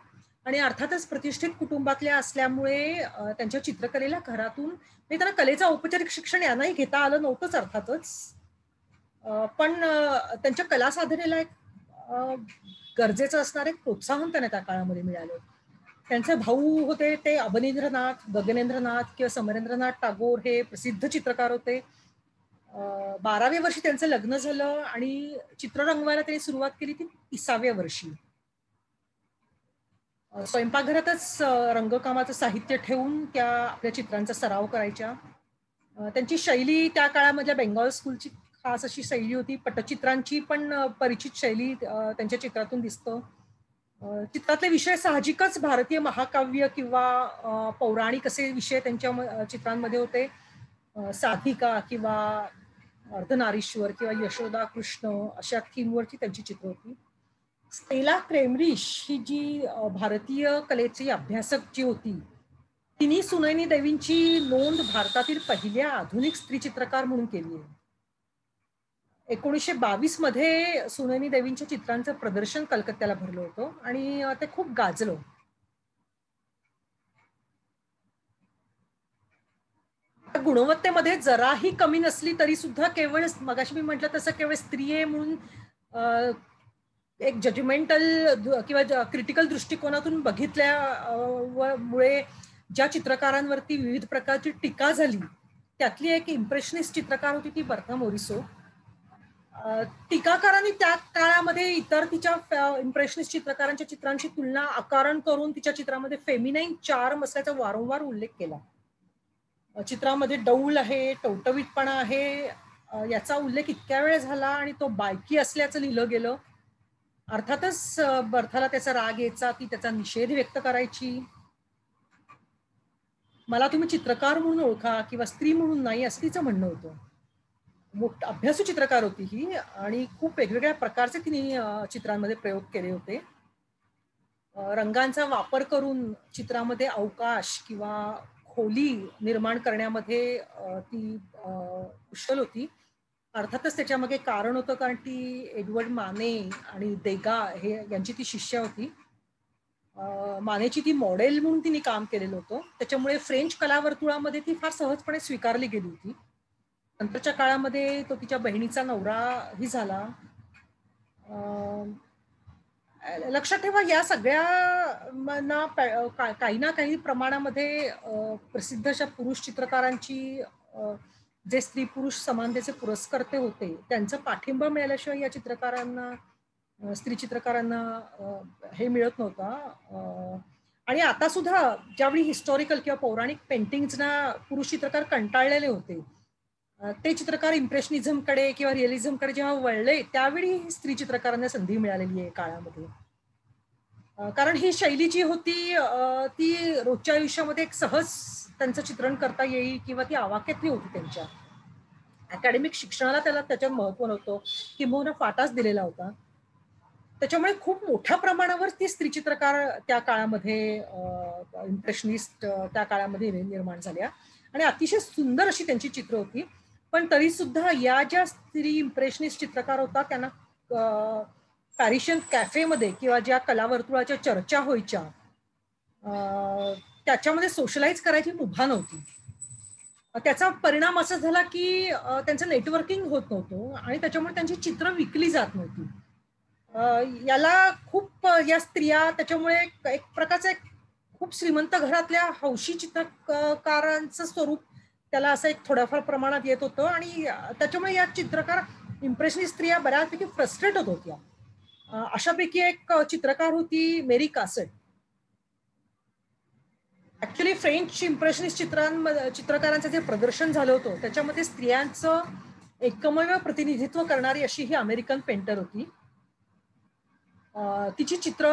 आणि अर्थातच प्रतिष्ठित कुटुंबातल्या असल्यामुळे त्यांच्या चित्रकलेला घरातून त्यांना कलेचं औपचारिक शिक्षण यांनाही घेता आलं नव्हतंच अर्थातच, पण त्यांच्या कला साधनेला एक गरजेचं असणारे प्रोत्साहन त्यांना त्या काळामध्ये मिळालं. त्यांचे भाऊ होते ते अवनींद्रनाथ, गगनेंद्रनाथ किंवा समरेंद्रनाथ टागोर हे प्रसिद्ध चित्रकार होते. 12व्या वर्षी त्यांचं लग्न झालं आणि चित्र रंगवायला त्यांनी सुरुवात केली ती 30व्या वर्षी. स्वयंपाकघरातच रंगकामाचं साहित्य ठेवून त्या आपल्या चित्रांचा सराव करायच्या. त्यांची शैली त्या काळामधल्या बेंगॉल स्कूलची खास अशी शैली होती. पटचित्रांची पण परिचित शैली त्यांच्या चित्रातून दिसतं. चित्रातले विषय साहजिकच भारतीय महाकाव्य किंवा पौराणिक असे विषय त्यांच्या चित्रांमध्ये होते. साधिका किंवा अर्धनारीश्वर किंवा यशोदा कृष्ण अशा थीमवरची त्यांची चित्र होती. स्टेला क्रेमरिश ही जी भारतीय कलेची अभ्यासक जी होती तिने सुनैनी देवींची नोंद भारतातील पहिल्या आधुनिक स्त्री चित्रकार म्हणून केली आहे. 1922 मध्ये सुनैनी देवींच्या चित्रांचं प्रदर्शन कलकत्त्याला भरलं होतं आणि ते खूप गाजलं. गुणवत्तेमध्ये जराही कमी नसली तरी सुद्धा केवळ मगाशी मी म्हटलं तसं केवळ स्त्री आहे म्हणून एक जजमेंटल किंवा क्रिटिकल दृष्टिकोनातून बघितल्यामुळे ज्या चित्रकारांवरती विविध प्रकारची टीका झाली त्यातली एक इम्प्रेशनिस्ट चित्रकार होती ती बर्था मोरिसो. टीकाकारांनी त्या काळामध्ये इतर तिच्या इम्प्रेशनिस्ट चित्रकारांच्या चित्रांची तुलना अकारण करून तिच्या चित्रामध्ये फेमिनाईन चार्म असल्याचा वारंवार उल्लेख केला. चित्रामध्ये डौल आहे, टवटवीतपणा आहे, याचा उल्लेख इतक्या वेळ झाला आणि तो बायकी असल्याचं लिहिलं गेलं. अर्थातच बर्थाला त्याचा राग यायचा, ती त्याचा निषेध व्यक्त करायची. मला तुम्ही चित्रकार म्हणून ओळखा किंवा स्त्री म्हणून नाही असं तिचं म्हणणं होतं. मोठा अभ्यासू चित्रकार होती ही आणि खूप वेगवेगळ्या प्रकारचे तिने चित्रांमध्ये प्रयोग केले होते. रंगांचा वापर करून चित्रामध्ये अवकाश किंवा खोली निर्माण करण्यामध्ये ती कुशल होती. अर्थातच त्याच्यामागे कारण होतं कारण ती एडवर्ड माने आणि देगा यांची ती शिष्या होती. मानेची ती मॉडेल म्हणून तिने काम केलेलं होतं, त्याच्यामुळे फ्रेंच कलावर्तुळामध्ये ती फार सहजपणे स्वीकारली गेली होती. नंतरच्या काळामध्ये तो तिच्या बहिणीचा नवराही झाला. लक्षात ठेवा या सगळ्यांना काही ना काही प्रमाणामध्ये प्रसिद्ध अशा पुरुष चित्रकारांची जे स्त्री पुरुष समानतेचे पुरस्कर्ते होते त्यांचा पाठिंबा मिळाल्याशिवाय या चित्रकारांना स्त्री चित्रकारांना हे मिळत नव्हता. आणि आता सुद्धा ज्यावेळी हिस्टॉरिकल किंवा पौराणिक पेंटिंग्सना पुरुष चित्रकार कंटाळलेले होते ते चित्रकार इम्प्रेशनिझमकडे किंवा रिअलिझमकडे जेव्हा वळले त्यावेळी स्त्री चित्रकारांना संधी मिळालेली आहे काळामध्ये. कारण ही शैली जी होती ती रोजच्या आयुष्यामध्ये एक सहज त्यांचं चित्रण करता येईल किंवा ती आवाक्यातली होती. त्यांच्या अकॅडमिक शिक्षणाला त्याच्यात महत्व नव्हतं किंबहुना फाटाच दिलेला होता. त्याच्यामुळे खूप मोठ्या प्रमाणावर ती स्त्री चित्रकार त्या काळामध्ये इम्प्रेशनिस्ट त्या काळामध्ये निर्माण झाल्या आणि अतिशय सुंदर अशी त्यांची चित्र होती. पण तरी सुद्धा या ज्या स्त्री इम्प्रेशनिस्ट चित्रकार होता त्यांना पॅरिशियन कॅफेमध्ये किंवा ज्या कलावर्तुळाच्या चर्चा व्हायच्या त्याच्यामध्ये सोशलाइज करायची मुभा नव्हती. त्याचा परिणाम असा झाला की त्यांचं नेटवर्किंग होत नव्हतं आणि त्याच्यामुळे त्यांची चित्र विकली जात नव्हती. याला खूप या स्त्रिया त्याच्यामुळे एक प्रकारचं खूप श्रीमंत घरातल्या हौशी चित्रकारांचं स्वरूप त्याला असं एक थोड्याफार प्रमाणात येत होतं आणि त्याच्यामुळे या चित्रकार इम्प्रेशनिस्ट स्त्रिया बऱ्यापैकी फ्रस्ट्रेट होत होत्या. अशापैकी एक चित्रकार होती मेरी कासट. ऍक्च्युली फ्रेंच इम्प्रेशनिस्ट चित्रकारांचं जे प्रदर्शन झालं होतं त्याच्यामध्ये स्त्रियांचं एकमेव प्रतिनिधित्व करणारी अशी ही अमेरिकन पेंटर होती. तिची चित्र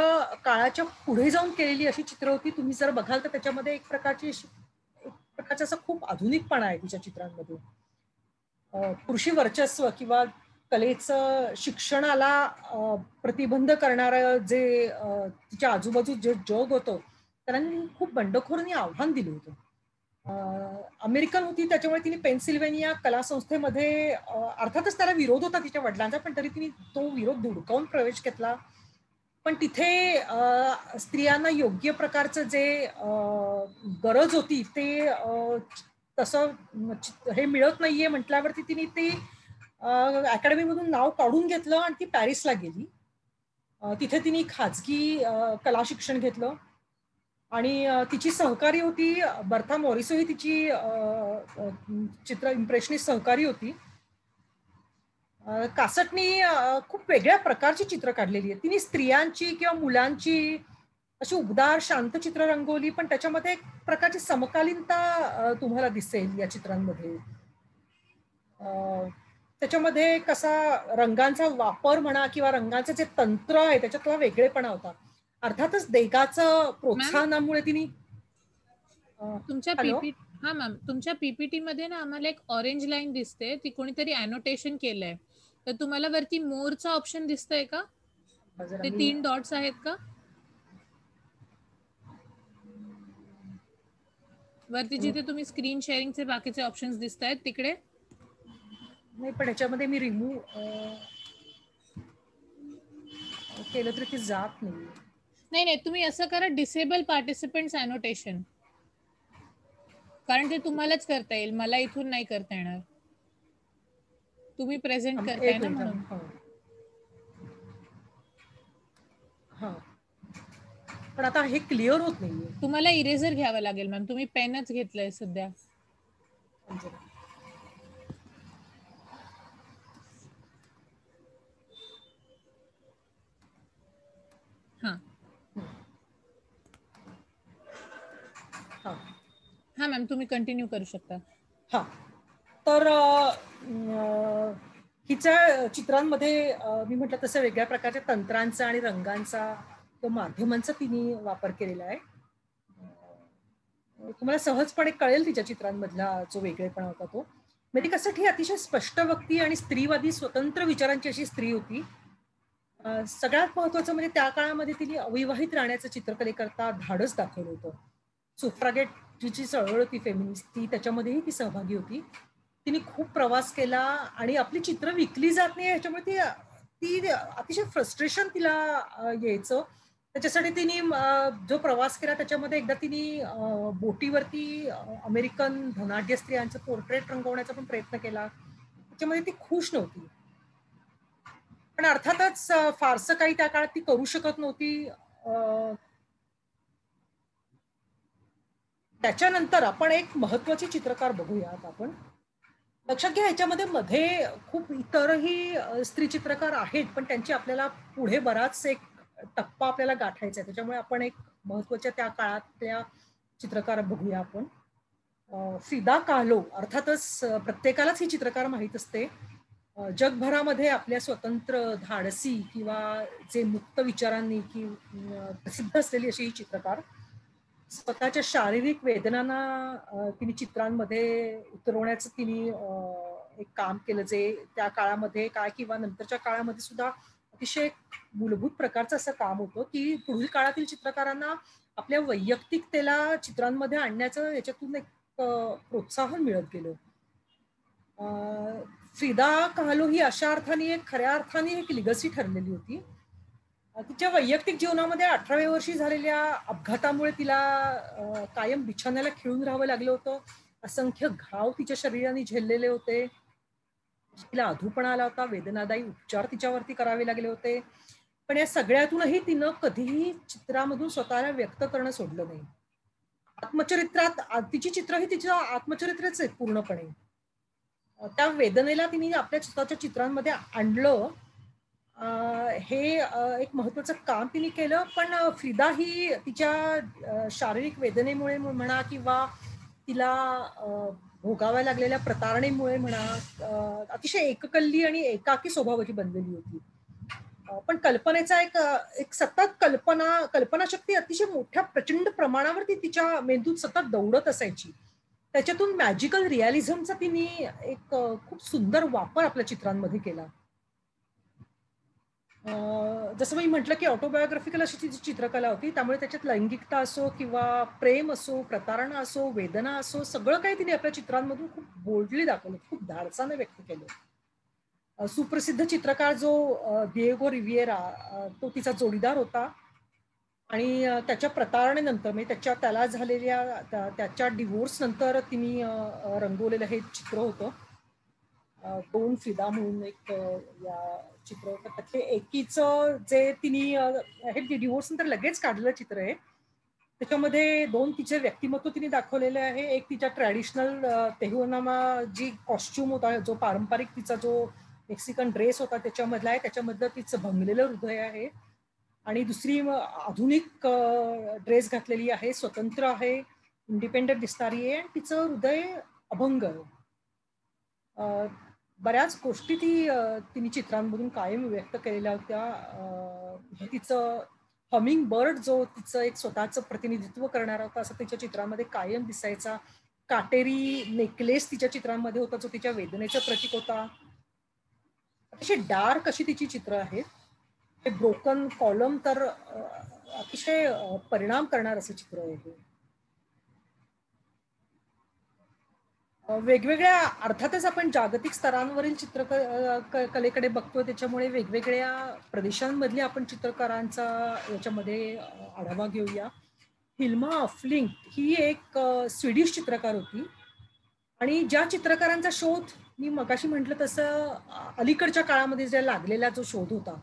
काळाच्या पुढे जाऊन केलेली अशी चित्र होती. तुम्ही जर बघाल तर त्याच्यामध्ये एक प्रकारचा असा खूप आधुनिकपणा आहे तिच्या चित्रांमध्ये. पुरुषी वर्चस्व किंवा कलेचं शिक्षणाला प्रतिबंध करणारं जे तिच्या आजूबाजू जे जग होतं त्यांनी खूप बंडखोरांनी आव्हान दिलं होतं. अमेरिकन होती त्याच्यामुळे तिने पेन्सिल्व्हेनिया कला संस्थेमध्ये अर्थातच त्याला विरोध होता तिच्या वडिलांचा पण तरी तिने तो विरोध धुडकावून प्रवेश घेतला. पण तिथे स्त्रियांना योग्य प्रकारचं जे गरज होती ते तसं हे मिळत नाहीये म्हटल्यावरती तिने ते अकॅडमीमधून नाव काढून घेतलं आणि ती पॅरिसला गेली. तिथे तिने खाजगी कला शिक्षण घेतलं आणि तिची सहकारी होती बर्था मॉरिसो ही तिची चित्र इम्प्रेशनिस्ट सहकारी होती. कासटनी खूप वेगळ्या प्रकारची चित्र काढलेली आहे. तिने स्त्रियांची किंवा मुलांची अशी उबदार शांत चित्र रंगवली पण त्याच्यामध्ये एक प्रकारची समकालीनता तुम्हाला दिसेल या चित्रांमध्ये. त्याच्यामध्ये कसा रंगांचा वापर म्हणा किंवा रंगाचं जे तंत्र आहे त्याच्यातला वेगळेपणा होता. अर्थातच देगाचं प्रोत्साहनामुळे तिने तुमच्या पीपीटी मॅम तुमच्या पीपीटी मध्ये ना आम्हाला एक ऑरेंज लाईन दिसते ती कोणीतरी अनोटेशन केलंय तर तुम्हाला वरती मोरचा ऑप्शन दिसतंय का? ते 3 डॉट्स आहेत का? वरती जिथे तुम्ही स्क्रीन शेअरिंगचे बाकीचे ऑप्शन्स दिसत आहेत तिकडे नाही, पण याच्यामध्ये मी रिमूव्ह केलं तरी ती जात नाही. नाही नाही, तुम्ही असं करा, डिसेबल पार्टिसिपंट्स अॅनोटेशन, कारण ते तुम्हालाच करता येईल, मला इथून नाही करता येणार. तुम्ही प्रेझेंट करताय एक ना मिनिट. म्हणून. हा, पण आता हे क्लिअर होत नाहीये. तुम्हाला इरेझर घ्यावं लागेल मॅम, तुम्ही पेनच घेतलंय सध्या. हां हां मॅम, तुम्ही कंटिन्यू करू शकता. हा, तर हिच्या चित्रांमध्ये मी म्हटलं तसं वेगळ्या प्रकारच्या तंत्रांचा आणि रंगांचा किंवा माध्यमांचा तिने वापर केलेला आहे. तुम्हाला सहजपणे कळेल तिच्या चित्रांमधला जो वेगळेपणा होता तो. म्हणजे कशासाठी अतिशय स्पष्ट वक्ती आणि स्त्रीवादी स्वतंत्र विचारांची अशी स्त्री होती. सगळ्यात महत्वाचं म्हणजे त्या काळामध्ये तिने अविवाहित राहण्याचं चित्रकलेकरता धाडस दाखवलं होतं. सुफ्रागेटची चळवळ होती, फेमिनिस्ट, ती त्याच्यामध्येही ती सहभागी होती. तिने खूप प्रवास केला आणि आपली चित्र विकली जात नाही ह्याच्यामुळे ती अतिशय फ्रस्ट्रेशन तिला यायचं. त्याच्यासाठी तिने जो प्रवास केला त्याच्यामध्ये एकदा तिने बोटीवरती अमेरिकन धनाढ्य स्त्रियांचं पोर्ट्रेट रंगवण्याचा पण प्रयत्न केला. त्याच्यामध्ये ती खुश नव्हती, पण अर्थातच फारसं काही त्या काळात ती करू शकत नव्हती. त्याच्यानंतर आपण एक महत्वाची चित्रकार बघूयात. आपण लक्षात घ्या, ह्याच्यामध्ये मध्ये खूप इतरही स्त्री चित्रकार आहेत, पण त्यांची आपल्याला पुढे बराच एक टप्पा आपल्याला गाठायचा आहे. त्याच्यामुळे आपण एक महत्वाच्या त्या काळातल्या चित्रकार बघूया. आपण फ्रिदा कालो, अर्थातच प्रत्येकालाच ही चित्रकार माहीत असते. जगभरामध्ये आपल्या स्वतंत्र, धाडसी किंवा जे मुक्त विचारांनी की प्रसिद्ध असलेली अशी ही चित्रकार. स्वतःच्या शारीरिक वेदनांना तिने चित्रांमध्ये उतरवण्याचं तिने एक काम केलं, जे त्या काळामध्ये काय किंवा नंतरच्या काळामध्ये सुद्धा अतिशय मूलभूत प्रकारचं असं काम होतं की पुढील काळातील चित्रकारांना आपल्या वैयक्तिकतेला चित्रांमध्ये आणण्याचं याच्यातून एक प्रोत्साहन मिळत गेलं. फ्रिदा कालो ही अशा अर्थाने एक खऱ्या अर्थाने एक लिगसी ठरलेली होती. तिच्या वैयक्तिक जीवनामध्ये 18व्या वर्षी झालेल्या अपघातामुळे तिला कायम बिछाण्याला खिळून राहावं लागलं होतं. असंख्य घाव तिच्या शरीराने झेललेले होते. तिला अधूपणा आला होता. वेदनादायी उपचार तिच्यावरती करावे लागले होते. पण या सगळ्यातूनही तिनं कधीही चित्रामधून स्वतःला व्यक्त करणं सोडलं नाही. आत्मचरित्रात तिची चित्र ही तिचं आत्मचरित्रच आहे पूर्णपणे. त्या वेदनेला तिने आपल्या स्वतःच्या चित्रांमध्ये आणलं. हे एक महत्वाचं काम तिने केलं. पण फ्रिदा ही तिच्या शारीरिक वेदनेमुळे म्हणा किंवा तिला भोगाव्या लागलेल्या प्रतारणेमुळे म्हणा अतिशय एककल्ली आणि एकाकी स्वभावाची बनलेली होती. पण कल्पनेचा एक सतत कल्पनाशक्ती अतिशय मोठ्या प्रचंड प्रमाणावरती तिच्या मेंदूत सतत दौडत असायची. त्याच्यातून मॅजिकल रिअलिझमचा तिने एक खूप सुंदर वापर आपल्या चित्रांमध्ये केला. जसं मी म्हटलं की ऑटोबायोग्राफिकल अशी तिची चित्रकला होती, त्यामुळे त्याच्यात लैंगिकता असो किंवा प्रेम असो, प्रतारणा असो, वेदना असो, सगळं काही तिने आपल्या चित्रांमधून खूप बोल्डली दाखवलं, खूप धाडसाने व्यक्त केलं. सुप्रसिद्ध चित्रकार जो दिएगो रिव्हिएरा, तो तिचा जोडीदार होता आणि त्याच्या प्रतारणेनंतर म्हणजे त्याला झालेल्या त्याच्या डिवोर्स नंतर तिने रंगवलेलं हे चित्र होतं. दोन फ्रिदा म्हणून एक या चित्र होतं. त्यातले एकीचं जे तिने हे डिवोर्स नंतर लगेच काढलेलं चित्र आहे. त्याच्यामध्ये दोन तिचे व्यक्तिमत्व तिने दाखवलेले आहे. एक तिच्या ट्रॅडिशनल तेहुनामा जी कॉस्ट्युम होता, जो पारंपरिक तिचा जो मेक्सिकन ड्रेस होता त्याच्यामधला आहे. त्याच्यामधलं तिचं भंगलेलं हृदय आहे. आणि दुसरी आधुनिक ड्रेस घातलेली आहे, स्वतंत्र आहे, इंडिपेंडंट दिसणारी आहे आणि तिचं हृदय अभंग आहे. बऱ्याच गोष्टी तिने चित्रांमधून कायम व्यक्त केलेल्या होत्या. तिचं हमिंग बर्ड जो तिचं एक स्वतःचं प्रतिनिधित्व करणारा होता, असं तिच्या चित्रांमध्ये कायम दिसायचा. काटेरी नेकलेस तिच्या चित्रांमध्ये होता, जो तिच्या वेदनेचं प्रतीक होता. अतिशय डार्क अशी तिची चित्र आहेत. हे ब्रोकन कॉलम तर अतिशय परिणाम करणार असं चित्र आहे. वेगवेगळ्या अर्थातच आपण जागतिक स्तरांवरील कलेकडे बघतो, त्याच्यामुळे वेगवेगळ्या प्रदेशांमधले आपण चित्रकारांचा याच्यामध्ये आढावा घेऊया. हिल्मा अफलिंग ही एक स्वीडिश चित्रकार होती आणि ज्या चित्रकारांचा शोध मी मगाशी म्हटलं तसं अलीकडच्या काळामध्ये ज्या लागलेला जो शोध होता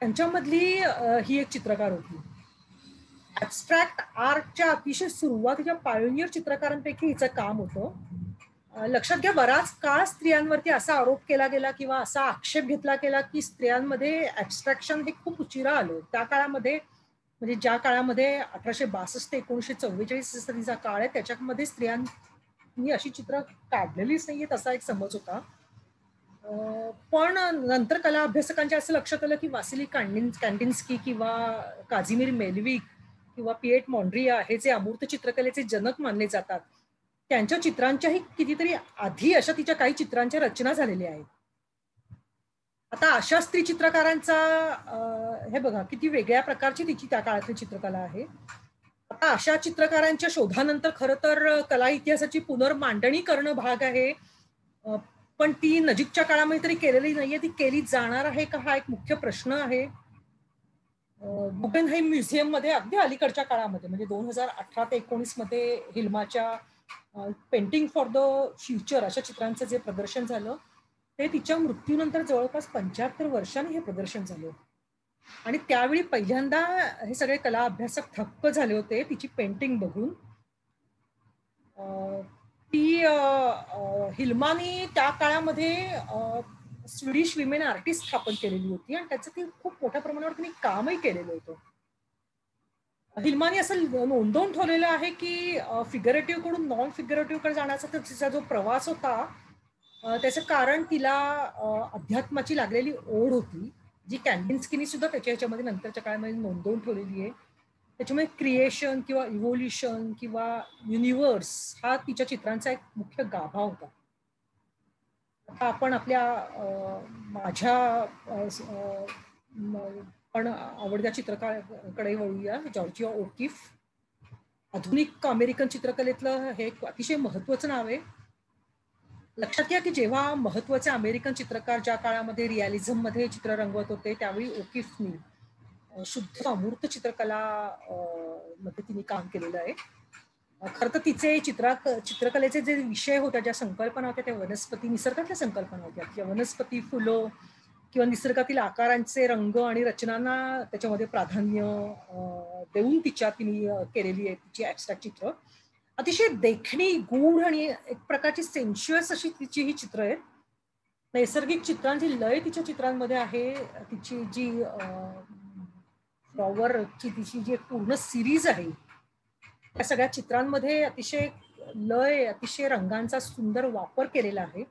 त्यांच्यामधली ही एक चित्रकार होती. ऍबस्ट्रॅक्ट आर्टच्या अतिशय सुरुवातीच्या पायोनियर चित्रकारांपैकी हिचं काम होतं. लक्षात घ्या, बराच काळ स्त्रियांवरती असा आरोप केला गेला किंवा असा आक्षेप घेतला गेला की स्त्रियांमध्ये ऍबस्ट्रॅक्शन हे खूप उशिरा आलं. त्या काळामध्ये म्हणजे ज्या काळामध्ये 1862 ते 1944 सालीचा काळ आहे त्याच्यामध्ये स्त्रियांनी अशी चित्र काढलेलीच नाहीये असा एक समज होता. पण नंतर कला अभ्यासकांच्या असं लक्षात आलं की वासिली कॅन्डिन्स्की किंवा काझिमिर मेलविक किंवा पिएट मॉन्ड्रिया हे जे अमूर्त चित्रकलेचे जनक मानले जातात त्यांच्या चित्रांच्याही कितीतरी आधी अशा तिच्या काही चित्रांच्या रचना झालेल्या आहेत. आता अशा स्त्री चित्रकारांचा हे बघा किती वेगळ्या प्रकारची तिची त्या काळातली चित्रकला आहे. आता अशा चित्रकारांच्या शोधानंतर खरं तर कला इतिहासाची पुनर्मांडणी करणं भाग आहे, पण ती नजीकच्या काळामध्ये तरी केलेली नाहीये. ती केली जाणार आहे का हा एक मुख्य प्रश्न आहे. गुगनहाइम म्युझियम मध्ये अगदी अलीकडच्या काळामध्ये म्हणजे 2018 ते 19 मध्ये हिल्माच्या पेंटिंग फॉर द फ्युचर अशा चित्रांचं जे प्रदर्शन झालं ते तिच्या मृत्यूनंतर जवळपास 75 वर्षांनी हे प्रदर्शन झालं आणि त्यावेळी पहिल्यांदा हे सगळे कला अभ्यासक थक्क झाले होते तिची पेंटिंग बघून. ती हिल्मानी त्या काळामध्ये स्वीडिश विमेन आर्टिस्ट स्थापन केलेली होती आणि त्याचं ती खूप मोठ्या प्रमाणावर तिने कामही केलेलं होतं. हिल्मानी असं नोंदवून ठेवलेलं आहे की फिगरेटिव्ह कडून नॉन फिगरेटिव्ह कडे जाण्याचा तिचा जो प्रवास होता त्याचं कारण तिला अध्यात्माची लागलेली ओढ होती जी कॅन्डिन्स्कीनी सुद्धा त्याच्या ह्याच्यामध्ये नंतरच्या काळामध्ये नोंदवून ठेवलेली आहे. त्याच्यामुळे क्रिएशन किंवा इव्होल्युशन किंवा युनिव्हर्स हा तिच्या चित्रांचा एक मुख्य गाभा होता. आता आपण आपल्या माझ्या पण आवडत्या चित्रकाराकडे वळूया, जॉर्जिया ओकिफ. आधुनिक अमेरिकन चित्रकलेतलं हे एक अतिशय महत्वाचं नाव आहे. लक्षात घ्या की जेव्हा महत्वाचे अमेरिकन चित्रकार ज्या काळामध्ये रिअलिझम मध्ये चित्र रंगवत होते त्यावेळी ओकिफनी शुद्ध अमूर्त चित्रकला मध्ये तिने काम केलेलं आहे. खरं तर तिचे चित्रकलेचे जे विषय होत्या, ज्या संकल्पना होत्या त्या वनस्पती निसर्गातल्या संकल्पना होत्या. त्या वनस्पती, फुलं किंवा निसर्गातील आकारांचे रंग आणि रचनांना त्याच्यामध्ये प्राधान्य देऊन तिने केलेली आहे तिची ऍबस्ट्रॅक्ट चित्र. अतिशय देखणी, गूढ आणि एक प्रकारची सेन्शुअस अशी तिची ही चित्र आहेत. नैसर्गिक चित्रांची लय तिच्या चित्रांमध्ये आहे. तिची जी फ्लॉवरची तिची जी पूर्ण सिरीज आहे त्या सगळ्या चित्रांमध्ये अतिशय लय, अतिशय रंगांचा सुंदर वापर केलेला आहे.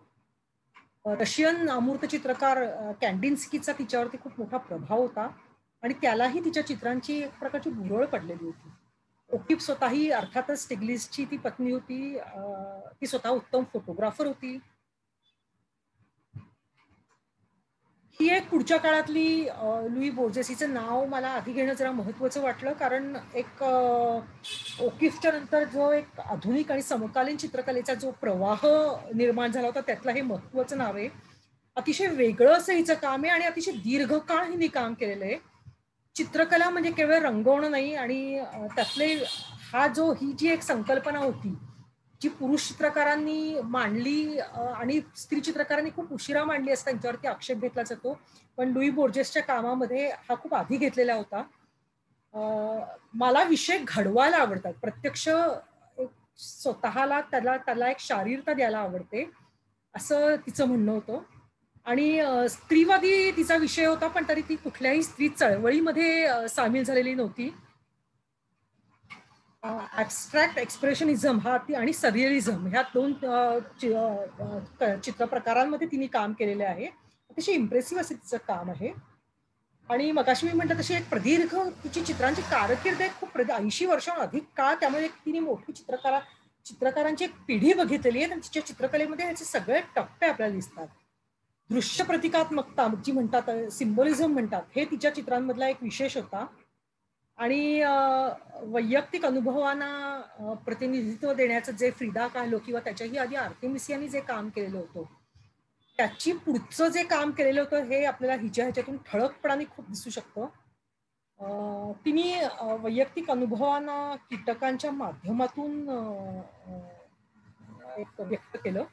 रशियन अमूर्त चित्रकार कॅन्डिन्स्कीचा तिच्यावरती खूप मोठा प्रभाव होता आणि त्यालाही तिच्या चित्रांची एक प्रकारची भुरळ पडलेली होती. ओकिफ स्वतःही अर्थातच स्टिग्लिट्झची ती पत्नी होती. ती स्वतः उत्तम फोटोग्राफर होती. ही एक पुढच्या काळातली लुई बोर्जेसीचं नाव मला आधी घेणं जरा महत्वाचं वाटलं, कारण एक ओकिफच्या नंतर जो एक आधुनिक आणि समकालीन चित्रकलेचा जो प्रवाह निर्माण झाला होता त्यातलं हे महत्वाचं नाव आहे. अतिशय वेगळं असं हिचं काम आहे आणि अतिशय दीर्घकाळ हिने काम केलेलं आहे. चित्रकला म्हणजे केवळ रंगवणं नाही आणि त्यातले ही जी एक संकल्पना होती जी पुरुष चित्रकारांनी मांडली आणि स्त्री चित्रकारांनी खूप उशिरा मांडली असता त्यांच्यावरती आक्षेप घेतला जातो, पण लुई बोर्जेसच्या कामामध्ये हा खूप आधी घेतलेला होता. मला विषय घडवायला आवडतात, प्रत्यक्ष स्वतःला त्याला एक शारीरता द्यायला आवडते असं तिचं म्हणणं होतं. आणि स्त्रीवादी तिचा विषय होता, पण तरी ती कुठल्याही स्त्री चळवळीमध्ये सामील झालेली नव्हती. ऍबस्ट्रॅक्ट एक्सप्रेशनिझम आणि सरियलिझम ह्या दोन चित्रप्रकारांमध्ये तिने काम केलेले आहे. अतिशय इम्प्रेसिव्ह असं तिचं काम आहे. आणि मगाशी मी म्हटलं तशी एक प्रदीर्घ तिची चित्रांची कारकीर्द खूप 80 वर्षांहून अधिक काळ, त्यामुळे तिने मोठी चित्रकारांची एक पिढी बघितलेली आहे आणि तिच्या चित्रकलेमध्ये ह्याचे सगळे टप्पे आपल्याला दिसतात. दृश्य प्रतिकात्मकता जी म्हणतात, सिम्बॉलिझम म्हणतात, हे तिच्या चित्रांमधला एक विशेष होता. आणि वैयक्तिक अनुभवांना प्रतिनिधित्व देण्याचं जे फ्रिदा kahlo किंवा त्याच्याही आधी आर्तेमिसियानी जे काम केलेलं होतं, त्याची पुढचं जे काम केलेलं होतं हे आपल्याला हिच्या ह्याच्यातून ठळकपणाने खूप दिसू शकतं. तिने वैयक्तिक अनुभवांना कीटकांच्या माध्यमातून एक व्यक्त केलं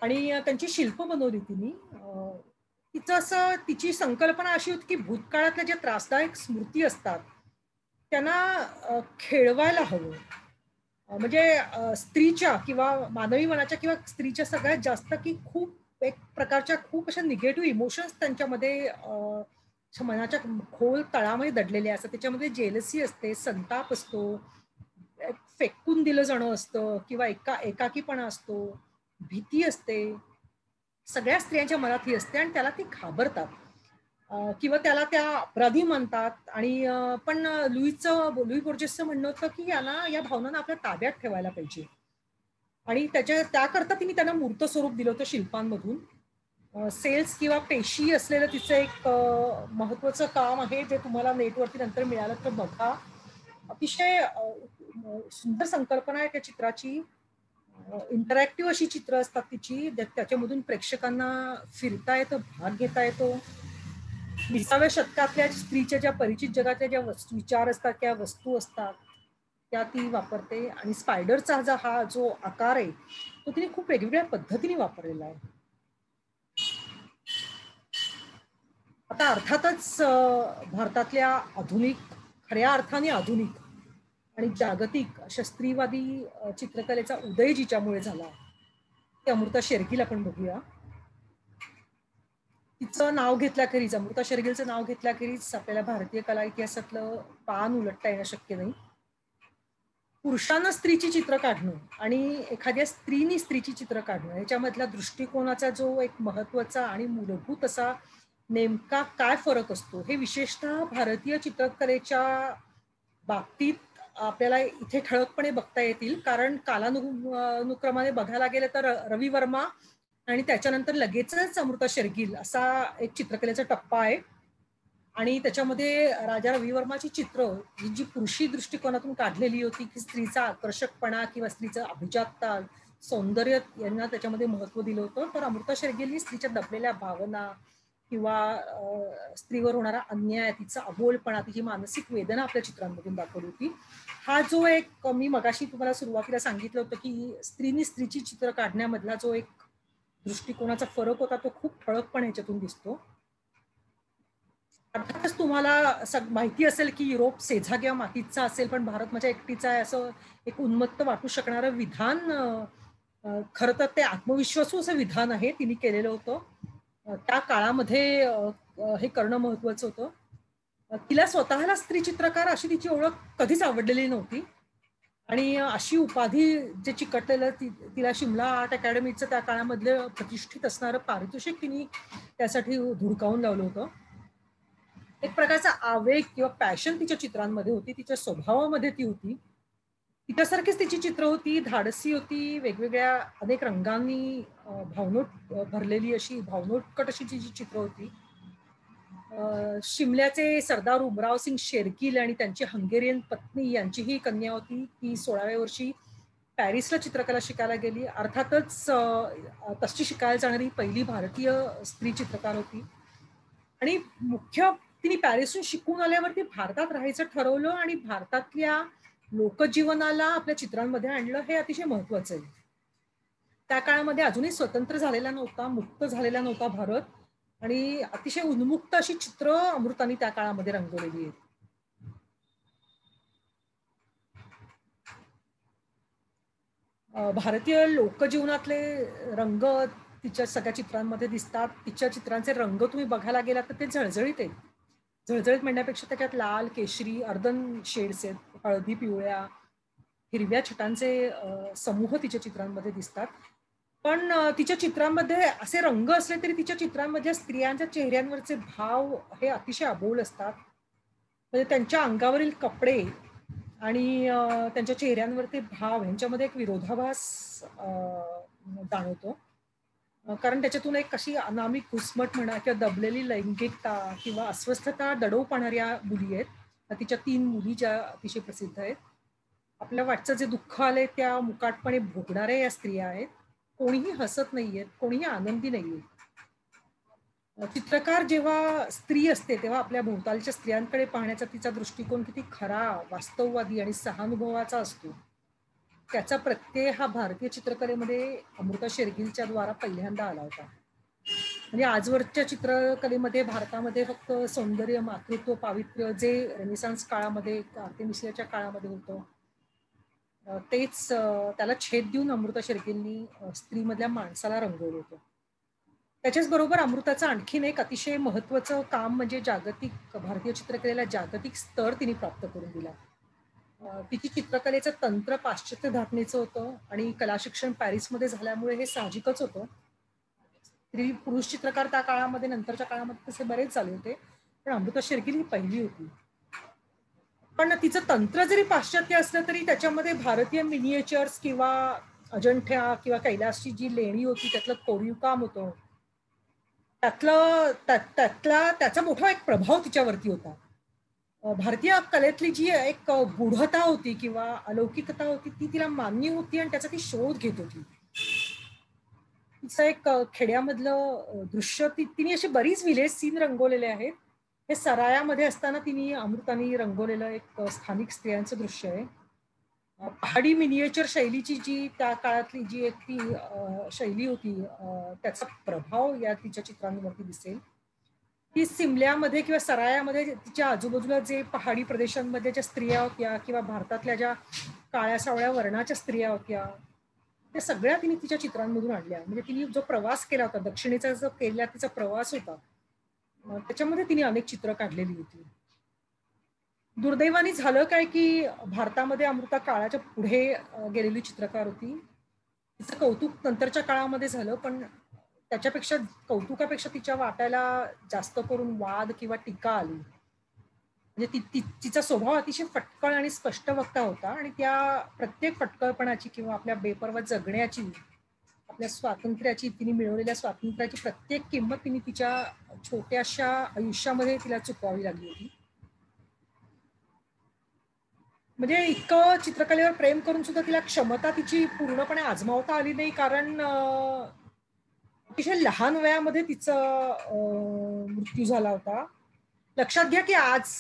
आणि त्यांची शिल्प बनवली तिने. तिचं असं तिची संकल्पना अशी होती की भूतकाळातल्या ज्या त्रासदायक स्मृती असतात त्यांना खेळवायला हवं. म्हणजे स्त्रीच्या किंवा मानवी मनाच्या किंवा स्त्रीच्या सगळ्यात जास्त की खूप एक प्रकारच्या खूप अशा निगेटिव्ह इमोशन्स त्यांच्यामध्ये मनाच्या खोल तळामध्ये दडलेले असतात. त्याच्यामध्ये जेलसी असते, संताप असतो, फेकून दिलं जाणं असतं किंवा एकाकीपणा असतो, भीती असते. सगळ्या स्त्रियांच्या मनात ही असते आणि त्याला ती घाबरतात किंवा त्याला त्या अपराधी म्हणतात. आणि पण लुई बोर्जेसचं म्हणणं होतं की या भावनांना आपल्या ताब्यात ठेवायला पाहिजे आणि त्याकरता तिने त्यांना मूर्त स्वरूप दिलं होतं शिल्पांमधून. सेल्स किंवा पेशी असलेलं तिचं एक महत्वाचं काम आहे जे तुम्हाला नेटवरती नंतर मिळालं तर बघा. अतिशय सुंदर संकल्पना आहे त्या चित्राची. इंटरॅक्टिव्ह अशी चित्र असतात तिची, त्याच्यामधून प्रेक्षकांना फिरता येतं, भाग घेता येतो. 20व्या शतकातल्या स्त्रीच्या ज्या परिचित जगातल्या ज्या विचार असतात, त्या वस्तू असतात त्या ती वापरते. आणि स्पायडरचा हा जो आकार आहे तो तिने खूप वेगवेगळ्या पद्धतीने वापरलेला आहे. आता अर्थातच भारतातल्या आधुनिक, खऱ्या अर्थाने आधुनिक आणि जागतिक अशा स्त्रीवादी चित्रकलेचा उदय जिच्यामुळे झाला ते अमृता शेरगिल आपण बघूया. तिचं नाव घेतल्याखेरीज, अमृता शेरगिलचं नाव घेतल्याखेरीज आपल्याला भारतीय कला इतिहासातलं पान उलटता येणं शक्य नाही. पुरुषांना स्त्रीची चित्र काढणं आणि एखाद्या स्त्रीनी स्त्रीची चित्र काढणं याच्यामधला दृष्टिकोनाचा जो एक महत्वाचा आणि मूलभूत असा नेमका काय फरक असतो हे विशेषतः भारतीय चित्रकलेच्या बाबतीत आपल्याला इथे ठळकपणे बघता येतील. कारण कालानुक्रमाने बघायला गेलं तर रवी वर्मा आणि त्याच्यानंतर लगेचच अमृता शेरगिल असा एक चित्रकलेचा टप्पा आहे. आणि त्याच्यामध्ये राजा रवी वर्माची चित्र जी पुरुषी दृष्टिकोनातून काढलेली होती की स्त्रीचा आकर्षकपणा किंवा स्त्रीचं अभिजातता, सौंदर्य यांना त्याच्यामध्ये महत्व दिलं होतं. तर अमृता शेरगिलनी स्त्रीच्या दबलेल्या भावना किंवा स्त्रीवर होणारा अन्याय, तिचा अबोलपणा, तिची मानसिक वेदना आपल्या चित्रांमधून दाखवली होती. हा जो एक मी मगाशी तुम्हाला सुरुवातीला सांगितलं होतं की स्त्रीनी स्त्रीची चित्र काढण्यामधला जो एक दृष्टिकोनाचा फरक होता तो खूप ठळकपणे ह्याच्यातून दिसतो. अर्थातच तुम्हाला माहिती असेल की युरोप सेझा किंवा मातीचा असेल पण भारत माझ्या एकटीचा आहे असं एक उन्मत्त वाटू शकणारं विधान खरं तर ते आत्मविश्वासू असं विधान आहे तिने केलेलं होतं. त्या काळामध्ये हे करणं महत्वाचं होतं. तिला स्वतःला स्त्री चित्रकार अशी तिची ओळख कधीच आवडलेली नव्हती आणि अशी उपाधी जे चिकटलेलं तिला शिमला आर्ट अकॅडमीचं त्या काळामधलं प्रतिष्ठित असणारं पारितोषिक तिने त्यासाठी धुडकावून लावलं होतं. एक प्रकारचा आवेग किंवा पॅशन तिच्या चित्रांमध्ये होती, तिच्या स्वभावामध्ये ती होती. तिच्यासारखीच तिची चित्र होती, धाडसी होती, वेगवेगळ्या अनेक रंगांनी भावनोट भरलेली अशी भावनोटकट अशी तिची चित्र होती. शिमल्याचे सरदार उमराव सिंग शेरगिल आणि त्यांची हंगेरियन पत्नी यांची ही कन्या होती. ती 16व्या वर्षी पॅरिसला चित्रकला शिकायला गेली. अर्थातच तशी शिकायला जाणारी पहिली भारतीय स्त्री चित्रकार होती. आणि मुख्य तिने पॅरिसहून शिकून आल्यावरती भारतात राहायचं ठरवलं आणि भारतातल्या लोकजीवनाला आपल्या चित्रांमध्ये आणलं, हे अतिशय महत्वाचं आहे. त्या काळामध्ये अजूनही स्वतंत्र झालेला नव्हता, मुक्त झालेला नव्हता भारत आणि अतिशय उन्मुक्त अशी चित्र अमृतानी त्या काळामध्ये रंगवलेली आहेत. भारतीय लोकजीवनातले रंग तिच्या सगळ्या चित्रांमध्ये दिसतात. तिच्या चित्रांचे रंग तुम्ही बघायला गेलात तर ते झळझळीत आहेत. झळझळीत म्हणण्यापेक्षा त्याच्यात लाल, केशरी, अर्धन शेड्स आहेत, हळदी, पिवळ्या, हिरव्या छटांचे समूह तिच्या चित्रांमध्ये दिसतात. पण तिच्या चित्रांमध्ये असे रंग असले तरी तिच्या चित्रांमध्ये स्त्रियांच्या चेहऱ्यांवरचे भाव हे अतिशय अबोल असतात. म्हणजे त्यांच्या अंगावरील कपडे आणि त्यांच्या चेहऱ्यांवरती भाव यांच्यामध्ये एक विरोधाभास जाणवतो. कारण त्याच्यातून एक अशी अनामिक घुसमट म्हणा किंवा दबलेली लैंगिकता किंवा अस्वस्थता दडवून पाहणाऱ्या मुली आहेत तिच्या 3 मुली ज्या अतिशय प्रसिद्ध आहेत. आपल्या वाटचं जे दुःख आलंय त्या मुकाटपणे भोगणाऱ्या या स्त्रिया आहेत. कोणीही हसत नाहीयेत, कोणीही आनंदी नाहीये. चित्रकार जेव्हा स्त्री असते तेव्हा आपल्या भोवतालच्या स्त्रियांकडे पाहण्याचा तिचा दृष्टिकोन किती खरा, वास्तववादी आणि सहानुभवाचा असतो. त्याचा प्रत्यय हा भारतीय चित्रकलेमध्ये अमृता शेरगिलच्या द्वारा पहिल्यांदा आला होता. म्हणजे आजवरच्या चित्रकलेमध्ये भारतामध्ये फक्त सौंदर्य, मातृत्व, पावित्र्य जे रेनेसान्स काळामध्ये, आर्तेमिसियाच्या काळामध्ये होतं, तेच त्याला छेद देऊन अमृता शेरगिलनी स्त्रीमधल्या माणसाला रंगवलं होतं. त्याच्याच बरोबर अमृताचं आणखीन एक अतिशय महत्वाचं काम म्हणजे भारतीय चित्रकलेला जागतिक स्तर तिने प्राप्त करून दिला. तिची चित्रकलेचं तंत्र पाश्चात्य धाटणीचं होतं आणि कला शिक्षण पॅरिसमध्ये झाल्यामुळे हे साहजिकच होतं. स्त्री पुरुष चित्रकार त्या काळामध्ये, नंतरच्या काळामध्ये तसे बरेच चालू होते, पण अमृता शेरगिल ही पहिली होती. पण तिचं तंत्र जरी पाश्चात्य असलं तरी त्याच्यामध्ये भारतीय मिनिएचर्स किंवा अजंठ्या किंवा कैलासची जी लेणी होती त्यातलं कोरीव काम होतं, त्याचा मोठा एक प्रभाव तिच्यावरती होता. भारतीय कलेतली जी एक गूढता होती किंवा अलौकिकता होती ती तिला मान्य होती आणि त्याचा ती शोध घेत होती. तिचं एक खेड्यामधलं दृश्य, तिने अशी बरीच विलेज सीन रंगवलेले आहेत. हे सरायामध्ये असताना अमृतानी रंगवलेलं एक स्थानिक स्त्रियांचं दृश्य आहे. पहाडी मिनिएचर शैलीची जी त्या काळातली जी एक ती शैली होती, त्याचा प्रभाव या तिच्या चित्रांवरती दिसेल. ती सिमल्यामध्ये किंवा सरायामध्ये तिच्या आजूबाजूला जे पहाडी प्रदेशांमध्ये ज्या स्त्रिया होत्या किंवा भारतातल्या ज्या काळ्या सावळ्या वर्णाच्या स्त्रिया होत्या त्या सगळ्या तिने तिच्या चित्रांमधून आणल्या. म्हणजे तिने जो प्रवास केला होता, दक्षिणेचा जो केला तिचा प्रवास होता, त्याच्यामध्ये तिने अनेक चित्र काढलेली होती. दुर्दैवाने झालं काय की भारतामध्ये अमृता काळाच्या पुढे गेलेली चित्रकार होती. तिचं कौतुक नंतरच्या काळामध्ये झालं, पण त्याच्यापेक्षा कौतुकापेक्षा तिच्या वाट्याला जास्त करून वाद किंवा टीका आली. म्हणजे तिचा स्वभाव अतिशय फटकळ आणि स्पष्ट वक्ता होता आणि त्या प्रत्येक फटकळपणाची किंवा आपल्या बेपर्वा जगण्याची, आपल्या स्वातंत्र्याची, तिने मिळवलेल्या स्वातंत्र्याची प्रत्येक किंमत तिने तिच्या छोट्याशा आयुष्यामध्ये तिला चुकवावी लागली होती. म्हणजे इतकं चित्रकलेवर प्रेम करून सुद्धा तिला क्षमता तिची पूर्णपणे आजमावता आली नाही, कारण अतिशय लहान वयामध्ये तिचा मृत्यू झाला होता. लक्षात घ्या की आज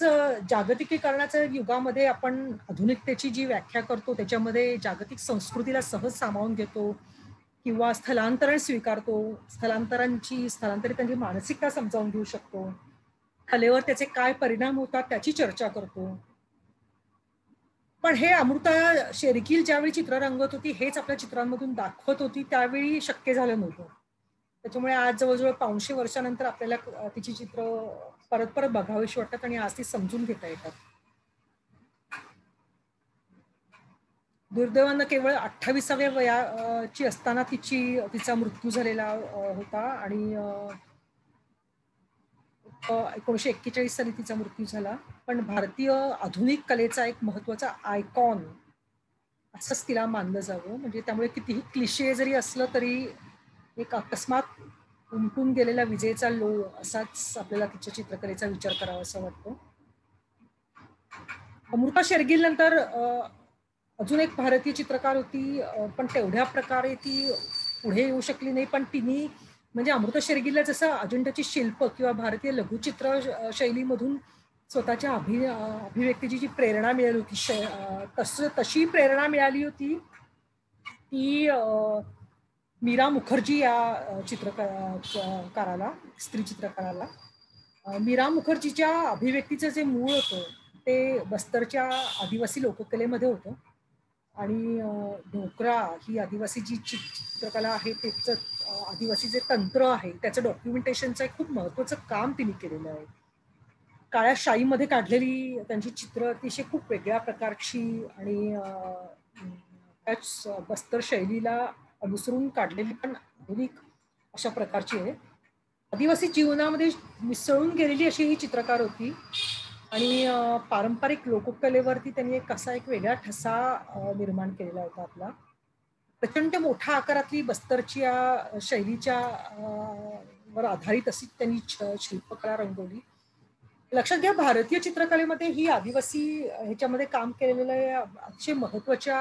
जागतिकीकरणाच्या युगामध्ये आपण आधुनिकतेची जी व्याख्या करतो त्याच्यामध्ये जागतिक संस्कृतीला सहज सामावून घेतो किंवा स्थलांतरण स्वीकारतो, स्थलांतरितांची मानसिकता समजावून घेऊ शकतो, कलेवर त्याचे काय परिणाम होतात त्याची चर्चा करतो. पण हे अमृता शेरगिल ज्यावेळी चित्र रंगत होती, हेच आपल्या चित्रांमधून दाखवत होती, त्यावेळी शक्य झालं नव्हतं. त्याच्यामुळे आज जवळजवळ 500 वर्षानंतर आपल्याला तिची चित्र परत परत बघावीशी वाटतात आणि आज ती समजून घेता येतात. दुर्दैवानं केवळ 28व्या वयाची असताना तिचा मृत्यू झालेला होता आणि 1941 साली तिचा मृत्यू झाला. पण भारतीय आधुनिक कलेचा एक महत्वाचा आयकॉन असंच तिला मानलं जावं. म्हणजे त्यामुळे कितीही क्लिशे जरी असलं तरी एक अकस्मात उमटून गेलेला विजेचा लो असाच आपल्याला तिच्या चित्रकलेचा विचार करावा असं वाटतं. अमृता शेरगिल नंतर अजून एक भारतीय चित्रकार होती, पण तेवढ्या प्रकारे ती पुढे येऊ शकली नाही. पण तिने म्हणजे अमृता शेरगिलला जसं अजंठाची शिल्प किंवा भारतीय लघुचित्र शैलीमधून स्वतःच्या अभिव्यक्तीची जी प्रेरणा मिळाली होती, तशी प्रेरणा मिळाली होती ती मीरा मुखर्जी या चित्रकाराला, स्त्री चित्रकाराला. मीरा मुखर्जीच्या अभिव्यक्तीचं जे मूळ होतं ते बस्तरच्या आदिवासी लोककलेमध्ये होतं आणि ढोकरा ही आदिवासी जी चित्रकला आहे त्याचं आदिवासी जे तंत्र आहे त्याचं डॉक्युमेंटेशनचं एक खूप महत्वाचं काम तिने केलेलं आहे. काळ्या शाईमध्ये काढलेली त्यांची चित्र अतिशय खूप वेगळ्या प्रकारची आणि त्याच बस्तर शैलीला अनुसरून काढलेली पण आधुनिक अशा प्रकारची आहे. आदिवासी जीवनामध्ये मिसळून गेलेली अशी ही चित्रकार होती आणि पारंपरिक लोककलेवरती त्यांनी एक वेगळा ठसा निर्माण केलेला होता आपला. प्रचंड मोठ्या आकारातली बस्तरच्या शैलीच्या वर आधारित अशी त्यांनी शिल्पकला रंगवली. लक्षात घ्या, भारतीय चित्रकलेमध्ये ही आदिवासी ह्याच्यामध्ये काम केलेल्या अतिशय महत्वाच्या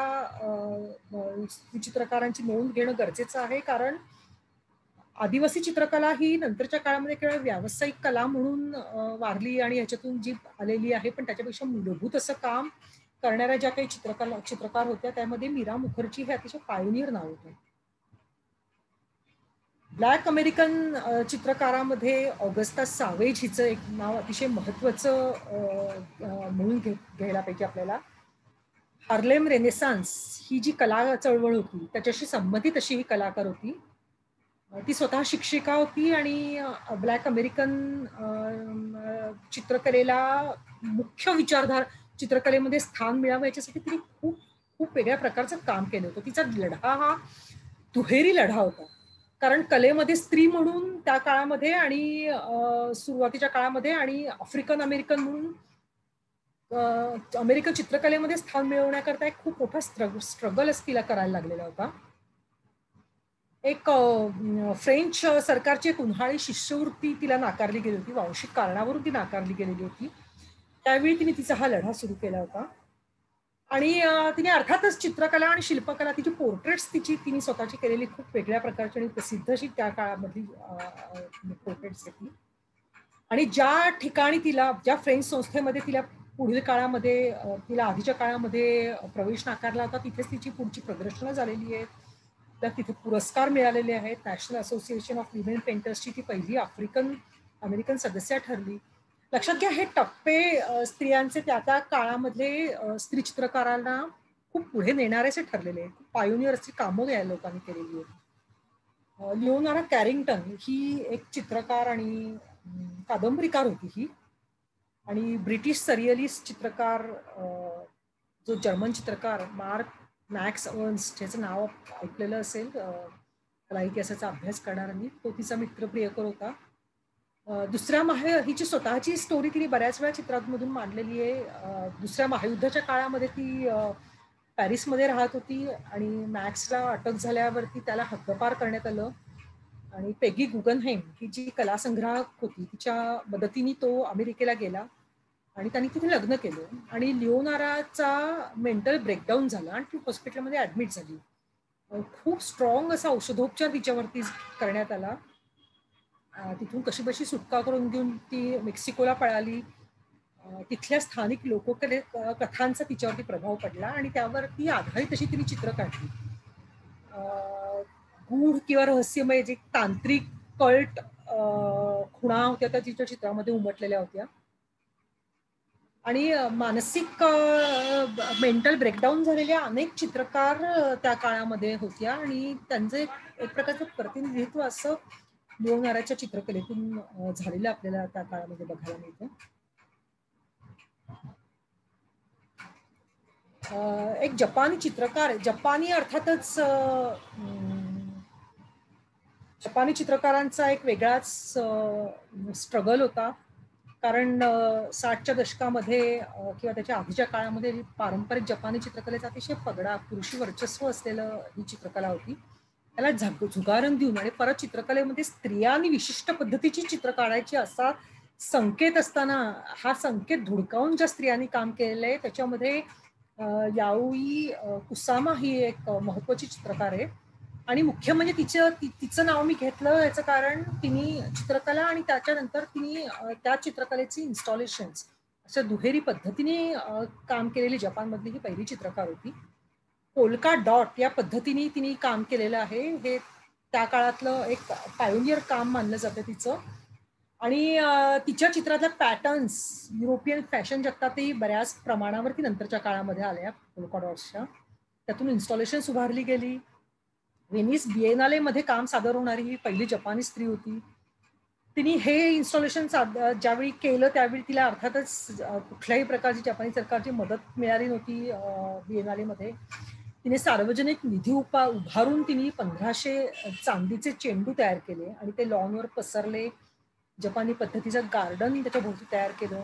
चित्रकारांची नोंद घेणं गरजेचं आहे, कारण आदिवासी चित्रकला ही नंतरच्या काळामध्ये केवळ व्यावसायिक कला म्हणून वारली आणि ह्याच्यातून जी आलेली आहे, पण त्याच्यापेक्षा मूलभूत असं काम करणाऱ्या ज्या काही चित्रकार होत्या त्यामध्ये मीरा मुखर्जी हे अतिशय पायोनियर नाव होतं. ब्लॅक अमेरिकन चित्रकारामध्ये ऑगस्टा सावेज हिचं एक नाव अतिशय महत्वाचं म्हणून घ्यायला पाहिजे आपल्याला. हार्लेम रेनेसान्स ही जी कला चळवळ होती त्याच्याशी संबंधित अशी ही कलाकार होती. ती स्वतः शिक्षिका होती आणि ब्लॅक अमेरिकन चित्रकलेला मुख्य विचारधारा चित्रकलेमध्ये स्थान मिळावं याच्यासाठी तिने खूप खूप वेगळ्या प्रकारचं काम केलं होतं. तिचा लढा हा दुहेरी लढा होता, कारण कलेमध्ये स्त्री म्हणून त्या काळामध्ये आणि सुरुवातीच्या काळामध्ये आणि आफ्रिकन अमेरिकन म्हणून अमेरिकन चित्रकलेमध्ये स्थान मिळवण्याकरता एक खूप मोठा स्ट्रगलच तिला करायला लागलेला होता. एक फ्रेंच सरकारची एक उन्हाळी शिष्यवृत्ती तिला नाकारली गेली होती, वांशिक कारणावरून ती नाकारली गेलेली होती. त्यावेळी तिने तिचा हा लढा सुरू केला होता आणि तिने अर्थातच चित्रकला आणि शिल्पकला, तिची पोर्ट्रेट्स तिने स्वतःची केलेली खूप वेगळ्या प्रकारची आणि प्रसिद्ध अशी त्या काळामधली पोर्ट्रेट्स घेतली. आणि ज्या ठिकाणी तिला, ज्या फ्रेंच संस्थेमध्ये तिला पुढील काळामध्ये तिला आधीच्या काळामध्ये प्रवेश नाकारला होता, तिथेच तिची पुढची प्रदर्शनं झालेली आहेत. तर तिथे पुरस्कार मिळालेले आहेत. नॅशनल असोसिएशन ऑफ विमेन पेंटर्सची ती पहिली आफ्रिकन अमेरिकन सदस्य ठरली. लक्षात घ्या, हे टप्पे स्त्रियांचे त्या त्या काळामधले स्त्री चित्रकारांना खूप पुढे नेणारेसे ठरलेले आहेत. पायोनियर अशी कामं या लोकांनी केलेली आहेत. लिओनारा कॅरिंग्टन ही एक चित्रकार आणि कादंबरीकार होती ही, आणि ब्रिटिश सरियलिस्ट चित्रकार जो जर्मन चित्रकार मार्क मॅक्स अर्न्स्ट, ज्याचं नाव ऐकलेलं असेल कला इतिहासाचा अभ्यास करणाऱ्यांनी, तो तिचा मित्रप्रियकर होता. हिची स्वतःची स्टोरी तिने बऱ्याच वेळा चित्रांमधून मांडलेली आहे. दुसऱ्या महायुद्धाच्या काळामध्ये ती पॅरिसमध्ये राहत होती आणि मॅक्सला अटक झाल्यावरती त्याला हद्दपार करण्यात आलं आणि पेगी गुगनहेम ही जी कला संग्राहक होती तिच्या मदतीने तो अमेरिकेला गेला आणि त्यांनी तिथे लग्न केलं आणि लिओनाराचा मेंटल ब्रेकडाऊन झाला आणि ती हॉस्पिटलमध्ये ऍडमिट झाली. खूप स्ट्रॉंग असा औषधोपचार तिच्यावरती करण्यात आला. तिथून कशी बशी सुटका करून घेऊन ती मेक्सिकोला पळाली. तिथल्या स्थानिक कथांचा तिच्यावरती प्रभाव पडला आणि त्यावरती आधारित अशी तिने चित्र काढली. गूढ किंवा रहस्यमय जे तांत्रिक कल्ट खुणा होत्या त्या तिच्या चित्रामध्ये उमटलेल्या होत्या आणि मानसिक मेंटल ब्रेकडाऊन झालेल्या अनेक चित्रकार त्या काळामध्ये होत्या आणि त्यांचं एक प्रकारचं प्रतिनिधित्व असं लिओनाराच्या चित्रकलेतून झालेलं आपल्याला त्या काळामध्ये बघायला मिळतं. एक जपानी चित्रकार, जपानी अर्थातच जपानी चित्रकारांचा एक वेगळाच स्ट्रगल होता, कारण 60च्या दशकामध्ये किंवा त्याच्या आधीच्या काळामध्ये पारंपरिक जपानी चित्रकलेचा अतिशय पगडा पुरुषी वर्चस्व असलेलं ही चित्रकला होती. त्याला झुगारून देऊन आणि परत चित्रकलेमध्ये स्त्रियांनी विशिष्ट पद्धतीची चित्र काढायची असा संकेत असताना हा संकेत धुडकावून ज्या स्त्रियांनी काम केलेलं आहे त्याच्यामध्ये याओई कुसामा ही एक महत्वाची चित्रकार आहे. आणि मुख्य म्हणजे तिचं नाव मी घेतलं याचं कारण तिने चित्रकला आणि त्याच्यानंतर तिने त्या चित्रकलेची इन्स्टॉलेशन्स अशा दुहेरी पद्धतीने काम केलेली जपानमधली ही पहिली चित्रकार होती. पोल्का डॉट या पद्धतीने तिने काम केलेलं आहे. हे त्या काळातलं एक पायोनियर काम मानलं जातं तिचं. आणि तिच्या चित्रातल्या पॅटर्न्स युरोपियन फॅशन जगतातही बऱ्याच प्रमाणावरती नंतरच्या काळामध्ये आल्या पोल्का डॉट्सच्या. त्यातून इन्स्टॉलेशन्स उभारली गेली. व्हेनिस बिएनालेमध्ये काम सादर होणारी ही पहिली जपानी स्त्री होती. तिने हे इन्स्टॉलेशन ज्यावेळी केलं त्यावेळी तिला अर्थातच कुठल्याही प्रकारची जपानी सरकारची मदत मिळाली नव्हती. बिएनालेमध्ये तिने सार्वजनिक निधी उभारून तिने 1500 चांदीचे चेंडू तयार केले आणि ते लॉनवर पसरले. जपानी पद्धतीचं गार्डन त्याच्या भोवती तयार केलं.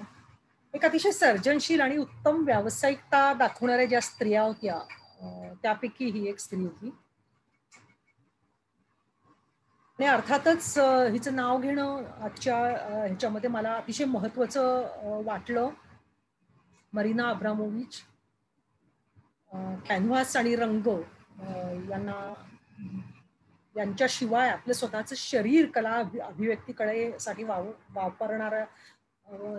एक अतिशय सर्जनशील आणि उत्तम व्यावसायिकता दाखवणाऱ्या ज्या स्त्रिया होत्या त्यापैकी ही एक स्त्री होती. आणि अर्थातच हिचं नाव घेणं आजच्या ह्याच्यामध्ये मला अतिशय महत्वाचं वाटलं. मरीना अब्रामोविच कॅनव्हास आणि रंग यांच्याशिवाय आपलं स्वतःचं शरीर कला अभिव्यक्तीकडे साठी वापरणाऱ्या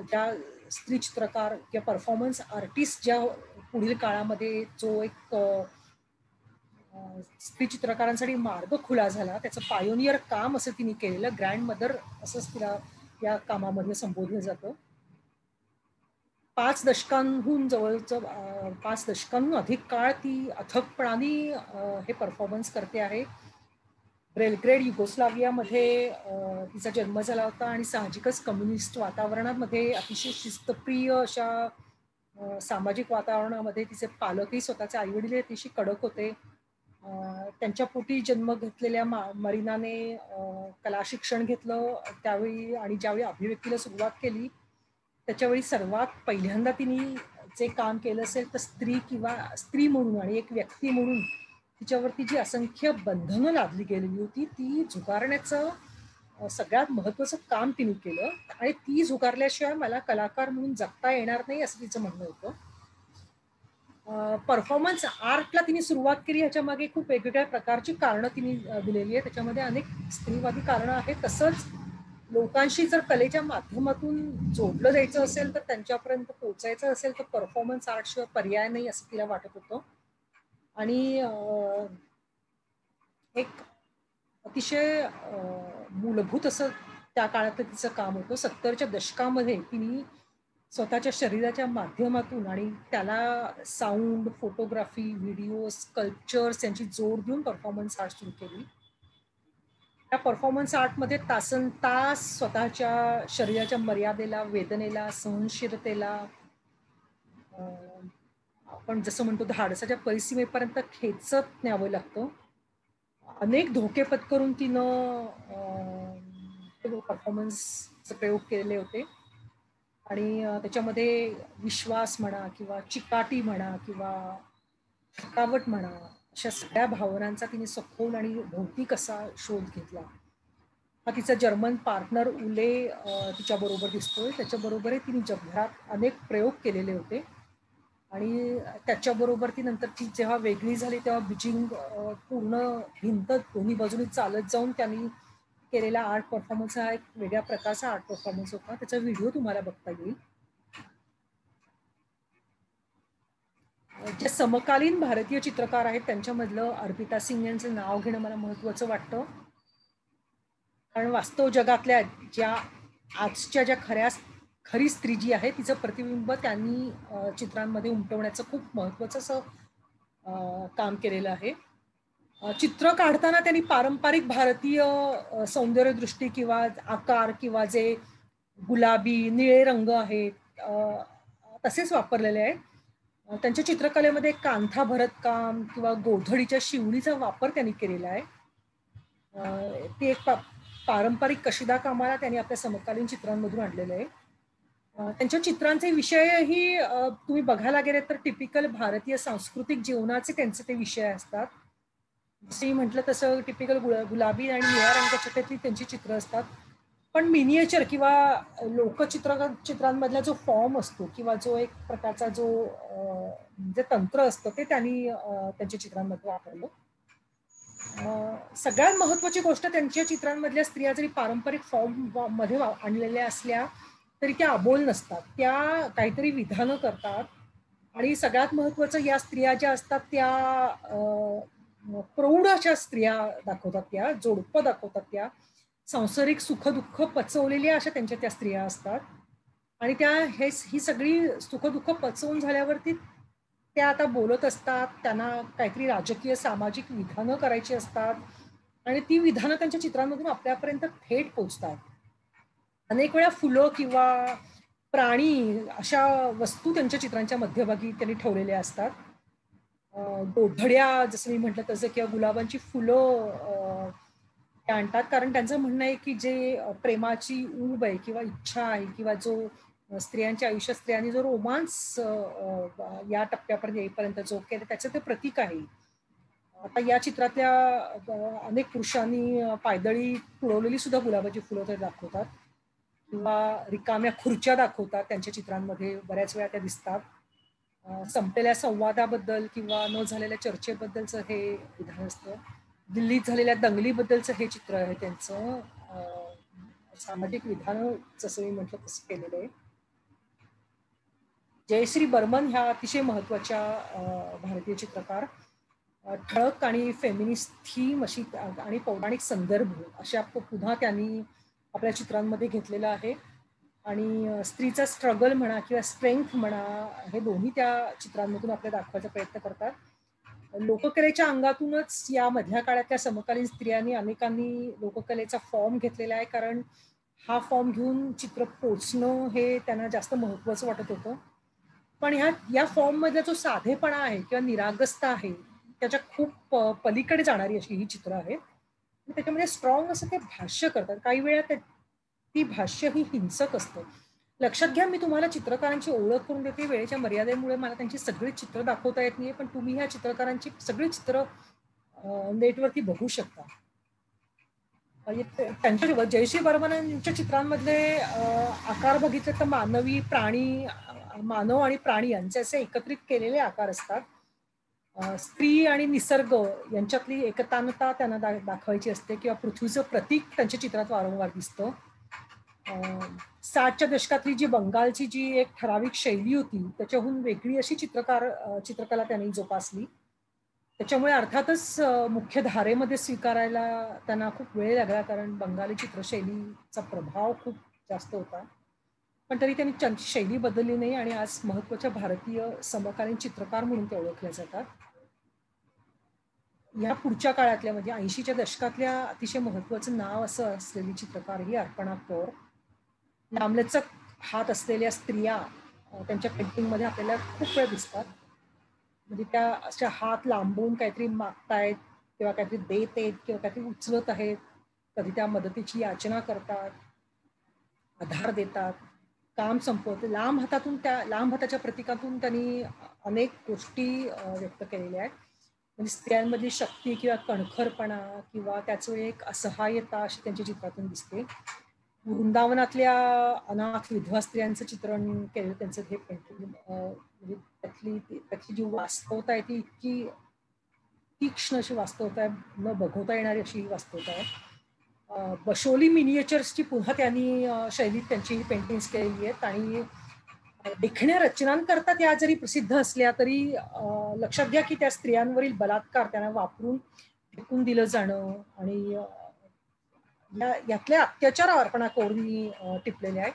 ज्या स्त्री चित्रकार किंवा परफॉर्मन्स आर्टिस्ट ज्या पुढील काळामध्ये जो एक स्त्री चित्रकारांसाठी मार्ग खुला झाला, त्याचं पायोनियर काम असं तिने केलेलं, ग्रँड मदर असंच तिला या कामामध्ये संबोधलं जातं. 5 दशकांहून जवळजवळ 5 दशकांहून अधिक काळ ती अथकपणाने हे परफॉर्मन्स करते आहे. बेलग्रेड युगोस्लावियामध्ये तिचा जन्म झाला होता आणि साहजिकच कम्युनिस्ट वातावरणामध्ये अतिशय शिस्तप्रिय अशा सामाजिक वातावरणामध्ये तिचे पालकही स्वतःचे आईवडील अतिशय कडक होते. त्यांच्या पोटी जन्म घेतलेल्या मरीनाने कला शिक्षण घेतलं त्यावेळी, आणि ज्यावेळी अभिव्यक्तीला सुरुवात केली त्याच्यावेळी सर्वात पहिल्यांदा तिने जे काम केलं असेल तर स्त्री म्हणून आणि एक व्यक्ती म्हणून तिच्यावरती जी असंख्य बंधनं लादली गेलेली होती ती झुगारण्याचं सगळ्यात महत्वाचं काम तिने केलं, आणि ती झुगारल्याशिवाय मला कलाकार म्हणून जगता येणार नाही असं तिचं म्हणणं होतं. परफॉर्मन्स आर्टला तिने सुरुवात केली ह्याच्या मागे खूप वेगवेगळ्या प्रकारची कारणं तिने दिलेली आहे. त्याच्यामध्ये अनेक स्त्रीवादी कारणं आहेत. तसंच लोकांशी जर कलेच्या माध्यमातून जोडलं जायचं असेल तर त्यांच्यापर्यंत पोहोचायचं असेल तर परफॉर्मन्स आर्टशिवाय पर्याय नाही असं तिला वाटत होतं. आणि एक अतिशय मूलभूत असं त्या काळात तिचं काम होतं. 70च्या दशकामध्ये तिने स्वतःच्या शरीराच्या माध्यमातून आणि त्याला साऊंड, फोटोग्राफी, व्हिडिओ, स्कल्पचर्स यांची जोड देऊन परफॉर्मन्स आर्ट सुरू केली. त्या परफॉर्मन्स आर्टमध्ये तासनतास स्वतःच्या शरीराच्या मर्यादेला, वेदनेला, सहनशीलतेला, आपण जसं म्हणतो धाडसाच्या परिसीमेपर्यंत खेचत न्यावं लागतं. अनेक धोके पत्करून तिनं परफॉर्मन्सचे प्रयोग केलेले होते, आणि त्याच्यामध्ये विश्वास म्हणा किंवा चिकाटी म्हणा किंवा थकावट म्हणा अशा सगळ्या भावनांचा तिने सखोल आणि भौतिक असा शोध घेतला. हा तिचा जर्मन पार्टनर उले तिच्याबरोबर दिसतोय. त्याच्याबरोबरही तिने जगभरात अनेक प्रयोग केलेले होते, आणि त्याच्याबरोबर ती नंतर ती जेव्हा वेगळी झाली तेव्हा बीजिंग पूर्ण भिंत दोन्ही बाजूनी चालत जाऊन त्यांनी केलेला आर्ट परफॉर्मन्स हा एक वेगळ्या प्रकारचा आर्ट परफॉर्मन्स होता. त्याचा व्हिडिओ तुम्हाला बघता येईल. जे समकालीन भारतीय चित्रकार आहेत त्यांच्यामधलं अर्पिता सिंग यांचं नाव घेणं मला महत्वाचं वाटतं, कारण वास्तव जगातल्या ज्या आजच्या ज्या खरी स्त्री जी आहे तिचं प्रतिबिंब त्यांनी चित्रांमध्ये उमटवण्याचं खूप महत्वाचं असं काम केलेलं आहे. चित्र काढताना त्यांनी पारंपरिक भारतीय सौंदर्यदृष्टी किंवा आकार किंवा जे गुलाबी निळे रंग आहेत तसेच वापरलेले आहेत. त्यांच्या चित्रकलेमध्ये कांथा भरतकाम किंवा गोधडीच्या शिवणीचा वापर त्यांनी केलेला आहे. ते एक पारंपरिक कशिदा कामाला त्यांनी आपल्या समकालीन चित्रांमधून आणलेलं आहे. त्यांच्या चित्रांचे विषयही तुम्ही बघायला गेले तर टिपिकल भारतीय सांस्कृतिक जीवनाचे त्यांचे ते विषय असतात. जसे म्हटलं तसं टिपिकल गुलाबी आणि निळ्या रंगाच्या त्यांची चित्र असतात, पण मिनिएचर किंवा चित्रांमधला जो फॉर्म असतो किंवा जो एक प्रकारचा जो जे तंत्र असतं ते त्यांनी त्यांच्या चित्रांमध्ये वापरलं. सगळ्यात महत्वाची गोष्ट त्यांच्या चित्रांमधल्या स्त्रिया जरी पारंपरिक फॉर्म मध्ये आणलेल्या असल्या तरी त्या अबोल नसतात, त्या काहीतरी विधानं करतात. आणि सगळ्यात महत्वाचं या स्त्रिया ज्या असतात त्या प्रौढ अशा स्त्रिया दाखवतात, त्या जोडपं दाखवतात, त्या सांसारिक सुखदुःख पचवलेल्या अशा त्यांच्या त्या स्त्रिया असतात. आणि त्या ही सगळी सुखदुःख पचवून झाल्यावरती त्या आता बोलत असतात, त्यांना काहीतरी राजकीय सामाजिक विधानं करायची असतात आणि ती विधानं त्यांच्या चित्रांमधून आपल्यापर्यंत थेट पोहोचतात. अनेक वेळा फुलं किंवा प्राणी अशा वस्तू त्यांच्या चित्रांच्या मध्यभागी त्यांनी ठेवलेल्या असतात. गोधड्या जसं मी म्हटलं तसं किंवा गुलाबांची फुलं त्या आणतात, कारण त्यांचं म्हणणं आहे की जे प्रेमाची ऊब आहे किंवा इच्छा आहे किंवा जो स्त्रियांच्या आयुष्यात स्त्रियांनी जो रोमांस या टप्प्यापर्यंत येईपर्यंत जो केला त्याचं ते प्रतीक आहे. आता या चित्रातल्या अनेक पुरुषांनी पायदळी तुडवलेली सुद्धा गुलाबाची फुलं ते दाखवतात किंवा रिकाम्या खुर्च्या दाखवतात त्यांच्या चित्रांमध्ये बऱ्याच वेळा त्या दिसतात. संपलेल्या संवादाबद्दल किंवा न झालेल्या चर्चेबद्दलचं हे विधान असतं. दिल्लीत झालेल्या दंगलीबद्दलचं हे चित्र आहे त्यांचं. सामाजिक विधान जसं मी म्हटलं तसं केलेलं आहे. जयश्री बर्मन ह्या अतिशय महत्वाच्या भारतीय चित्रकार, ठळक आणि फेमिनिस्ट थीम अशी आणि पौराणिक संदर्भ अशा पुन्हा त्यांनी आपल्या चित्रांमध्ये घेतलेला आहे. आणि स्त्रीचा स्ट्रगल म्हणा किंवा स्ट्रेंथ म्हणा हे दोन्ही त्या चित्रांमधून आपल्याला दाखवायचा प्रयत्न करतात. लोककलेच्या अंगातूनच या मधल्या काळातल्या समकालीन स्त्रियांनी अनेकांनी लोककलेचा फॉर्म घेतलेला आहे, कारण हा फॉर्म घेऊन चित्र पोचणं हे त्यांना जास्त महत्वाचं वाटत होतं. पण या फॉर्म मधला जो साधेपणा आहे किंवा निरागसता आहे त्याच्या खूप पलीकडे जाणारी अशी ही चित्र आहेत. त्याच्यामध्ये स्ट्रॉंग असं ते भाष्य करतात. काही वेळा ती भाष्य ही हिंसक असतं. लक्षात घ्या, मी तुम्हाला चित्रकारांची ओळख करून देते. वेळेच्या मर्यादेमुळे मला त्यांची सगळी चित्र दाखवता येत नाहीये, पण तुम्ही ह्या चित्रकारांची सगळी चित्र नेटवरती बघू शकता. त्यांच्या जयश्री बर्मन यांच्या चित्रांमधले आकार बघितले तर मानव आणि प्राणी यांचे असे एकत्रित केलेले आकार असतात. स्त्री आणि निसर्ग यांच्यातली एकतानता त्यांना दाखवायची असते किंवा पृथ्वीचं प्रतीक त्यांच्या चित्रात वारंवार दिसतं. 60च्या दशकातली जी बंगालची जी एक ठराविक शैली होती त्याच्याहून वेगळी अशी चित्रकला त्यांनी जोपासली. त्याच्यामुळे अर्थातच मुख्य धारेमध्ये स्वीकारायला त्यांना खूप वेळ लागला, कारण बंगाली चित्रशैलीचा प्रभाव खूप जास्त होता. पण तरी त्यांनी त्यांची शैली बदलली नाही आणि आज महत्वाच्या भारतीय समकालीन चित्रकार म्हणून ते ओळखले जातात. या पुढच्या काळातल्या म्हणजे 80च्या दशकातल्या अतिशय महत्वाचं नाव असं असलेली चित्रकार ही अर्पणा कौर. लांबलचक हात असलेल्या स्त्रिया त्यांच्या पेंटिंगमध्ये आपल्याला खूप वेळ दिसतात. म्हणजे त्या अशा हात लांबून काहीतरी मागतायत किंवा काहीतरी देत आहेत किंवा काहीतरी उचलत आहेत. कधी त्या मदतीची याचना करतात, आधार देतात, काम संपवत. लांब हाताच्या प्रतीकातून त्यांनी अनेक गोष्टी व्यक्त केलेल्या आहेत. म्हणजे स्त्रियांमधली शक्ती किंवा कणखरपणा किंवा त्याचं एक असहाय्यता अशी त्यांच्या चित्रातून दिसते. वृंदावनातल्या अनाथ विधवा स्त्रियांचं चित्रण केलं त्यांचं हे पेंटिंग. म्हणजे त्यातली जी वास्तवता आहे ती इतकी तीक्ष्ण अशी वास्तवता आहे, न बघवता येणारी अशी वास्तवता आहे. बशोली मिनिएचर्सची पुन्हा त्यांनी शैलीत त्यांची पेंटिंग्स केलेली आहेत आणि देखण्या रचनांकरता त्या जरी प्रसिद्ध असल्या तरी लक्षात घ्या की त्या स्त्रियांवरील बलात्कार त्यांना वापरून फेकून दिलं जाणं आणि यातल्या अत्याचार अर्पणा कौरनी टिपलेल्या आहेत.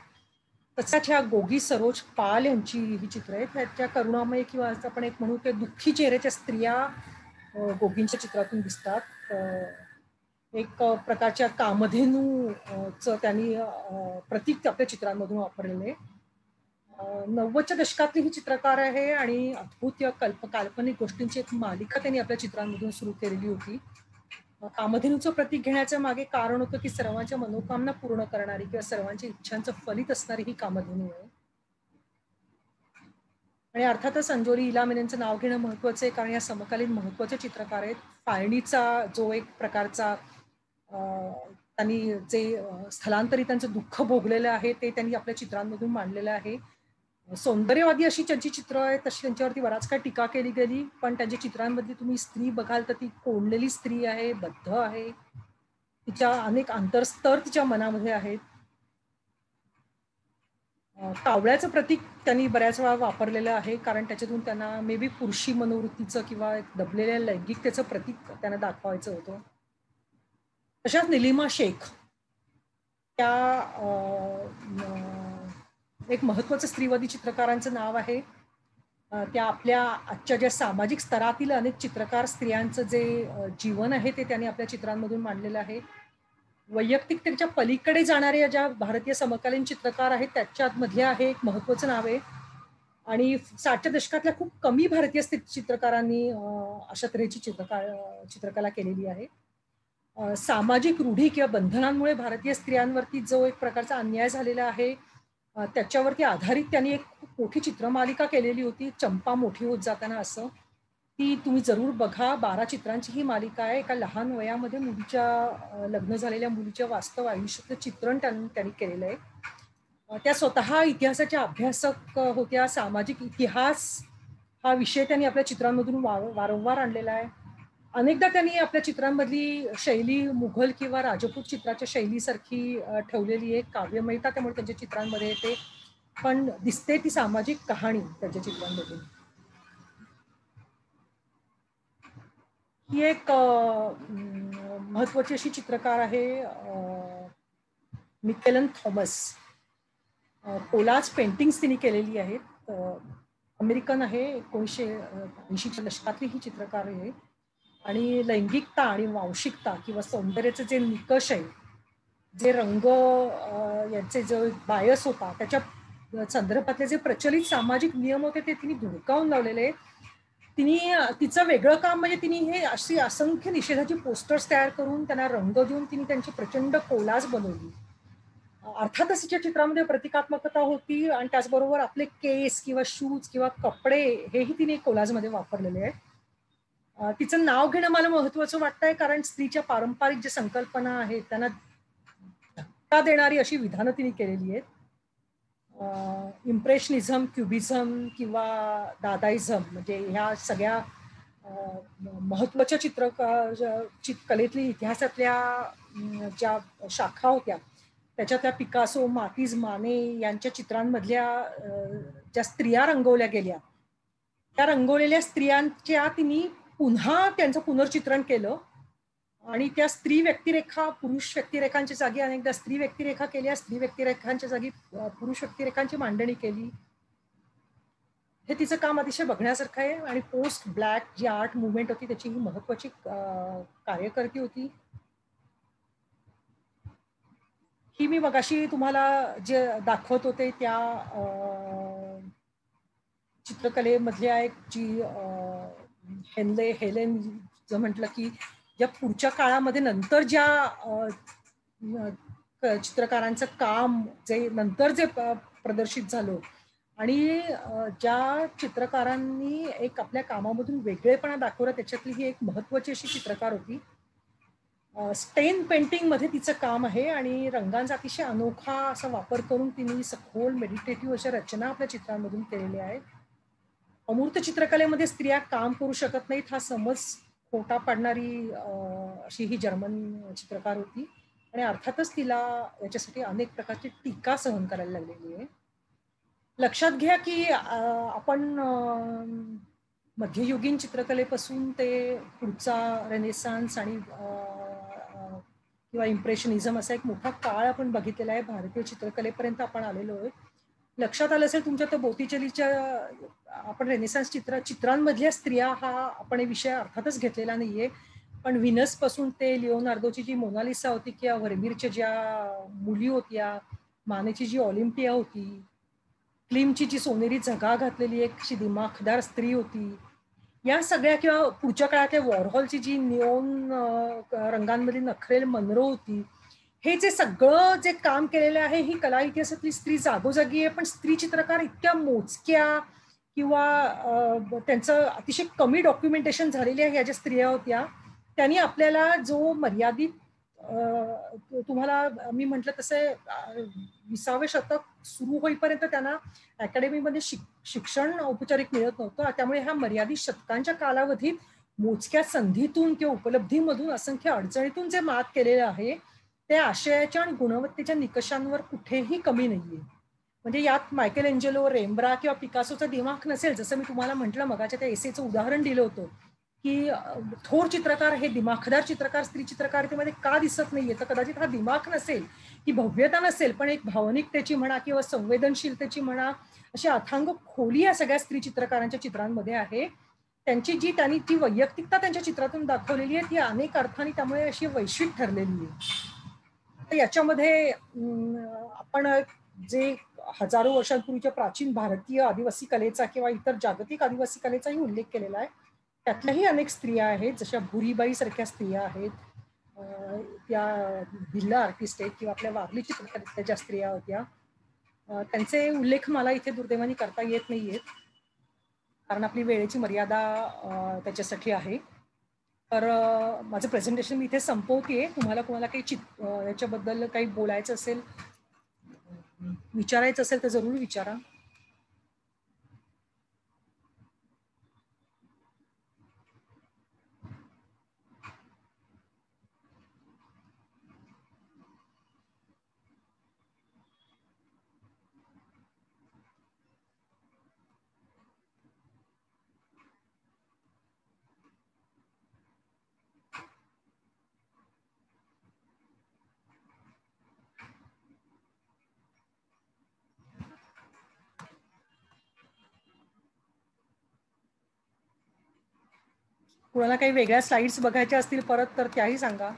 तसाच ह्या गोगी सरोज पाल यांची ही चित्र आहेत. त्याच्या करुणामय किंवा आपण एक म्हणू की दुःखी चेहऱ्याच्या स्त्रिया गोगींच्या चित्रातून दिसतात. एक प्रकारच्या कामधेनूचं त्यांनी प्रतीक आपल्या चित्रांमधून वापरलेले. 90च्या दशकातली ही चित्रकार आहे आणि अद्भुत काल्पनिक गोष्टींची एक मालिका त्यांनी आपल्या चित्रांमधून सुरू केलेली होती. कामधेनूचं प्रतीक घेण्याच्या मागे कारण होतं की सर्वांच्या मनोकामना पूर्ण करणारी किंवा सर्वांच्या इच्छांचं फलित असणारी ही कामधेनू आहे. आणि अर्थातच अंजोली इलाम यांचं नाव घेणं महत्वाचं आहे, कारण या समकालीन महत्वाचे चित्रकार आहेत. फाळणीचा जो एक प्रकारचा त्यांनी जे स्थलांतरितांचं दुःख भोगलेलं आहे ते त्यांनी आपल्या चित्रांमधून मांडलेलं आहे. सौंदर्यवादी अशी त्यांची चित्र आहेत, तशी त्यांच्यावरती बराच काय टीका केली गेली, पण त्यांच्या चित्रांमध्ये तुम्ही स्त्री बघाल तर ती कोंडलेली स्त्री आहे, बद्ध आहे, तिच्या अनेक अंतरस्तर तिच्या मनामध्ये आहेत. कावळ्याचं प्रतीक त्यांनी बऱ्याच वेळा वापरलेलं आहे, कारण त्याच्यातून त्यांना मे बी पुरुषी मनोवृत्तीचं किंवा दबलेल्या लैंगिकतेचं प्रतीक त्यांना दाखवायचं होतं. तशाच निलिमा शेख त्या एक महत्वाचं स्त्रीवादी चित्रकारांचं नाव आहे. त्या आपल्या आजच्या ज्या सामाजिक स्तरातील अनेक चित्रकार स्त्रियांचं जे जीवन आहे ते त्यांनी आपल्या चित्रांमधून मांडलेलं आहे. वैयक्तिकतेच्या पलीकडे जाणाऱ्या ज्या भारतीय समकालीन चित्रकार आहेत त्याच्यामधल्या आहे एक महत्वाचं नाव आहे. आणि 60च्या दशकातल्या खूप कमी भारतीय चित्रकारांनी अशा तऱ्हेची चित्रकला केलेली आहे. सामाजिक रूढी किंवा बंधनांमुळे भारतीय स्त्रियांवरती जो एक प्रकारचा अन्याय झालेला आहे त्याच्यावरती आधारित त्यांनी एक खूप मोठी चित्रमालिका केलेली होती, चंपा मोठी होत जाताना असं. ती तुम्ही जरूर बघा. 12 चित्रांची ही मालिका आहे. एका लहान वयामध्ये मुलीच्या लग्न झालेल्या मुलीच्या वास्तव आयुष्यातलं चित्रण त्यांनी केलेलं आहे. त्या स्वतः इतिहासाच्या अभ्यासक होत्या. सामाजिक इतिहास हा विषय त्यांनी आपल्या चित्रांमधून वारंवार आणलेला आहे. अनेकदा त्यांनी आपल्या चित्रांमधली शैली मुघल किंवा राजपूत चित्राच्या शैलीसारखी ठेवलेली आहे. काव्यमयता त्यामुळे त्यांच्या चित्रांमध्ये येते, पण दिसते ती सामाजिक कहाणी त्यांच्या चित्रांमधून. ही एक महत्वाची अशी चित्रकार आहे मिकेलन थॉमस. कोलाज पेंटिंग्स तिने केलेली आहेत. अमेरिकन आहे. 1980च्या दशकातली ही चित्रकार आहे. आणि लैंगिकता आणि वांशिकता किंवा सौंदर्याचे जे निकष आहे, जे रंग यांचे जो बायस होता त्याच्या संदर्भातले जे प्रचलित सामाजिक नियम होते ते तिने धुडकावून लावलेले. तिचं वेगळं काम म्हणजे तिने हे अशी असंख्य निषेधाची पोस्टर्स तयार करून त्यांना रंग देऊन तिने त्यांची प्रचंड कोलाज बनवली. अर्थातच तिच्या चित्रामध्ये प्रतिकात्मकता होती आणि त्याचबरोबर आपले केस किंवा शूज किंवा कपडे हेही तिने कोलाजमध्ये वापरलेले आहेत. तिचं नाव घेणं मला महत्वाचं वाटतंय, कारण स्त्रीच्या पारंपरिक ज्या संकल्पना आहेत त्यांना धक्का देणारी अशी विधानं तिने केलेली आहेत. इम्प्रेशनिझम, क्युबिझम किंवा दादाइझम म्हणजे ह्या सगळ्या महत्वाच्या कलेतली इतिहासातल्या ज्या शाखा होत्या त्याच्यातल्या पिकासो, मातीज, माने यांच्या चित्रांमधल्या ज्या स्त्रिया रंगवल्या गेल्या, त्या रंगवलेल्या स्त्रियांच्या तिने पुन्हा त्यांचं पुनर्चित्रण केलं आणि त्या स्त्री व्यक्तिरेखा पुरुष व्यक्तिरेखांच्या जागी अनेकदा स्त्री व्यक्तिरेखा केल्या, स्त्री व्यक्तिरेखांच्या जागी पुरुष व्यक्तिरेखांची मांडणी केली. हे तिचं काम अतिशय बघण्यासारखं आहे. आणि पोस्ट ब्लॅक जी आर्ट मुवमेंट होती त्याची ही महत्वाची कार्यकर्ती होती. ही मी मगाशी तुम्हाला जे दाखवत होते त्या चित्रकलेमधल्या एक जी हेलेन जर म्हटलं की ज्या पुढच्या काळामध्ये नंतर ज्या चित्रकारांचं काम जे नंतर जे प्रदर्शित झालं आणि ज्या चित्रकारांनी एक आपल्या कामामधून वेगळेपणा दाखवला त्याच्यातली ही एक महत्वाची अशी चित्रकार होती. स्टेन पेंटिंग मध्ये तिचं काम आहे आणि रंगांचा अतिशय अनोखा असा वापर करून तिने सखोल मेडिटेटिव्ह अशा रचना आपल्या चित्रांमधून केलेल्या आहेत. अमूर्त चित्रकलेमध्ये स्त्रिया काम करू शकत नाहीत हा समज खोटा पाडणारी अशी ही जर्मन चित्रकार होती आणि अर्थातच तिला याच्यासाठी अनेक प्रकारची टीका सहन करायला लागलेली आहे. लक्षात घ्या की आपण मध्ययुगीन चित्रकलेपासून ते पुढचा रेनेसान्स आणि किंवा इम्प्रेशनिझम असा एक मोठा काळ आपण बघितलेला आहे. भारतीय चित्रकलेपर्यंत आपण आलेलो आहे. लक्षात आलं असेल तुमच्या तर बोटिचेलीच्या आपण रेनेसान्स चित्रांमधल्या स्त्रिया हा आपण हे विषय अर्थातच घेतलेला नाहीये, पण व्हिनस पासून ते लिओनार्दोची जी मोनालिसा होती किंवा व्हर्मीरच्या ज्या मुली होत्या, मानेची जी ऑलिम्पिया होती, क्लिमची जी सोनेरी झगा घातलेली एक अशी दिमाखदार स्त्री होती, या सगळ्या किंवा पुढच्या काळातल्या वॉरहॉलची जी निओन रंगांमधली नखरेल मनरो होती, हे जे सगळं जे काम केलेलं आहे ही कला इतिहासातली स्त्री जागोजागी आहे. पण स्त्री चित्रकार इतक्या मोजक्या किंवा त्यांचं अतिशय कमी डॉक्युमेंटेशन झालेली आहे. या ज्या स्त्रिया होत्या त्यांनी आपल्याला जो मर्यादित तुम्हाला मी म्हटलं तसं 20वे शतक सुरू होईपर्यंत त्यांना अकॅडमीमध्ये शिक्षण औपचारिक मिळत नव्हतं. त्यामुळे ह्या मर्यादित शतकांच्या कालावधीत मोजक्या संधीतून किंवा उपलब्धीमधून असंख्य अडचणीतून जे मात केलेलं आहे त्या आशयाच्या आणि गुणवत्तेच्या निकषांवर कुठेही कमी नाहीये. म्हणजे यात मायकेल एंजेलो, रेम्ब्रा किंवा पिकासोचा दिमाग नसेल. जसं मी तुम्हाला म्हटलं मगाच्या त्या एसेचं उदाहरण दिलं होतं की थोर चित्रकार हे दिमाखदार चित्रकार स्त्री चित्रकारितेमध्ये का दिसत नाहीये, तर कदाचित हा दिमाग नसेल, ही भव्यता नसेल, पण एक भावनिकतेची म्हणा किंवा संवेदनशीलतेची म्हणा अशी अथांग खोली या सगळ्या स्त्री चित्रकारांच्या चित्रांमध्ये आहे. त्यांनी ती वैयक्तिकता त्यांच्या चित्रातून दाखवलेली आहे, ती अनेक अर्थाने त्यामुळे अशी वैश्विक ठरलेली आहे. तर याच्यामध्ये आपण जे हजारो वर्षांपूर्वीच्या प्राचीन भारतीय आदिवासी कलेचा किंवा इतर जागतिक आदिवासी कलेचाही उल्लेख केलेला आहे. त्यातल्याही अनेक स्त्रिया आहेत, जशा भुरीबाई सारख्या स्त्रिया आहेत, त्या भिल्ला आर्टिस्ट आहेत किंवा आपल्या वारली चित्रकलेतल्या ज्या स्त्रिया होत्या त्यांचे उल्लेख मला इथे दुर्दैवाने करता येत नाहीयेत. कारण आपली वेळेची मर्यादा त्याच्यासाठी आहे. तर माझं प्रेझेंटेशन मी इथे संपवतेय. तुम्हाला कोणाला काही याच्याबद्दल काही बोलायचं असेल, विचारायचं असेल तर जरूर विचारा. कोणाला काही वेगळ्या स्लाइड्स बघायच्या असतील परत तर त्याही सांगा.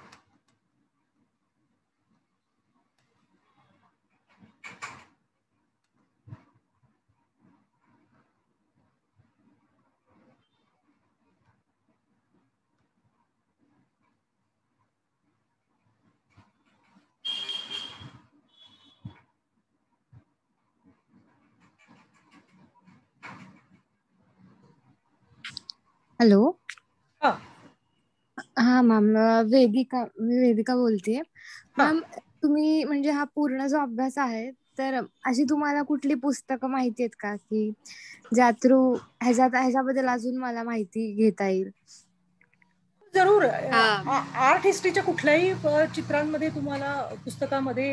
हॅलो. हा हा मॅम, मी वेदिका बोलतेय. मॅम, तुम्ही म्हणजे हा पूर्ण जो अभ्यास आहे, तर अशी तुम्हाला कुठली पुस्तकं माहिती आहेत का की ज्या थ्रू ह्याच्याबद्दल अजून मला माहिती घेता येईल? जरूर. हा. आर्ट हिस्ट्रीच्या कुठल्याही चित्रांमध्ये तुम्हाला पुस्तकामध्ये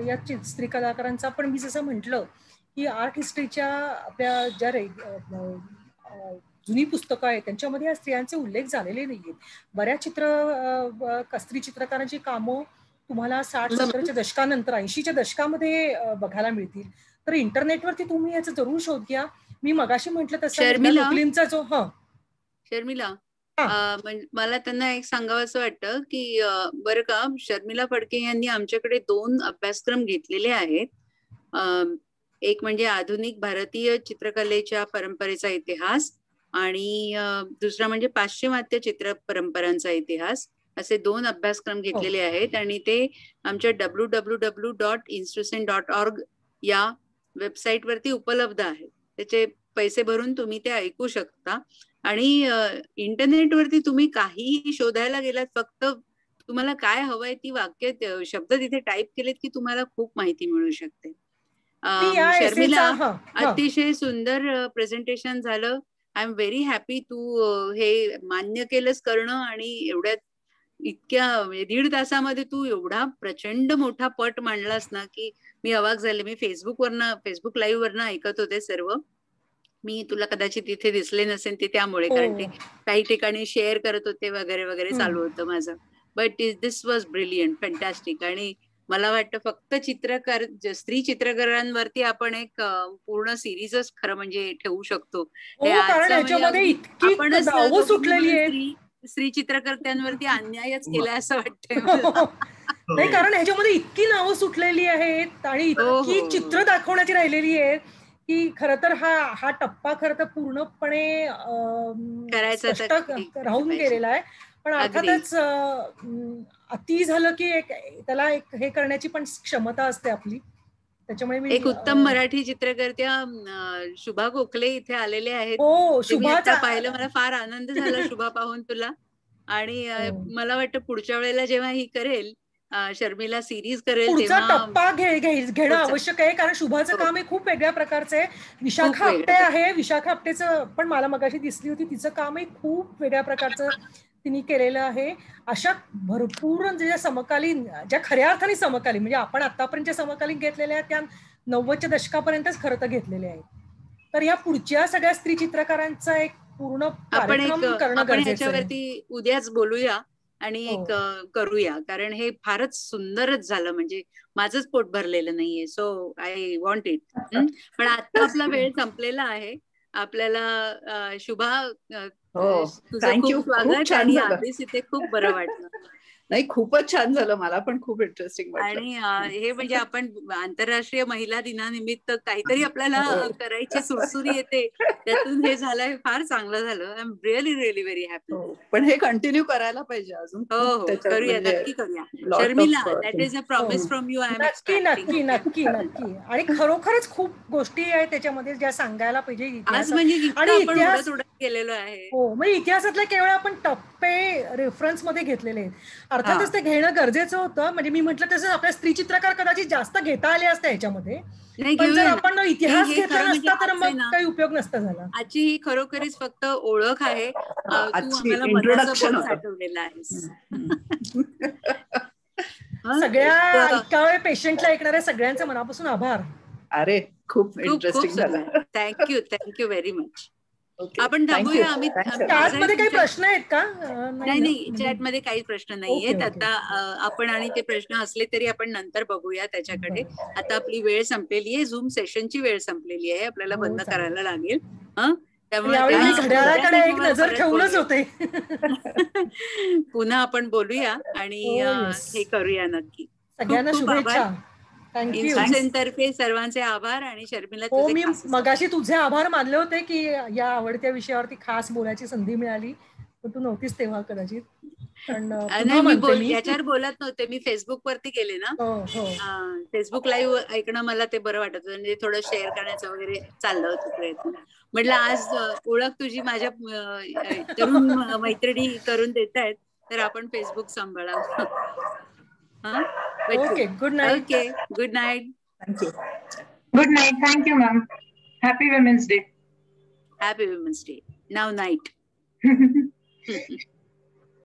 या स्त्री कलाकारांचा, पण मी जसं म्हटलं की आर्ट हिस्ट्रीच्या आपल्या ज्या जुनी पुस्तकं आहेत त्यांच्यामध्ये या स्त्रियांचे उल्लेख झालेले नाहीयेत. बऱ्याच स्त्री चित्रकारांची कामं तुम्हाला 60-70च्या दशकानंतर 80च्या दशकामध्ये बघायला मिळतील. तर इंटरनेटवरती तुम्ही याचा जरूर शोध घ्या. मी मगाशी म्हटलं तसं गोखलेंचा जो शर्मिला, मला त्यांना एक सांगावं असं वाटतं की बरं का, शर्मिला फडके यांनी आमच्याकडे 2 अभ्यासक्रम घेतलेले आहेत. एक म्हणजे आधुनिक भारतीय चित्रकलेच्या परंपरेचा इतिहास आणि दुसरा म्हणजे पाश्चिमात्य चित्र परंपरांचा इतिहास, असे 2 अभ्यासक्रम घेतलेले आहेत. आणि ते आमच्या www.institusen.org या वेबसाईट वरती उपलब्ध आहेत. त्याचे पैसे भरून तुम्ही ते ऐकू शकता. आणि इंटरनेटवरती तुम्ही काहीही शोधायला गेलात, फक्त तुम्हाला काय हवंय ती वाक्य शब्द तिथे टाईप केलेत की तुम्हाला खूप माहिती मिळू शकते. शर्मिला, अतिशय सुंदर प्रेझेंटेशन झालं. आय एम व्हेरी हॅपी तू हे मान्य केलंस करणं, आणि इतक्या 1.5 तासामध्ये तू एवढा प्रचंड मोठा पट मांडलास ना की मी अवाक झाले. मी फेसबुक लाईव्ह वरनं ऐकत होते सर्व. मी तुला कदाचित तिथे दिसले नसेल ते त्यामुळे, कारण ते काही ठिकाणी शेअर करत होते वगैरे वगैरे चालू होतं माझं. But this was brilliant, fantastic. आणि मला वाटतं फक्त स्त्री चित्रकारांवरती आपण एक पूर्ण सिरीजच खरं म्हणजे ठेवू शकतो. आपणच स्त्री चित्रकर्त्यांवरती अन्यायच केलाय असं वाटतंय मला. नाही, कारण ह्याच्यामध्ये इतकी नावं सुटलेली आहेत आणि इतकी चित्र दाखवण्याची राहिलेली आहेत की खरं तर हा टप्पा खरं तर पूर्णपणे राहून गेलेला आहे. पण अर्थातच अति झालं की त्याला हे करण्याची पण क्षमता असते आपली. त्याच्यामुळे एक उत्तम मराठी चित्रकर्त्या शुभा गोखले इथे आलेले आहेत. शुभाचा पाहिलं, मला फार आनंद झाला शुभा पाहून तुला. आणि मला वाटतं पुढच्या वेळेला जेव्हा ही करेल, शर्मिला सिरीज करेल, पुढचा टप्पा घेणं आवश्यक आहे. कारण शुभाचं काम हे खूप वेगळ्या प्रकारचं आहे. विशाखा आपटे आहे, विशाखा आपटेचं पण मला मगाशी दिसली होती, तिचं कामही खूप वेगळ्या प्रकारचं तिने केलेलं आहे. अशा भरपूर ज्या समकालीन, ज्या खऱ्या अर्थाने समकालीन, म्हणजे आपण आतापर्यंत ज्या समकालीन घेतलेल्या आहेत त्या 90च्या दशकापर्यंतच खरं तर घेतलेल्या आहेत. तर या पुढच्या सगळ्या स्त्री चित्रकारांचा एक पूर्ण कार्यक्रम करणं गरजेचं आहे. ह्याच्यावरती उद्याच बोलूया आणि एक करूया, कारण हे फारच सुंदरच झालं. म्हणजे माझंच पोट भरलेलं नाहीये. So I want it. पण आता आपला वेळ संपलेला आहे. आपल्याला शुभा, तुझं खूप स्वागत. आणि आधीच इथे खूप बरं वाटलं. नाही, खूपच छान झालं. मला पण खूप इंटरेस्टिंग वाटलं. आणि हे म्हणजे आपण आंतरराष्ट्रीय महिला दिनानिमित्त काहीतरी आपल्याला करायची सुरसुरी येते, त्यातून हे झालं, हे फार चांगलं झालं. I am really really very happy. पण हे कंटिन्यू करायला पाहिजे अजून. हो करूया, नक्की करूया. Sharmila, that is a promise from you. I am नक्की नक्की नक्की नक्की. आणि खरोखरच खूप गोष्टी आहेत त्याच्यामध्ये ज्या सांगायला पाहिजे आज इतिहासात. म्हणजे आणि आपण इतिहास उडत गेलेलो आहे. हो, म्हणजे इतिहासातले केवळ आपण टप्पे रेफरन्स मध्ये घेतलेले आहेत. अर्थातच ते घेणं गरजेचं होतं. म्हणजे मी म्हटलं तसं आपल्या स्त्री चित्रकार कदाचित जास्त घेता आले असते ह्याच्यामध्ये, पण जर आपण इतिहास घेतला नसता तर मग काही उपयोग नसता झाला. आजची ही खरोखरीच फक्त ओळख आहे. तू आम्हाला इंट्रोडक्शन मनाचं साठवलेलं आहेस. सगळ्या ऐकावे पेशंटला ऐकणाऱ्या सगळ्यांचे मनापासून आभार. अरे खूप इंटरेस्टिंग झालं. Thank you very much. आपण थांबूया. चॅटमध्ये काही प्रश्न आहेत का? नाही, चॅटमध्ये काही प्रश्न नाहीयेत आता. आपण आणि ते प्रश्न असले तरी आपण नंतर बघूया त्याच्याकडे. आता आपली वेळ संपलेली आहे, झूम सेशनची वेळ संपलेली आहे, आपल्याला बंद करायला लागेल. त्यामुळे घड्याळाकडे एक नजर ठेवूनच होते. पुन्हा आपण बोलूया आणि हे करूया नक्की. सगळ्यांना शुभेच्छा. इन्स्टिट्यूशन तर्फे सर्वांचे आभार. आणि शर्मिला, हो, मी मगाशी तुझे आभार मानले होते की या आवडत्या विषयावरती खास बोलायची संधी मिळाली, पण तू नव्हतीस तेव्हा कदाचित. मी याच्यावर बोलत नव्हते, मी फेसबुक वरती गेले ना. फेसबुक लाईव्ह ऐकणं मला ते बरं वाटत होतं, म्हणजे थोडं शेअर करण्याचं वगैरे चाललं होतं प्रयत्न. म्हटलं आज ओळख तुझी माझ्या तरुण मैत्रिणी करून देत आहेत, तर आपण फेसबुक सांभाळावं. Okay, good night. Okay, good night. Thank you. Good night. Thank you, ma'am. Happy Women's Day. Happy Women's Day. Now night.